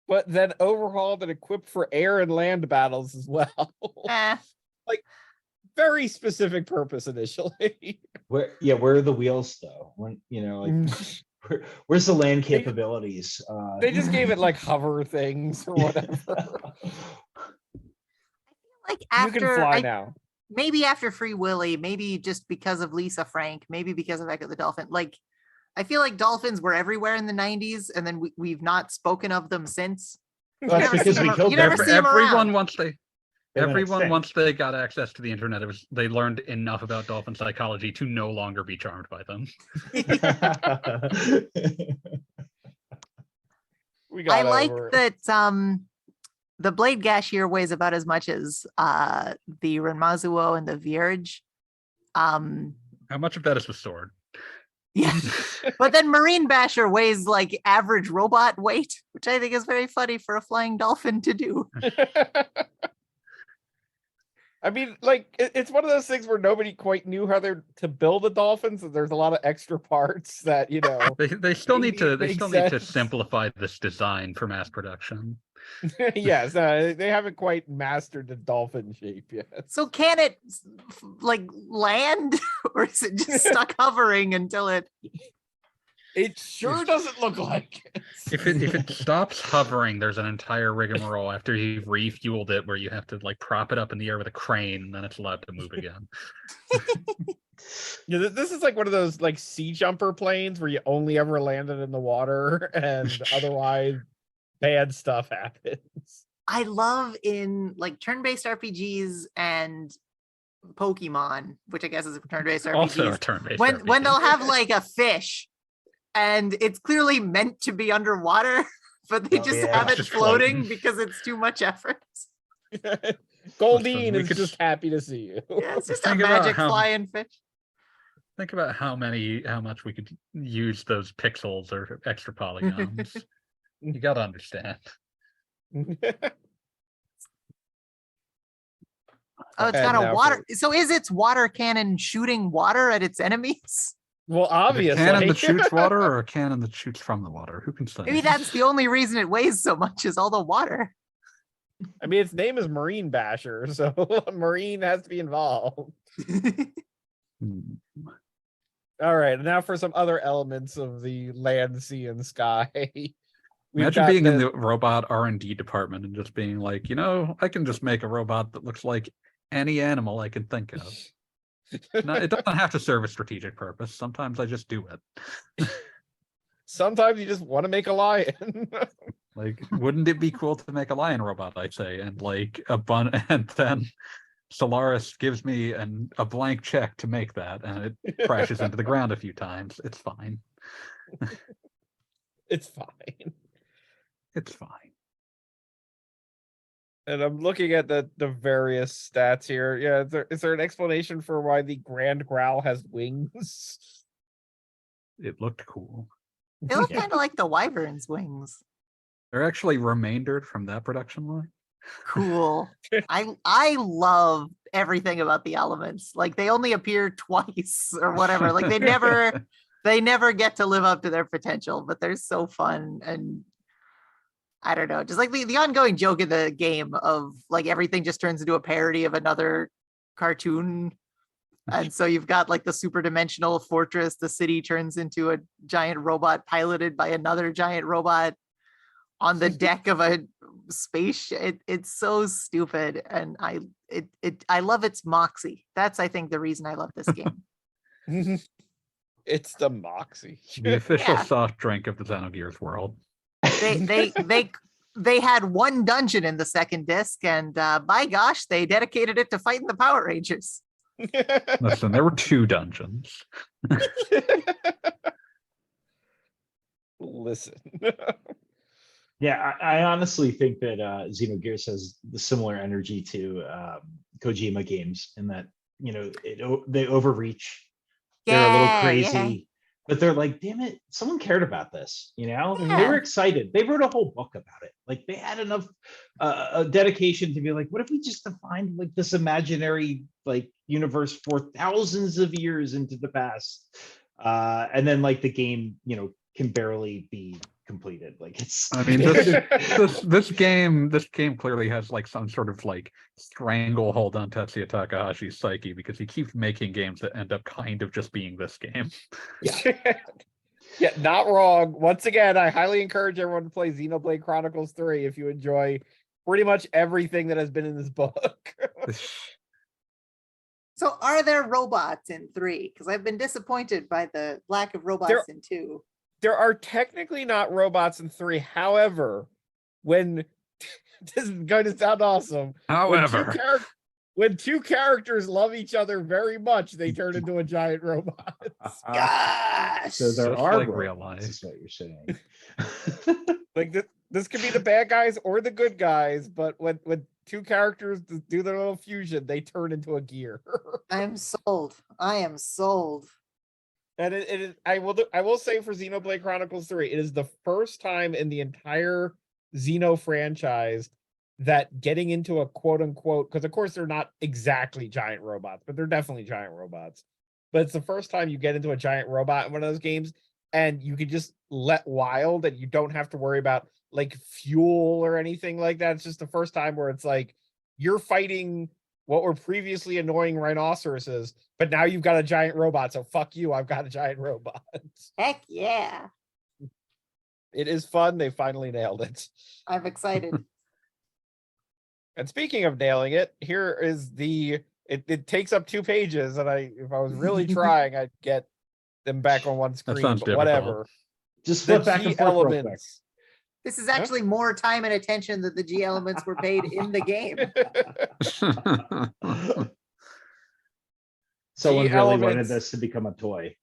but then overhauled and equipped for air and land battles as well. Eh, very specific purpose initially. Where are the wheels though? When where's the land capabilities? They just gave it like hover things or whatever. like You can after fly now. maybe after Free Willy, maybe just because of Lisa Frank, maybe because of Echo the Dolphin. Like, I feel like dolphins were everywhere in the 90s, and then we've not spoken of them since. Well, that's because we killed them. Everyone once they got access to the internet, they learned enough about dolphin psychology to no longer be charmed by them. I like that the blade gash here weighs about as much as the Renmazuo and the Vierge. How much of that is the sword? Yeah, but then Marine Basher weighs like average robot weight, which I think is very funny for a flying dolphin to do. I mean, like it's one of those things where nobody quite knew how to build a dolphin, so there's a lot of extra parts that they still need to sense. simplify this design for mass production. Yes, they haven't quite mastered the dolphin shape yet. So can it like land, or is it just stuck hovering until it? It sure doesn't look like it. If it stops hovering, there's an entire rigmarole after you've refueled it where you have to like prop it up in the air with a crane, and then it's allowed to move again. Yeah, this is like one of those like sea jumper planes where you only ever landed in the water, and otherwise bad stuff happens. I love in like turn-based RPGs and Pokemon, which I guess is a turn-based RPGs. Also a turn-based when RPG. they'll have like a fish, and it's clearly meant to be underwater, but they just have it just floating floating. because it's too much effort. Goldine we is could- just happy to see you. Yeah, it's just a Think about magic how- flying fish. Think about how much we could use those pixels or extra polygons. You gotta understand. Oh, it's And got now a water. So is its water cannon shooting water at its enemies? Well, A obviously. cannon that shoots water or a cannon that shoots from the water? Who can say? Maybe that's the only reason it weighs so much is all the water. I mean, its name is Marine Basher, so Marine has to be involved. Hmm. All right, now for some other elements of the land, sea, and sky. Imagine got being in the robot R&D department and just being like, I can just make a robot that looks like any animal I can think of. No, it doesn't have to serve a strategic purpose. Sometimes I just do it. Sometimes you just want to make a lion. Like, wouldn't it be cool to make a lion robot, I say, and like and then Solaris gives me a blank check to make that, and it crashes into the ground a few times. It's fine. It's fine. It's fine. And I'm looking at the various stats here. Yeah, is there an explanation for why the Grand Growl has wings? It looked cool. They look kind of like the wyvern's wings. They're actually remaindered from that production line. Cool. I love everything about the elements. Like they only appear twice or whatever. Like they never get to live up to their potential, but they're so fun. And I don't know, just like the ongoing joke in the game of like everything just turns into a parody of another cartoon. And so you've got like the super dimensional fortress, the city turns into a giant robot piloted by another giant robot on the deck of a space. It's so stupid, and I love its moxie. That's I think the reason I love this game. It's the moxie. The official Yeah. soft drink of the Xenogears world. They had one dungeon in the second disc, and by gosh, they dedicated it to fighting the Power Rangers. Listen, there were 2 dungeons. Listen. Yeah, I honestly think that Xenogears has the similar energy to Kojima games in that, they overreach. They're a little crazy, but they're like, damn it, someone cared about this. They were excited. They wrote a whole book about it. Like they had enough dedication to be like, what if we just defined like this imaginary like universe for thousands of years into the past, and then like the game, can barely be completed. Like it's, I mean, this game clearly has like some sort of like stranglehold on Tetsuya Takahashi's psyche, because he keeps making games that end up kind of just being this game. Yeah, not wrong. Once again, I highly encourage everyone to play Xenoblade Chronicles 3 if you enjoy pretty much everything that has been in this book. So are there robots in 3? Because I've been disappointed by the lack of robots in 2. There are technically not robots in 3. However, when this is going to sound awesome. However, when two characters love each other very much, they turn into a giant robot. Gosh. So there Just are like real robots, life. is what you're saying. Like this could be the bad guys or the good guys, but when two characters do their little fusion, they turn into a gear. I'm sold. I am sold. And I will say for Xenoblade Chronicles 3, it is the first time in the entire Xeno franchise that getting into a quote unquote, because of course they're not exactly giant robots, but they're definitely giant robots. But it's the first time you get into a giant robot in one of those games and you can just let wild and you don't have to worry about like fuel or anything like that. It's just the first time where it's like you're fighting what were previously annoying rhinoceroses, but now you've got a giant robot. So fuck you, I've got a giant robot. Heck yeah. It is fun. They finally nailed it. I'm excited. And speaking of nailing it, here is it takes up 2 pages, and if I was really trying, I'd get them back on one screen, sounds but whatever. Just The flip back G and forth real quick. elements. This is actually more time and attention that the G elements were paid in the game. Someone G really wanted elements. this to become a toy.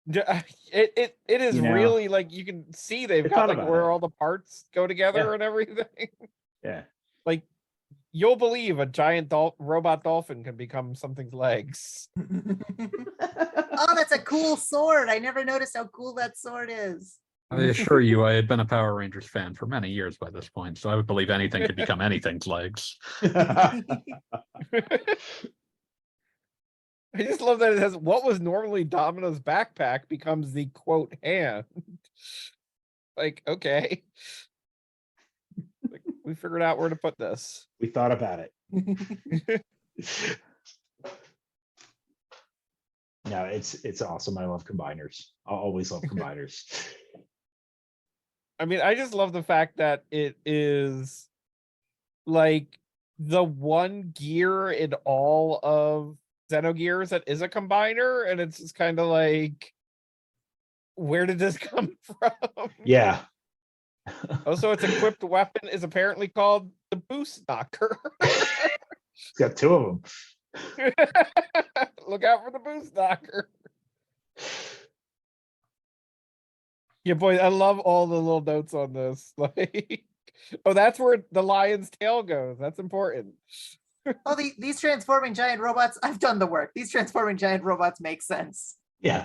It is really like you can see they've They got thought like about where it. all the parts go together Yeah. and everything. Yeah. Like you'll believe a giant robot dolphin can become something's legs. Oh, that's a cool sword. I never noticed how cool that sword is. I assure you, I had been a Power Rangers fan for many years by this point, so I would believe anything could become anything's legs. I just love that it has what was normally Domino's backpack becomes the quote hand. Like, okay. Like, we figured out where to put this. We thought about it. No, it's awesome. I love combiners. I'll always love combiners. I mean, I just love the fact that it is like the one gear in all of Xenogears that is a combiner, and it's just kind of like, where did this come from? Yeah. Also, its equipped weapon is apparently called the Boost Knocker. It's got two of them. Look out for the Boost Knocker. Yeah, boy, I love all the little notes on this. Like, oh, that's where the lion's tail goes. That's important. Oh, these transforming giant robots, I've done the work. These transforming giant robots make sense. Yeah.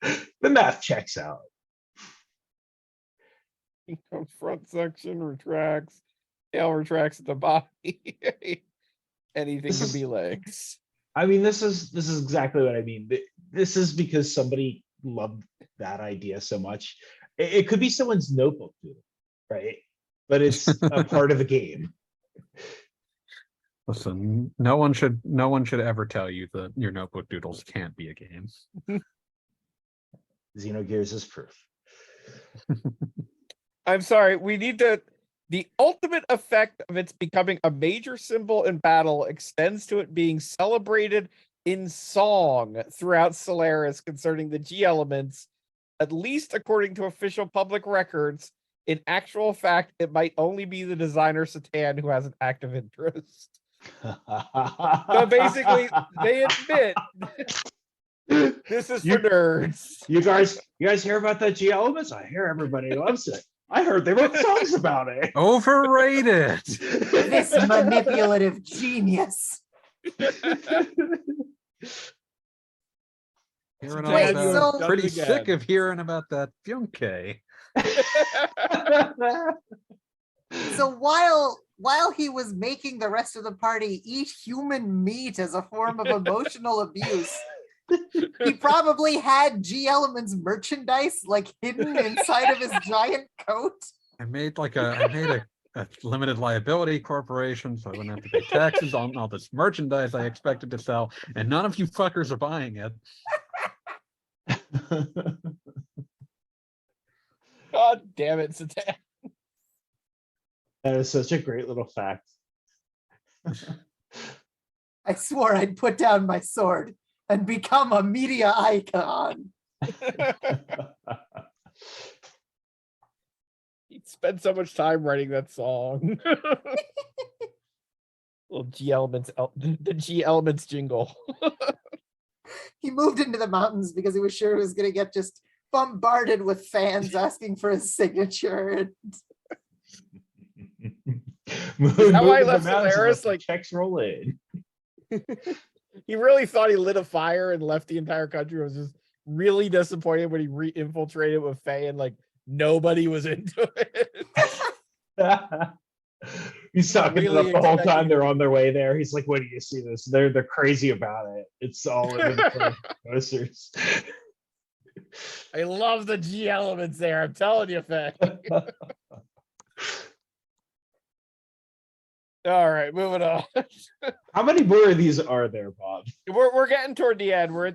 The math checks out. Front section retracts, tail retracts at the body. Anything This can is- be legs. I mean, this is exactly what I mean. This is because somebody loved that idea so much. It could be someone's notebook, doodle, right? But it's a part of the game. Listen, no one should ever tell you that your notebook doodles can't be a game. Xenogears is proof. I'm sorry, we need to. The ultimate effect of its becoming a major symbol in battle extends to it being celebrated in song throughout Solaris concerning the G elements, at least according to official public records. In actual fact, it might only be the designer Satan who has an active interest. So basically, they admit this is for nerds. You guys hear about the G elements? I hear everybody loves it. I heard they wrote songs about it. Overrated. This manipulative genius. Hearing Wait, all that. so- Pretty sick of hearing about that Fyunke. So while he was making the rest of the party eat human meat as a form of emotional abuse, he probably had G Elements merchandise like hidden inside of his giant coat. I made a limited liability corporation, so I wouldn't have to pay taxes on all this merchandise I expected to sell, and none of you fuckers are buying it. God damn it, Satan. That is such a great little fact. I swore I'd put down my sword and become a media icon. He spent so much time writing that song. Little G elements, the G elements jingle. He moved into the mountains because he was sure he was going to get just bombarded with fans asking for his signature. How I left Solaris, like checks roll in. he really thought he lit a fire and left the entire country. I was just really disappointed when he re-infiltrated with Faye and like nobody was into it. He's talking to them Really the whole expecting- time they're on their way there. He's like, "When do you see this?" They're crazy about it. It's all over the posters. I love the G elements there. I'm telling you, Faye. All right, moving on. How many more of these are there, Bob? We're getting toward the end. We're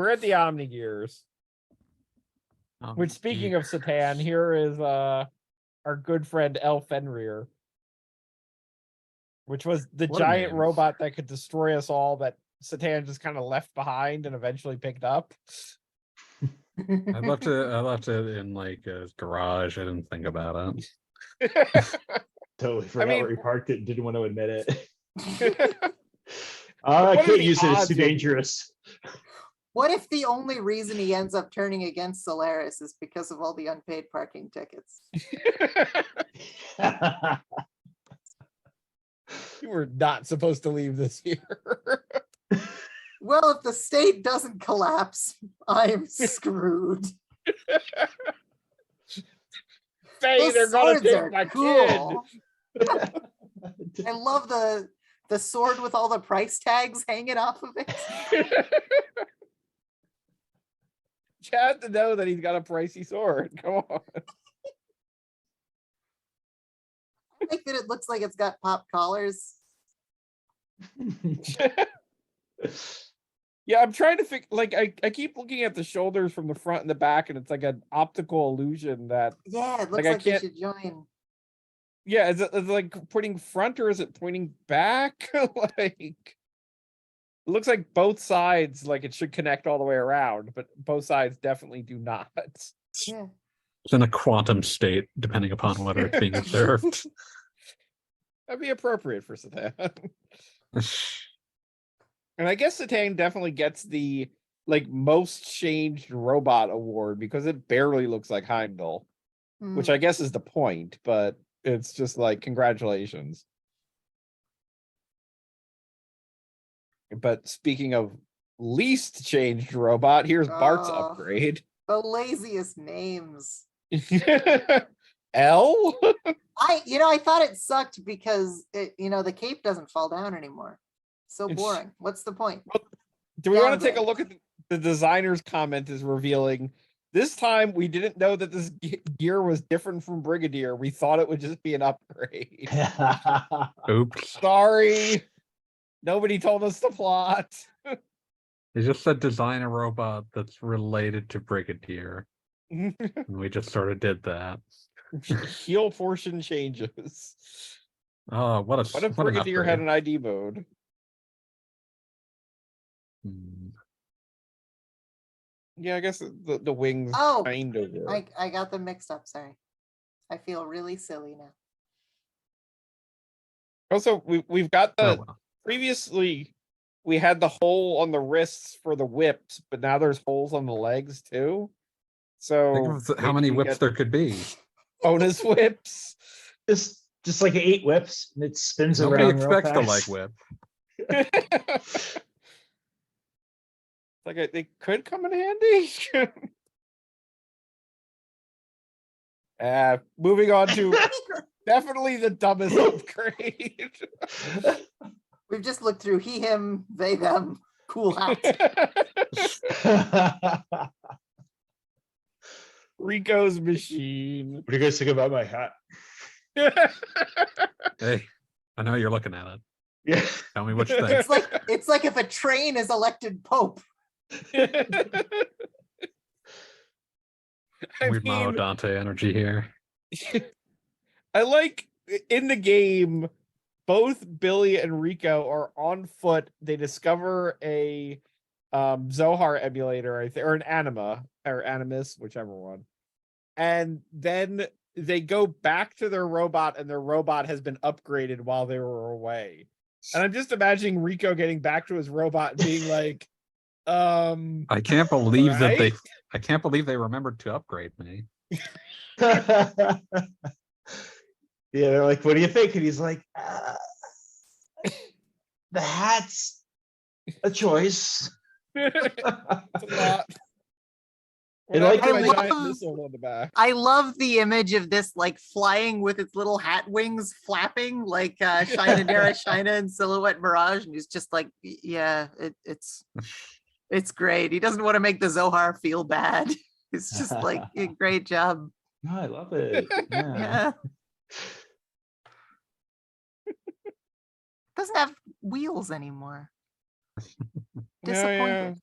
at the Omni Gears. Um, Which, speaking of Satan, here is our good friend El Fenrir, which was the What a giant name. robot that could destroy us all that Satan just kind of left behind and eventually picked up. I left it in like a garage. I didn't think about it. Totally forgot mean- where he parked it and didn't want to admit it. What I are can't the use it. It's odds too of- dangerous. What if the only reason he ends up turning against Solaris is because of all the unpaid parking tickets? You were not supposed to leave this here. Well, if the state doesn't collapse, I'm screwed. Faye, Those they're gonna swords take are my cool. I love the sword with all the price tags hanging off of it. kid. You have to know that he's got a pricey sword. Come on. I like that it looks like it's got pop collars. Yeah, I'm trying to think. Like, I keep looking at the shoulders from the front and the back, and it's like an optical illusion that. Yeah, it Like, looks I like they can't- should join. Yeah, is it like pointing front or is it pointing back? Like, it looks like both sides, like it should connect all the way around, but both sides definitely do not. Yeah. It's in a quantum state, depending upon whether it's being observed. That'd be appropriate for Satan. And I guess Satan definitely gets the like most changed robot award because it barely looks like Heimdall, which I guess is the point, but it's just like congratulations. But speaking of least changed robot, here's Bart's Oh. upgrade. The laziest names. L? I thought it sucked because the cape doesn't fall down anymore. So It's- boring. What's the point? Do we want to take a Downgrade. look at the designer's comment is revealing this time we didn't know that this gear was different from Brigadier. We thought it would just be an upgrade. Oops. Sorry. Nobody told us the plot. They just said design a robot that's related to Brigadier. And we just sort of did that. Heal portion changes. Oh, what What if Brigadier had an ID mode? Yeah, I guess the wings Oh, kind of work. I got them mixed up. Sorry. I feel really silly now. Also, we've got the Oh, well. previously we had the hole on the wrists for the whips, but now there's holes on the legs too. So Think of how maybe many we whips get there could be. bonus whips. Just like 8 whips, and it spins Nobody around real expects the leg fast. whip. Like they could come in handy. Moving on to definitely the dumbest upgrade. We've just looked through he, him, they, them. Cool hat. Rico's machine. What do you guys think about my hat? Hey, I know you're looking at it. Yeah. Tell me what you think. It's like if a train is elected pope. Weird Mao Dante energy here. I like in the game, both Billy and Rico are on foot. They discover a Zohar emulator, I think, or an Anima or Animus, whichever one. And then they go back to their robot, and their robot has been upgraded while they were away. And I'm just imagining Rico getting back to his robot and being like, I can't believe that right? I can't believe they remembered to upgrade me. Yeah, they're like, what do you think? And he's like, the hat's a choice. It's a lot. And What like happened to I my giant love- missile on the back? I love the image of this like flying with its little hat wings flapping like Shina Dara Shina and Silhouette Mirage. And he's just like, yeah, it's great. He doesn't want to make the Zohar feel bad. It's just like, yeah, great job. No, I love it. Yeah. Yeah. Doesn't have wheels anymore. Disappointed.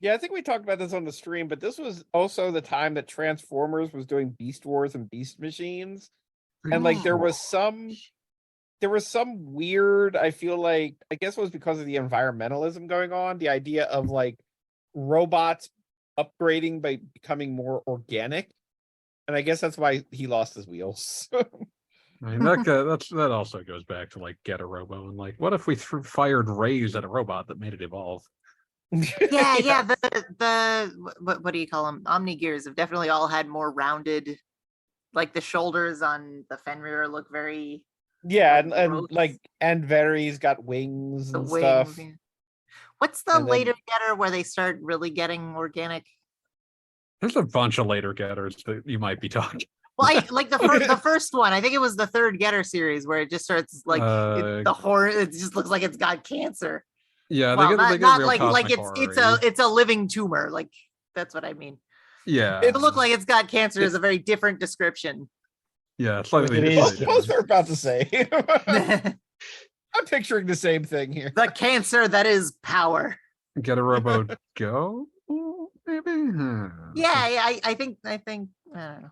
Yeah, I think we talked about this on the stream, but this was also the time that Transformers was doing Beast Wars and Beast Machines. And like there was some weird, I feel like, I guess it was because of the environmentalism going on, the idea of like robots upgrading by becoming more organic. And I guess that's why he lost his wheels. I mean, that also goes back to like Get a Robo and like, what if we fired rays at a robot that made it evolve? Yeah. What do you call them? Omni gears have definitely all had more rounded, like the shoulders on the Fenrir look very Yeah, Like and gross. like and Very's got wings the and wings. stuff. Yeah. What's the And then- later getter where they start really getting organic? There's a bunch of later getters that you might be talking. Well, like the first one, I think it was the third getter series where it just starts like the horror. It just looks like it's got cancer. Yeah, Well, they get not real like cosmic it's a living tumor. Like that's what I mean. yeah. It look like it's got cancer is a very different description. Yeah, slightly. It is. slightly Both different. are about to say. I'm picturing the same thing here. The cancer that is power. Get a robo go, maybe. Yeah, I think I don't know.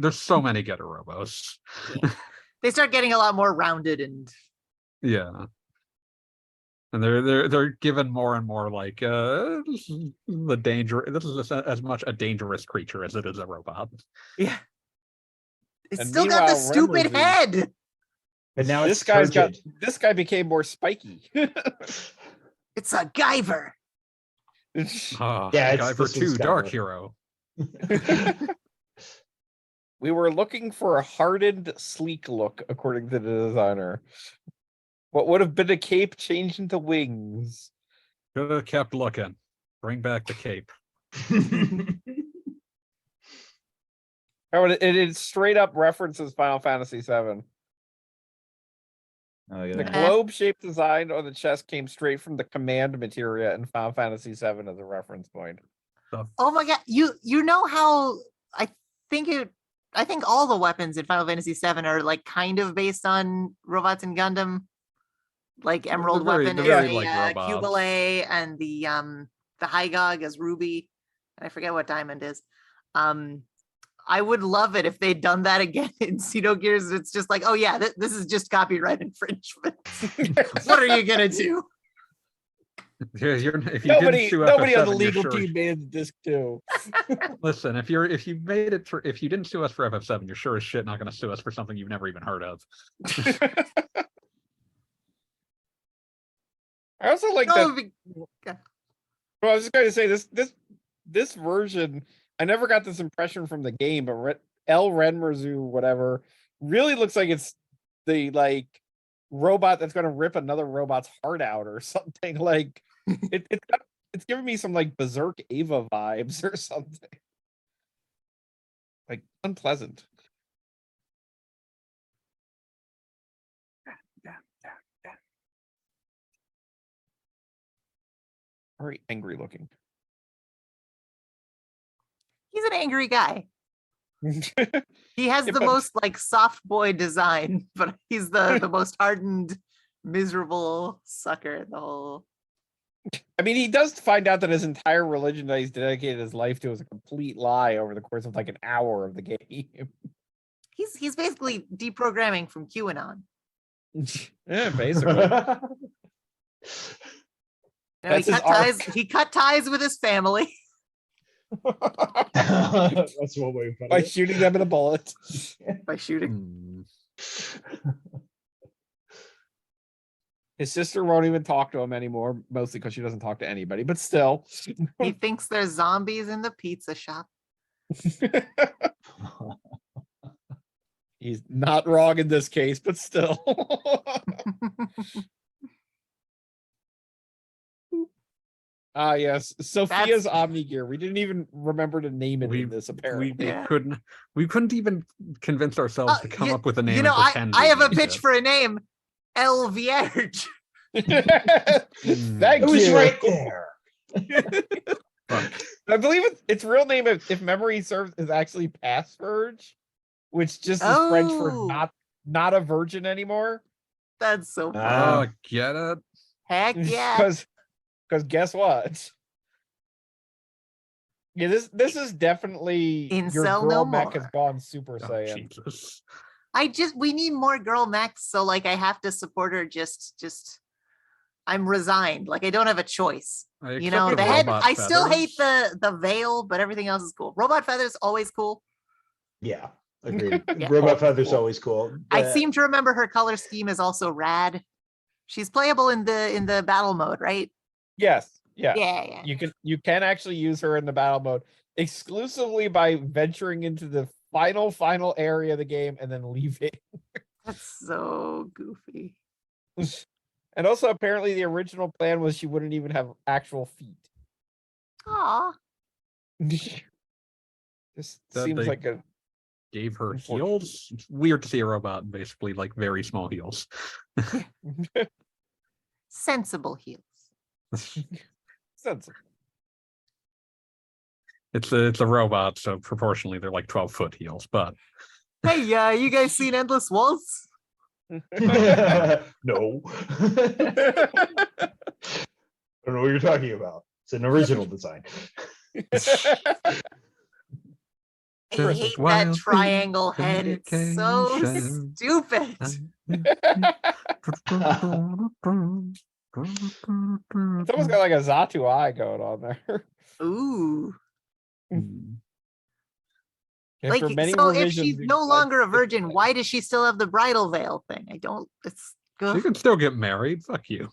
There's so many getter robos. They start getting a lot more rounded and Yeah. And they're given more and more like this is the danger. This is as much a dangerous creature as it is a robot. yeah. It's And still got the meanwhile, stupid Renmer's head. But now this it's guy's turgid. this guy became more spiky. It's a Guyver. Ah, Yeah, Guyver this 2 one's Dark Guyver. Hero. We were looking for a hardened, sleek look, according to the designer. What would have been a cape changed into wings? Could have kept looking. Bring back the cape. Oh, it straight up references Final Fantasy VII. Oh, look at The that. globe-shaped design on the chest came straight from the command materia in Final Fantasy VII as a reference point. Oh my god, you know how think it I think all the weapons in Final Fantasy VII are like kind of based on robots in Gundam. Like Emerald They're very- Weapon is they're very a like robots. Cubile, and the Hygog is Ruby. And I forget what Diamond is. I would love it if they'd done that again in Xenogears. It's just like, oh yeah, this is just copyright infringement. What are you gonna do? If you didn't Nobody sue on the FF7, you're legal sure- team made disc 2. Listen, if you made it if you didn't sue us for FF7, you're sure as shit not going to sue us for something you've never even heard of. I also like No, that. Well, I was just going to say this version. I never got this impression from the game, but El Renmerzu, whatever, really looks like it's the like robot that's going to rip another robot's heart out or something. Like it's giving me some like Berserk Ava vibes or something. Like unpleasant. Very angry looking. he's an angry guy. He has Yeah, the but- most like soft boy design, but he's the most hardened, miserable sucker in the whole. I mean, he does find out that his entire religion that he's dedicated his life to is a complete lie over the course of like an hour of the game. He's basically deprogramming from QAnon. Yeah, basically. You know, That's his arc. he cut ties with his family. That's one way to put By it. shooting them in a bullet. By shooting. His sister won't even talk to him anymore, mostly because she doesn't talk to anybody, but still. He thinks there's zombies in the pizza shop. He's not wrong in this case, but still. Ah, yes. Sophia's Omni Gear. We didn't even remember to name it in this, apparently. Yeah. We couldn't even convince ourselves to come up with a name. You know, and pretend I we have a used pitch it. for a name. El Vierge. Thank It was you. right there. Fuck. I believe its real name, if memory serves, is actually Passverge, which just is French for Oh. not a virgin anymore. That's so funny. Oh, get it? Heck yeah. Because guess what? Yeah, this is definitely your Incel girl no mech has more. gone Super Oh, Saiyan. Jesus. We need more girl mechs, so like I have to support her. Just I'm resigned. Like I don't have a choice. I You know, accepted the head. robot I still hate feathers. the veil, but everything else is cool. Robot feathers always cool. Yeah, agreed. Yeah. Robot Feather's Cool. always cool. I The- seem to remember her color scheme is also rad. She's playable in the battle mode, right? Yes, yeah. Yeah. You can actually use her in the battle mode exclusively by venturing into the final area of the game and then leaving. That's so goofy. And also, apparently, the original plan was she wouldn't even have actual feet. Aw. This That seems they- like a Gave her Unfortunate. heels. It's weird to see a robot basically like very small heels. Sensible heels. sense. It's a robot, so proportionally they're like 12-foot heels. But Hey, you guys seen Endless Waltz? No. I don't know what you're talking about. It's an original design. I Just hate that wild triangle head. It's so vacation. stupid. It's almost got like a Zatu eye going on there. Ooh. After Like, many so if revisions, she's we no decided longer a to stick virgin, with it. why does she still have the bridal veil thing? I don't, it's, You ugh. can still get married. Fuck you.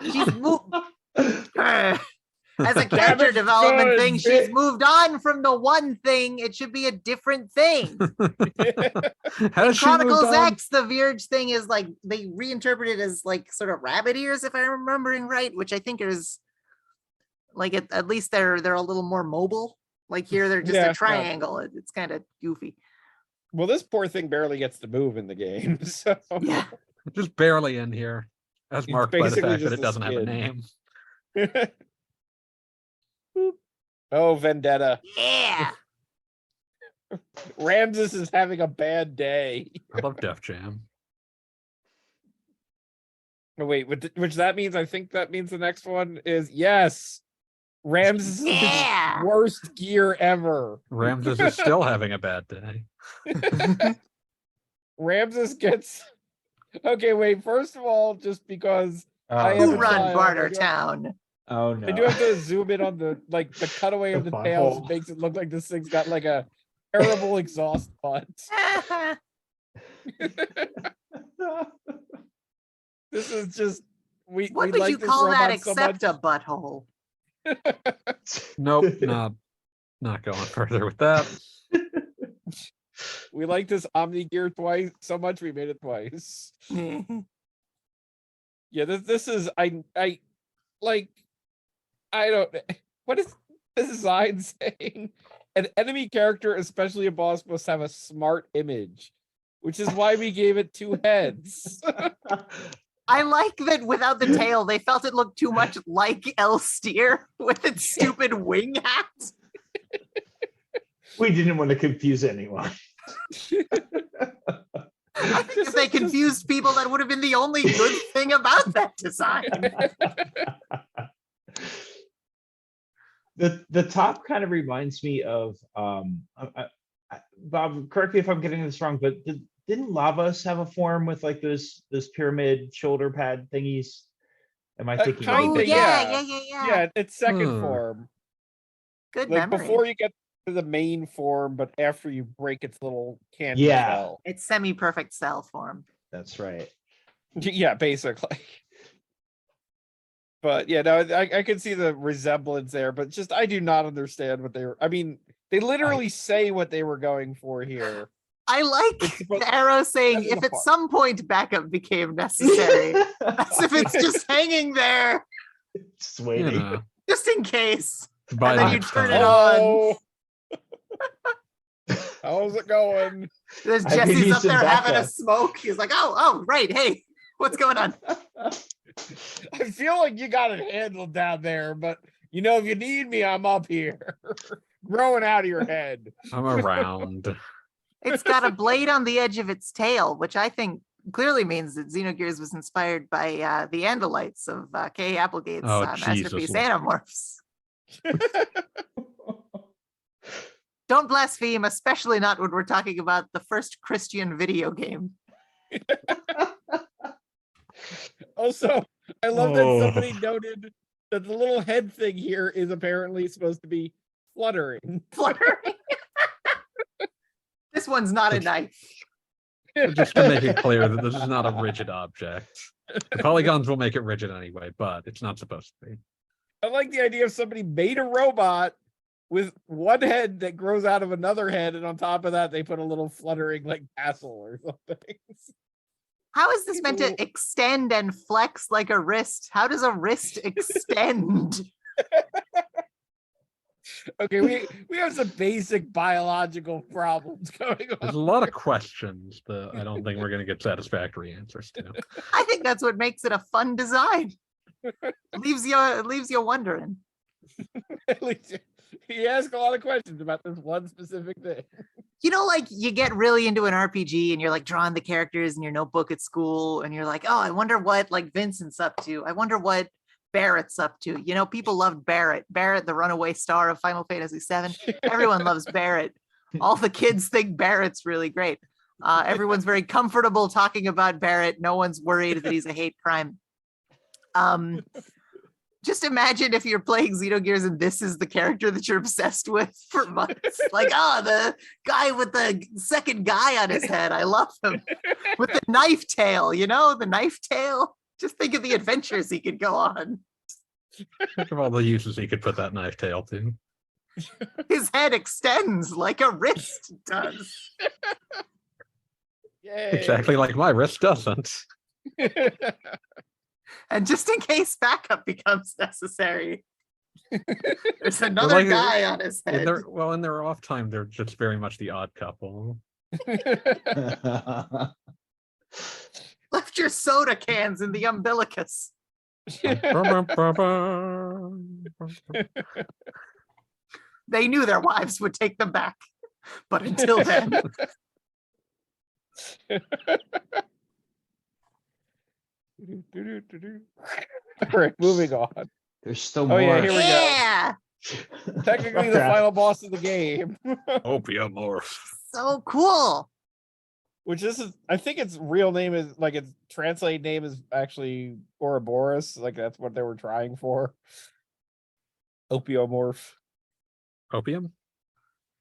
She's moved. As a Damn, character it's development good. thing, she's moved on from the one thing. It should be a different thing. Has In she moved Chronicles on? X, the Vierge thing is like they reinterpret it as like sort of rabbit ears, if I'm remembering right, which I think is like at least they're a little more mobile. Like here, they're just Yeah, a no. triangle. It's kind of goofy. Well, this poor thing barely gets to move in the game, so Yeah. Just barely in here, as It's marked by the basically fact that just it a doesn't have a skin. name. Oh, Vendetta. Yeah. Ramses is having a bad day. I love Def Jam. Oh, wait, which that means, I think that means the next one is, yes, Ramses is Yeah. the worst gear ever. Ramses is still having a bad day. Ramses gets, okay, wait, first of all, just because I Oh, have Who a run child, Barter I do have- Town? Oh no. I do have to zoom in on the cutaway of The the tails. butthole. It makes it look like this thing's got like a terrible exhaust butt. This is just we What we would like you this call that robot so except a much. butthole? Nope, not going further with that. We like this Omni gear twice so much we made it twice. Yeah, this is I like I don't what is the design saying? An enemy character, especially a boss, must have a smart image, which is why we gave it 2 heads. I like that without the tail, they felt it looked too much like Elsteer with its stupid wing hat. We didn't want to confuse anyone. I think if they confused people, that would have been the only good thing about that design. The top kind of reminds me of Bob, correct me if I'm getting this wrong, but didn't Lavos have a form with like those pyramid shoulder pad thingies? Am I thinking of Oh it yeah, different? yeah. Yeah, it's second Hmm. form. Good Like memory. before you get to the main form, but after you break its little candy Yeah. shell. It's semi-perfect cell form. That's right. Yeah, basically. But yeah, no, I can see the resemblance there, but just I do not understand what they were. I mean, they literally say what they were going for here. I like It's supposed- the arrow saying That's if the at part. some point backup became necessary, as if it's just hanging there, Just You waiting. know, just in case. by then you next turn time. it on. Oh, how's it going? There's I could Jesse's use up some there having a backup. smoke. He's like, oh, right. Hey, what's going on? I feel like you got it handled down there, but you know, if you need me, I'm up here, growing out of your head. I'm around. It's got a blade on the edge of its tail, which I think clearly means that Xenogears was inspired by the Andalites of Kay Applegate's Oh, masterpiece Jesus. Animorphs. Don't blaspheme, especially not when we're talking about the first Christian video game. Also, I love that Oh. somebody noted that the little head thing here is apparently supposed to be fluttering. Fluttering. This one's not a knife. Just to make it clear that this is not a rigid object. The polygons will make it rigid anyway, but it's not supposed to be. I like the idea of somebody made a robot with one head that grows out of another head, and on top of that, they put a little fluttering like tassel or something. How is this meant to extend and flex like a wrist? How does a wrist extend? Okay, we have some basic biological problems going There's a on. lot of questions that I don't think we're going to get satisfactory answers to. I think that's what makes it a fun design. Leaves you wondering. At least He asked a lot of questions about this one specific thing. You know, like you get really into an RPG and you're like drawing the characters in your notebook at school and you're like, oh, I wonder what like Vincent's up to. I wonder what Barrett's up to. You know, people loved Barrett. Barrett, the runaway star of Final Fantasy VII. Everyone loves Barrett. All the kids think Barrett's really great. Everyone's very comfortable talking about Barrett. No one's worried that he's a hate crime. Just imagine if you're playing Xenogears and this is the character that you're obsessed with for months. Like, oh, the guy with the second guy on his head. I love him. With the knife tail, you know, the knife tail. Just think of the adventures he could go on. Think of all the uses he could put that knife tail to. His head extends like a wrist does. Yay. Exactly like my wrist doesn't. And just in case backup becomes necessary, there's another like, guy on his head. In their off time, they're just very much the odd couple. Left your soda cans in the umbilicus. They knew their wives would take them back. But until then, All right, moving on. There's still Oh, more. yeah, here we go. yeah, Technically the final boss of the game, Opiumorph. so cool. which this is, I think its real name is like its translate name is actually Ouroboros. Like that's what they were trying for. Opiomorph. Opium?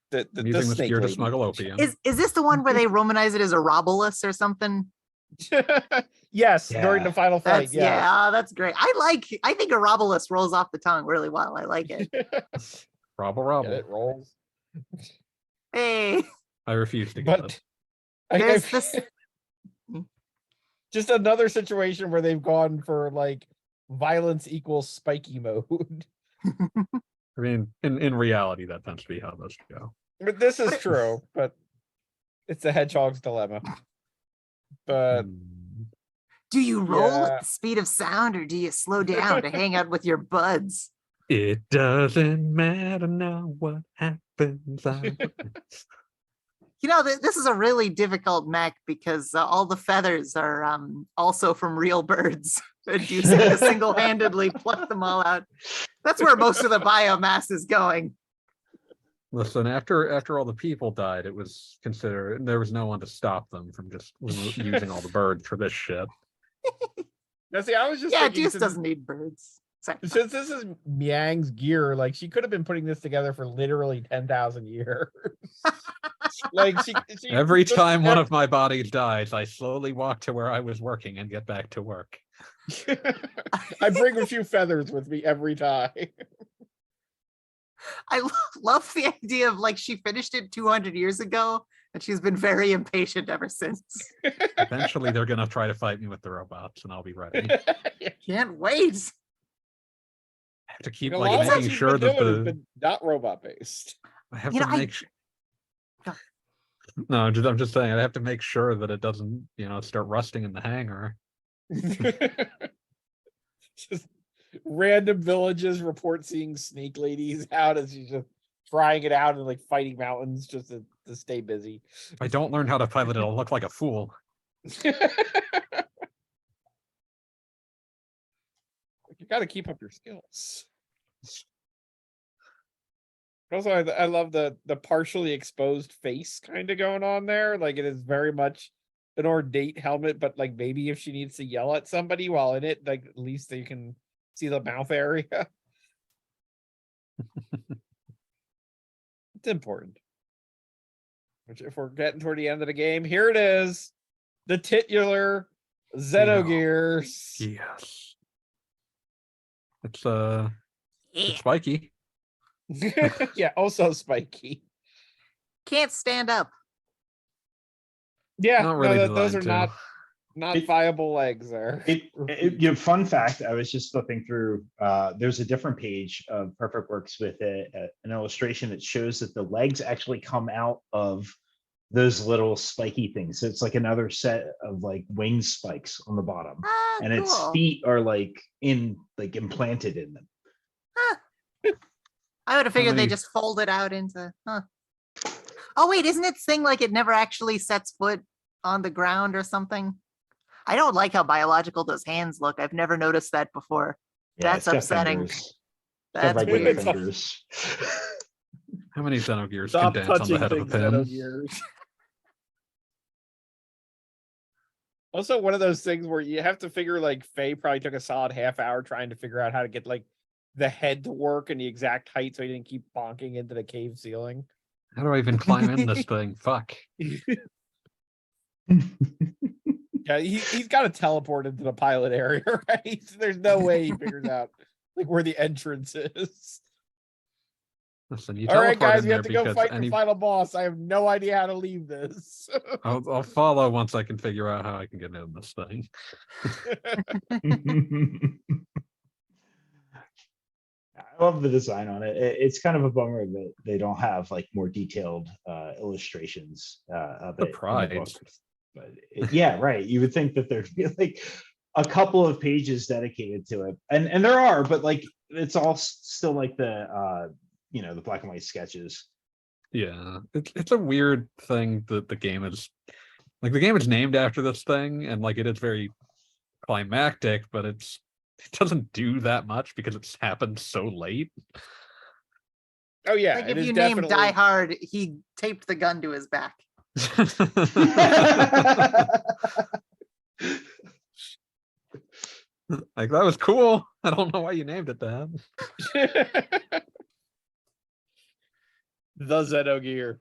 The Using the snake spear to lady. smuggle opium. Is this the one where they romanize it as Ouroboros or something? Yes, Yeah. during the final fight. That's that's great. I think Ouroboros rolls off the tongue really well. I like it. Robble, Yeah, robble. it rolls. Hey, I refuse to get it. But there's this. just another situation where they've gone for like violence equals spiky mode. I mean, in reality, that tends to be how those go. But this is true, but it's a hedgehog's dilemma. But Do you roll Yeah. at the speed of sound or do you slow down to hang out with your buds? It doesn't matter now what happens. You know, this is a really difficult mech because all the feathers are also from real birds. And you have to single-handedly pluck them all out. That's where most of the biomass is going. Listen, after all the people died, it was considered there was no one to stop them from just using all the birds for this shit. now see, I was just Yeah, thinking, Deuce since- doesn't need birds. Sorry. Since this is Miang's gear, like she could have been putting this together for literally 10,000 years. Like she Every time one of my bodies dies, I slowly walk to where I was working and get back to work. I bring a few feathers with me every time. I love the idea of like she finished it 200 years ago and she's been very impatient ever since. Eventually, they're gonna try to fight me with the robots, and I'll be ready. I Can't wait. have to keep A like lot of what making she's sure been that doing has the been not robot based. I have You to know, make. Go. No, I'm just saying I have to make sure that it doesn't, start rusting in the hangar. Just random villages report seeing snake ladies out as she's just trying it out and like fighting mountains just to stay busy. If I don't learn how to pilot it, I'll look like a fool. You got to keep up your skills. Also, I love the partially exposed face kind of going on there. Like it is very much an ornate helmet, but like maybe if she needs to yell at somebody while in it, like at least they can see the mouth area. It's important. Which, if we're getting toward the end of the game, here it is, the titular Xenogears. Yes. It's Yeah. spiky. Yeah, also spiky. Can't stand up. Yeah, Not really those are designed not It- viable legs there. Fun fact, I was just flipping through, there's a different page of Perfect Works with an illustration that shows that the legs actually come out of those little spiky things. So it's like another set of like wing spikes on the bottom, Ah, and its cool. feet are like implanted in them. Ah. I would have figured they many- just fold it out into, huh. Oh, wait, isn't it thing like it never actually sets foot on the ground or something? I don't like how biological those hands look. I've never noticed that before. Yeah, That's it's got upsetting. fingers. It's got That's regular weird. fingers. How many Xenogears Stop can dance on the touching head of a things, pin? Xenogears. Also, one of those things where you have to figure, like, Faye probably took a solid half hour trying to figure out how to get, like, the head to work and the exact height so he didn't keep bonking into the cave ceiling. How do I even climb in this thing? Fuck. Yeah, he's got to teleport into the pilot area, right? There's no way he figures out, like, where the entrance is. Listen, you All right, teleport guys, in we there have to go because fight any... the final boss. I have no idea how to leave this. I'll follow once I can figure out how I can get in this thing. I love the design on it. It's kind of a bummer that they don't have like more detailed illustrations of it in the Surprise. book. But yeah, right. You would think that there'd be like a couple of pages dedicated to it, and there are, but like it's all still like the the black and white sketches. Yeah, it's a weird thing that the game is like, the game is named after this thing, and like it is very climactic, but it doesn't do that much because it's happened so late. Oh yeah, Like it if is you name definitely... Die Hard, he taped the gun to his back. Like, that was cool. I don't know why you named it that. The Xenogears.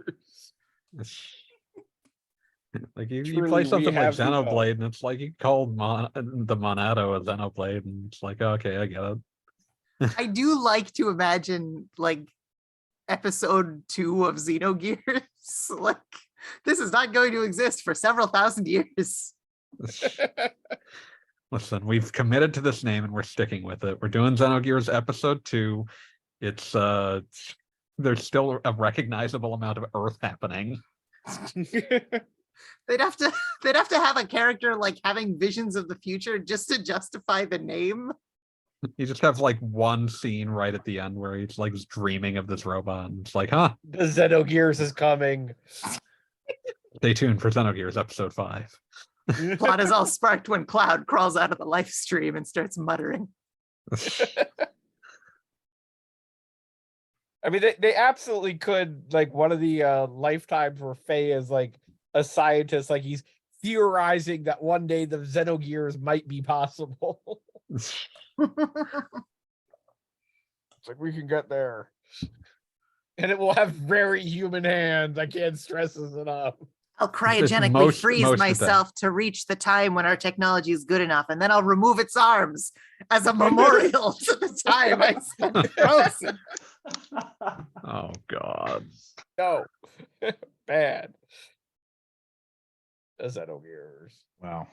Like you Truly, play we something like have become- Xenoblade, and it's like you called the Monado a Xenoblade, and it's like, okay, I get it. I do like to imagine like episode 2 of Xenogears. Like, this is not going to exist for several thousand years. Listen, we've committed to this name and we're sticking with it. We're doing Xenogears episode 2. It's there's still a recognizable amount of Earth happening. They'd have to have a character like having visions of the future just to justify the name. You just have like one scene right at the end where he's like dreaming of this robot, and it's like, huh, The Xenogears is coming. stay tuned for Xenogears episode 5. Plot is all sparked when Cloud crawls out of the live stream and starts muttering. I mean, they absolutely could, like, one of the lifetimes where Faye is like a scientist, like he's theorizing that one day the Xenogears might be possible. It's like, we can get there. And it will have very human hands. I can't stress this enough. I'll cryogenically most freeze of them. myself to reach the time when our technology is good enough, and then I'll remove its arms as a memorial to the time I spent frozen. Oh god. No. Bad. The Xenogears. Wow.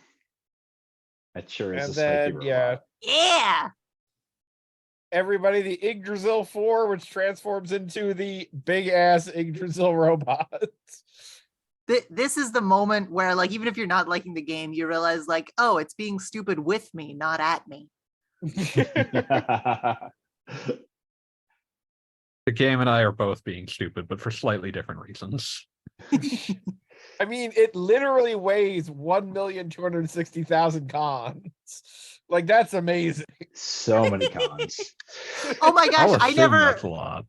That sure is And a spiky then, robot. yeah, Yeah. everybody, the Yggdrasil 4, which transforms into the big ass Yggdrasil robot. This is the moment where, like, even if you're not liking the game, you realize, like, oh, it's being stupid with me, not at me. The game and I are both being stupid, but for slightly different reasons. I mean, it literally weighs 1,260,000 cons. Like, that's amazing. So many cons. Oh my I'll gosh, I assume that's never a lot.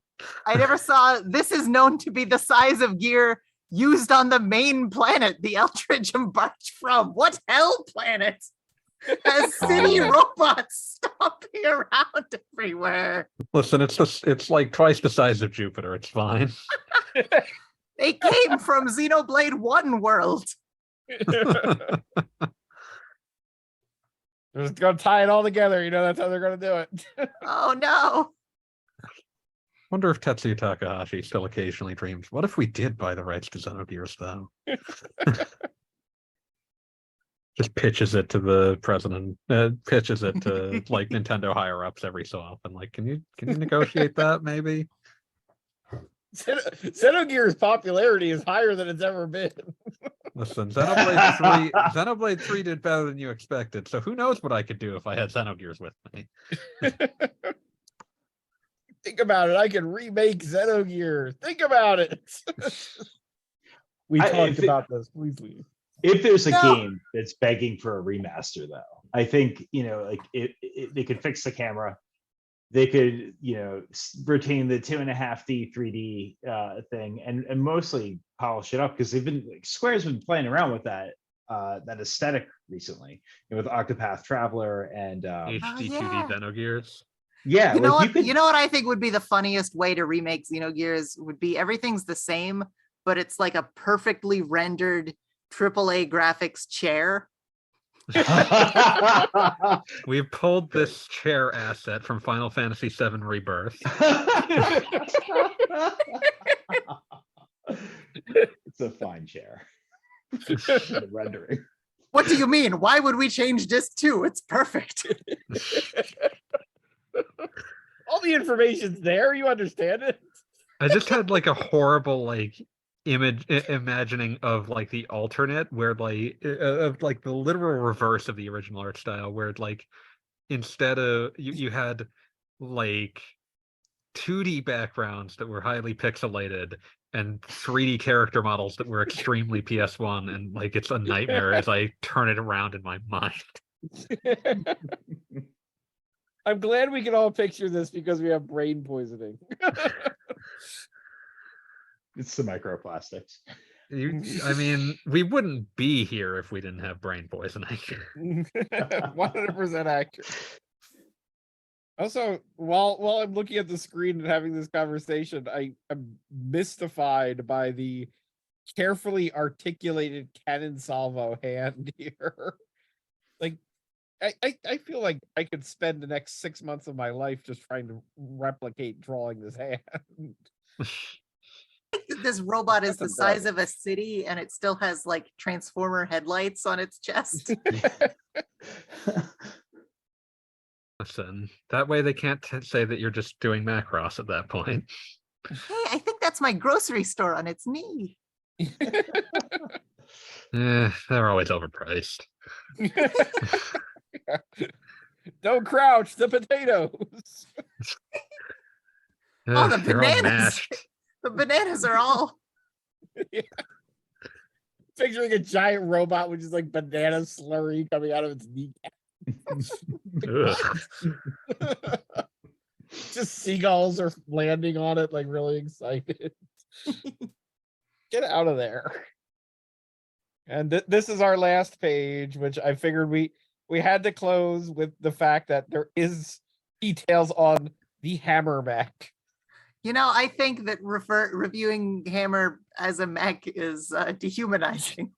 saw this is known to be the size of gear used on the main planet the Eldridge embarked from. What hell planet has city Oh. robots stomping around everywhere? Listen, it's like twice the size of Jupiter. It's fine. They came from Xenoblade 1 world. They're just gonna tie it all together, you know, that's how they're gonna do it. Oh no. Wonder if Tetsuya Takahashi still occasionally dreams. What if we did buy the rights to Xenogears, though? Just pitches it to the president. Pitches it to like Nintendo higher ups every so often. Like, can you negotiate that maybe? Xenogears' popularity is higher than it's ever been. Listen, Xenoblade 3 did better than you expected. So who knows what I could do if I had Xenogears with me? Think about it. I can remake Xenogears. Think about it. We talked about this. Please leave. If there's a No. game that's begging for a remaster, though, I think, like they could fix the camera. They could, retain the 2.5D 3D thing and mostly polish it up, because Square's been playing around with that aesthetic recently, with Octopath Traveler and HD 2D yeah. Xenogears. yeah, You know like what? You know what I think would be the funniest way to remake Xenogears would be everything's the same, but it's like a perfectly rendered AAA graphics chair. We pulled this chair asset from Final Fantasy VII Rebirth. It's a fine chair. The rendering. What do you mean? Why would we change disc 2? It's perfect. All the information's there. You understand it. I just had like a horrible imagining of like the alternate, where of like the literal reverse of the original art style, where instead of you had like 2D backgrounds that were highly pixelated and 3D character models that were extremely PS1, and like it's a nightmare as I turn it around in my mind. I'm glad we can all picture this because we have brain poisoning. It's the microplastics. I mean, we wouldn't be here if we didn't have brain poisoning. 100% accurate. Also, while I'm looking at the screen and having this conversation, I'm mystified by the carefully articulated cannon salvo hand here. Like, I feel like I could spend the next 6 months of my life just trying to replicate drawing this hand. This robot is the That's size impressive. of a city and it still has like transformer headlights on its chest. Listen, that way they can't say that you're just doing Macross at that point. Hey, I think that's my grocery store on its knee. They're always overpriced. Don't crouch, the potatoes. Oh, the They're all bananas. mashed. The bananas are all. Yeah. Picturing a giant robot with just like banana slurry coming out of its kneecap. Ugh. Just seagulls are landing on it, like really excited. Get out of there. And this is our last page, which I figured we had to close with the fact that there is details on the hammer mech. I think that reviewing Hammer as a mech is dehumanizing.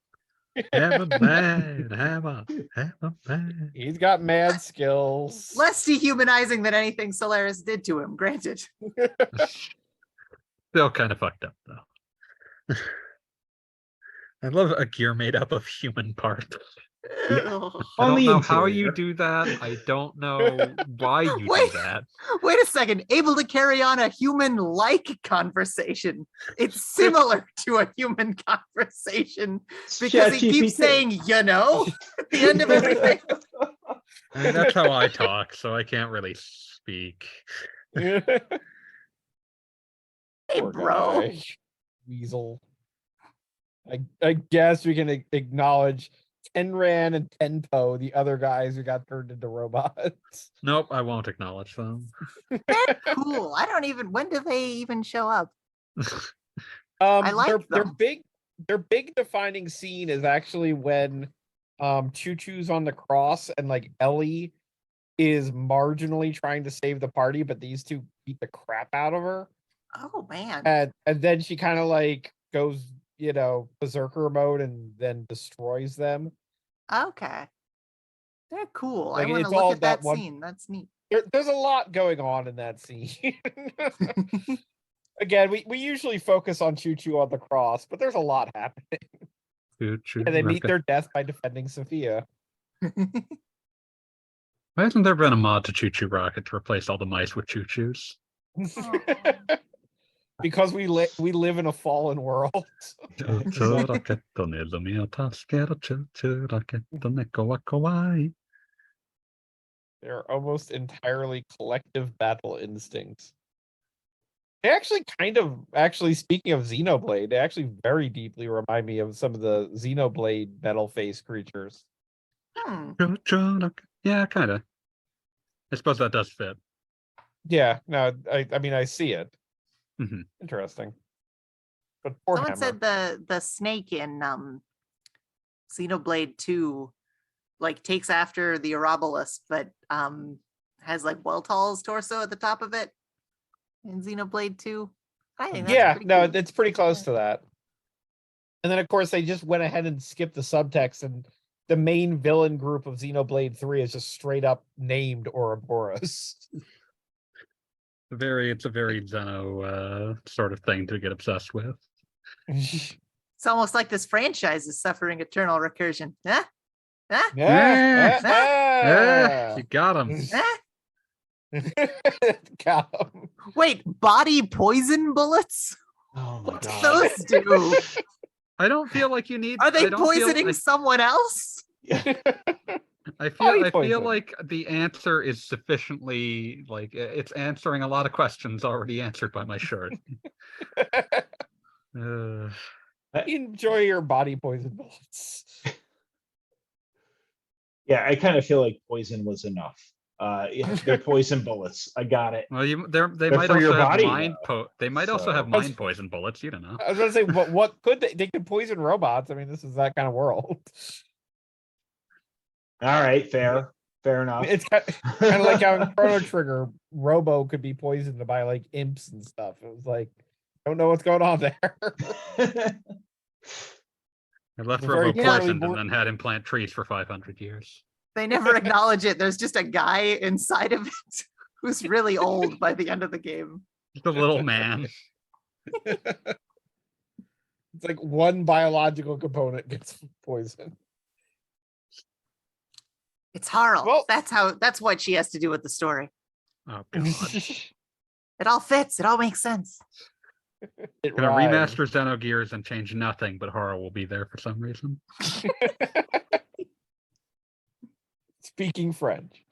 Hammer man, hammer man. He's got mad skills. Less dehumanizing than anything Solaris did to him, granted. Still kind of fucked up though. I love a gear made up of human parts. Ugh. I On don't the know how interior. you do that. I don't know why you Wait. do that. Wait a second. Able to carry on a human-like conversation. It's similar to a human conversation because he keeps ChatGPT. saying, at the end of everything. I mean, that's how I talk, so I can't really speak. Hey, Poor bro. guy. Weasel. I guess we can acknowledge Tenran and Tenpo, the other guys who got turned into robots. Nope, I won't acknowledge them. They're cool. When do they even show up? I like their them. big defining scene is actually when Choo Choo's on the cross and like Ellie is marginally trying to save the party, but these two beat the crap out of her. Oh, man. And then she kind of like goes, berserker mode and then destroys them. Okay. They're cool. Like, I want to it's look all at that that one- scene. That's neat. There's a lot going on in that scene. Again, we usually focus on Choo Choo on the cross, but there's a lot happening. Choo-choo And they meet rocket. their death by defending Sophia. Why hasn't there been a mod to Choo Choo Rocket to replace all the mice with Choo Choos? Because we live in a fallen world. Choo-choo rocketto nello mio taschero, choo-choo rocketto neko wa kawaii. They're almost entirely collective battle instincts. They actually actually speaking of Xenoblade, they actually very deeply remind me of some of the Xenoblade metal face creatures. Hmm. Yeah, kind of. I suppose that does fit. Yeah, no, I mean I see it. Mhm. Interesting. But poor Someone Hammer. said the snake in Xenoblade 2 like takes after the Ouroboros, but has like Weltall's torso at the top of it in Xenoblade 2. I think that's Yeah, pretty no, cool. it's pretty close Yeah. to that. And then of course they just went ahead and skipped the subtext, and the main villain group of Xenoblade 3 is just straight up named Ouroboros. It's a very Zeno sort of thing to get obsessed with. It's almost like this franchise is suffering eternal recursion. Huh? Huh? Yeah, you got him. Huh? Got him. Wait, body poison bullets? Oh my What do god. those do? I don't feel like you need. Are they I don't feel- poisoning someone else? I Body feel poison. like the answer is sufficiently like it's answering a lot of questions already answered by my shirt. Enjoy your body poison bullets. Yeah, I kind of feel like poison was enough. Yeah, they're poison bullets. I got it. Well, they They're might for your also have body, they might also have So- mind poison bullets. You don't know. I was gonna say, what could they could poison robots? I mean, this is that kind of world. All right, fair enough. It's kind of like how in Chrono Trigger, Robo could be poisoned by like imps and stuff. It was like, I don't know what's going on there. I left Very Robo poorly poisoned and wor- then had him plant trees for 500 years. They never acknowledge it. There's just a guy inside of it who's really old by the end of the game. Just a little man. It's like one biological component gets poisoned. It's Harl. Well- That's what she has to do with the story. Oh god. It all fits. It all makes sense. It Gonna rhymes. remaster Xenogears and change nothing, but horror will be there for some reason. Speaking French.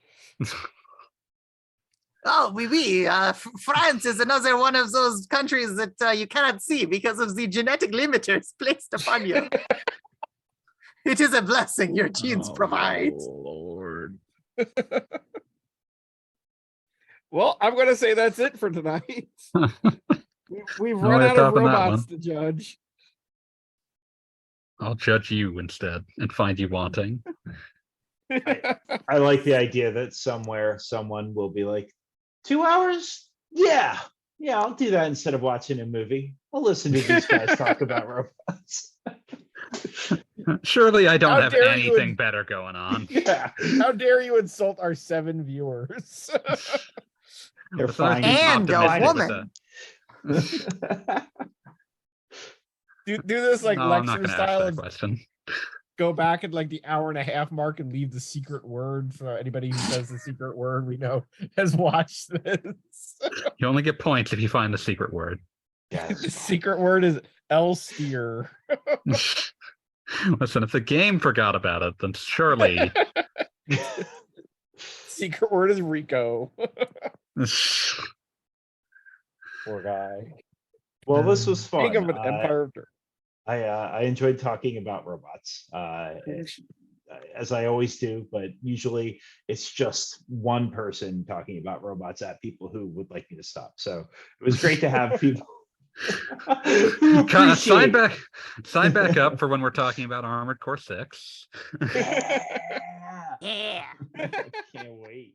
Oh, oui. France is another one of those countries that you cannot see because of the genetic limiters placed upon you. It is a blessing your genes Oh, provide. Lord. Well, I'm gonna say that's it for tonight. We've No run way out of of topping that robots one. to judge. I'll judge you instead and find you wanting. I like the idea that somewhere someone will be like, 2 hours? Yeah, I'll do that instead of watching a movie. I'll listen to these guys talk about robots. Surely I don't How have dare you anything in- better going on. Yeah, How dare you insult our 7 viewers? they're That's not fine. And a optimistic with woman. that. do this like No, I'm not lecture gonna ask style that and question. go back at like the hour and a half mark and leave the secret word so anybody who says the secret word we know has watched this. You only get points if you find the secret word. The Yes. secret word is Elsteer. Listen, if the game forgot about it, then surely. Secret word is Rico. Poor guy. Well, this was fun. Think of an Empire of Dirt. I enjoyed talking about robots, as I always do, but usually it's just one person talking about robots at people who would like me to stop. So it was great to have people. who Sign appreciate- back up for when we're talking about Armored Core 6. Yeah. Yeah. I can't wait.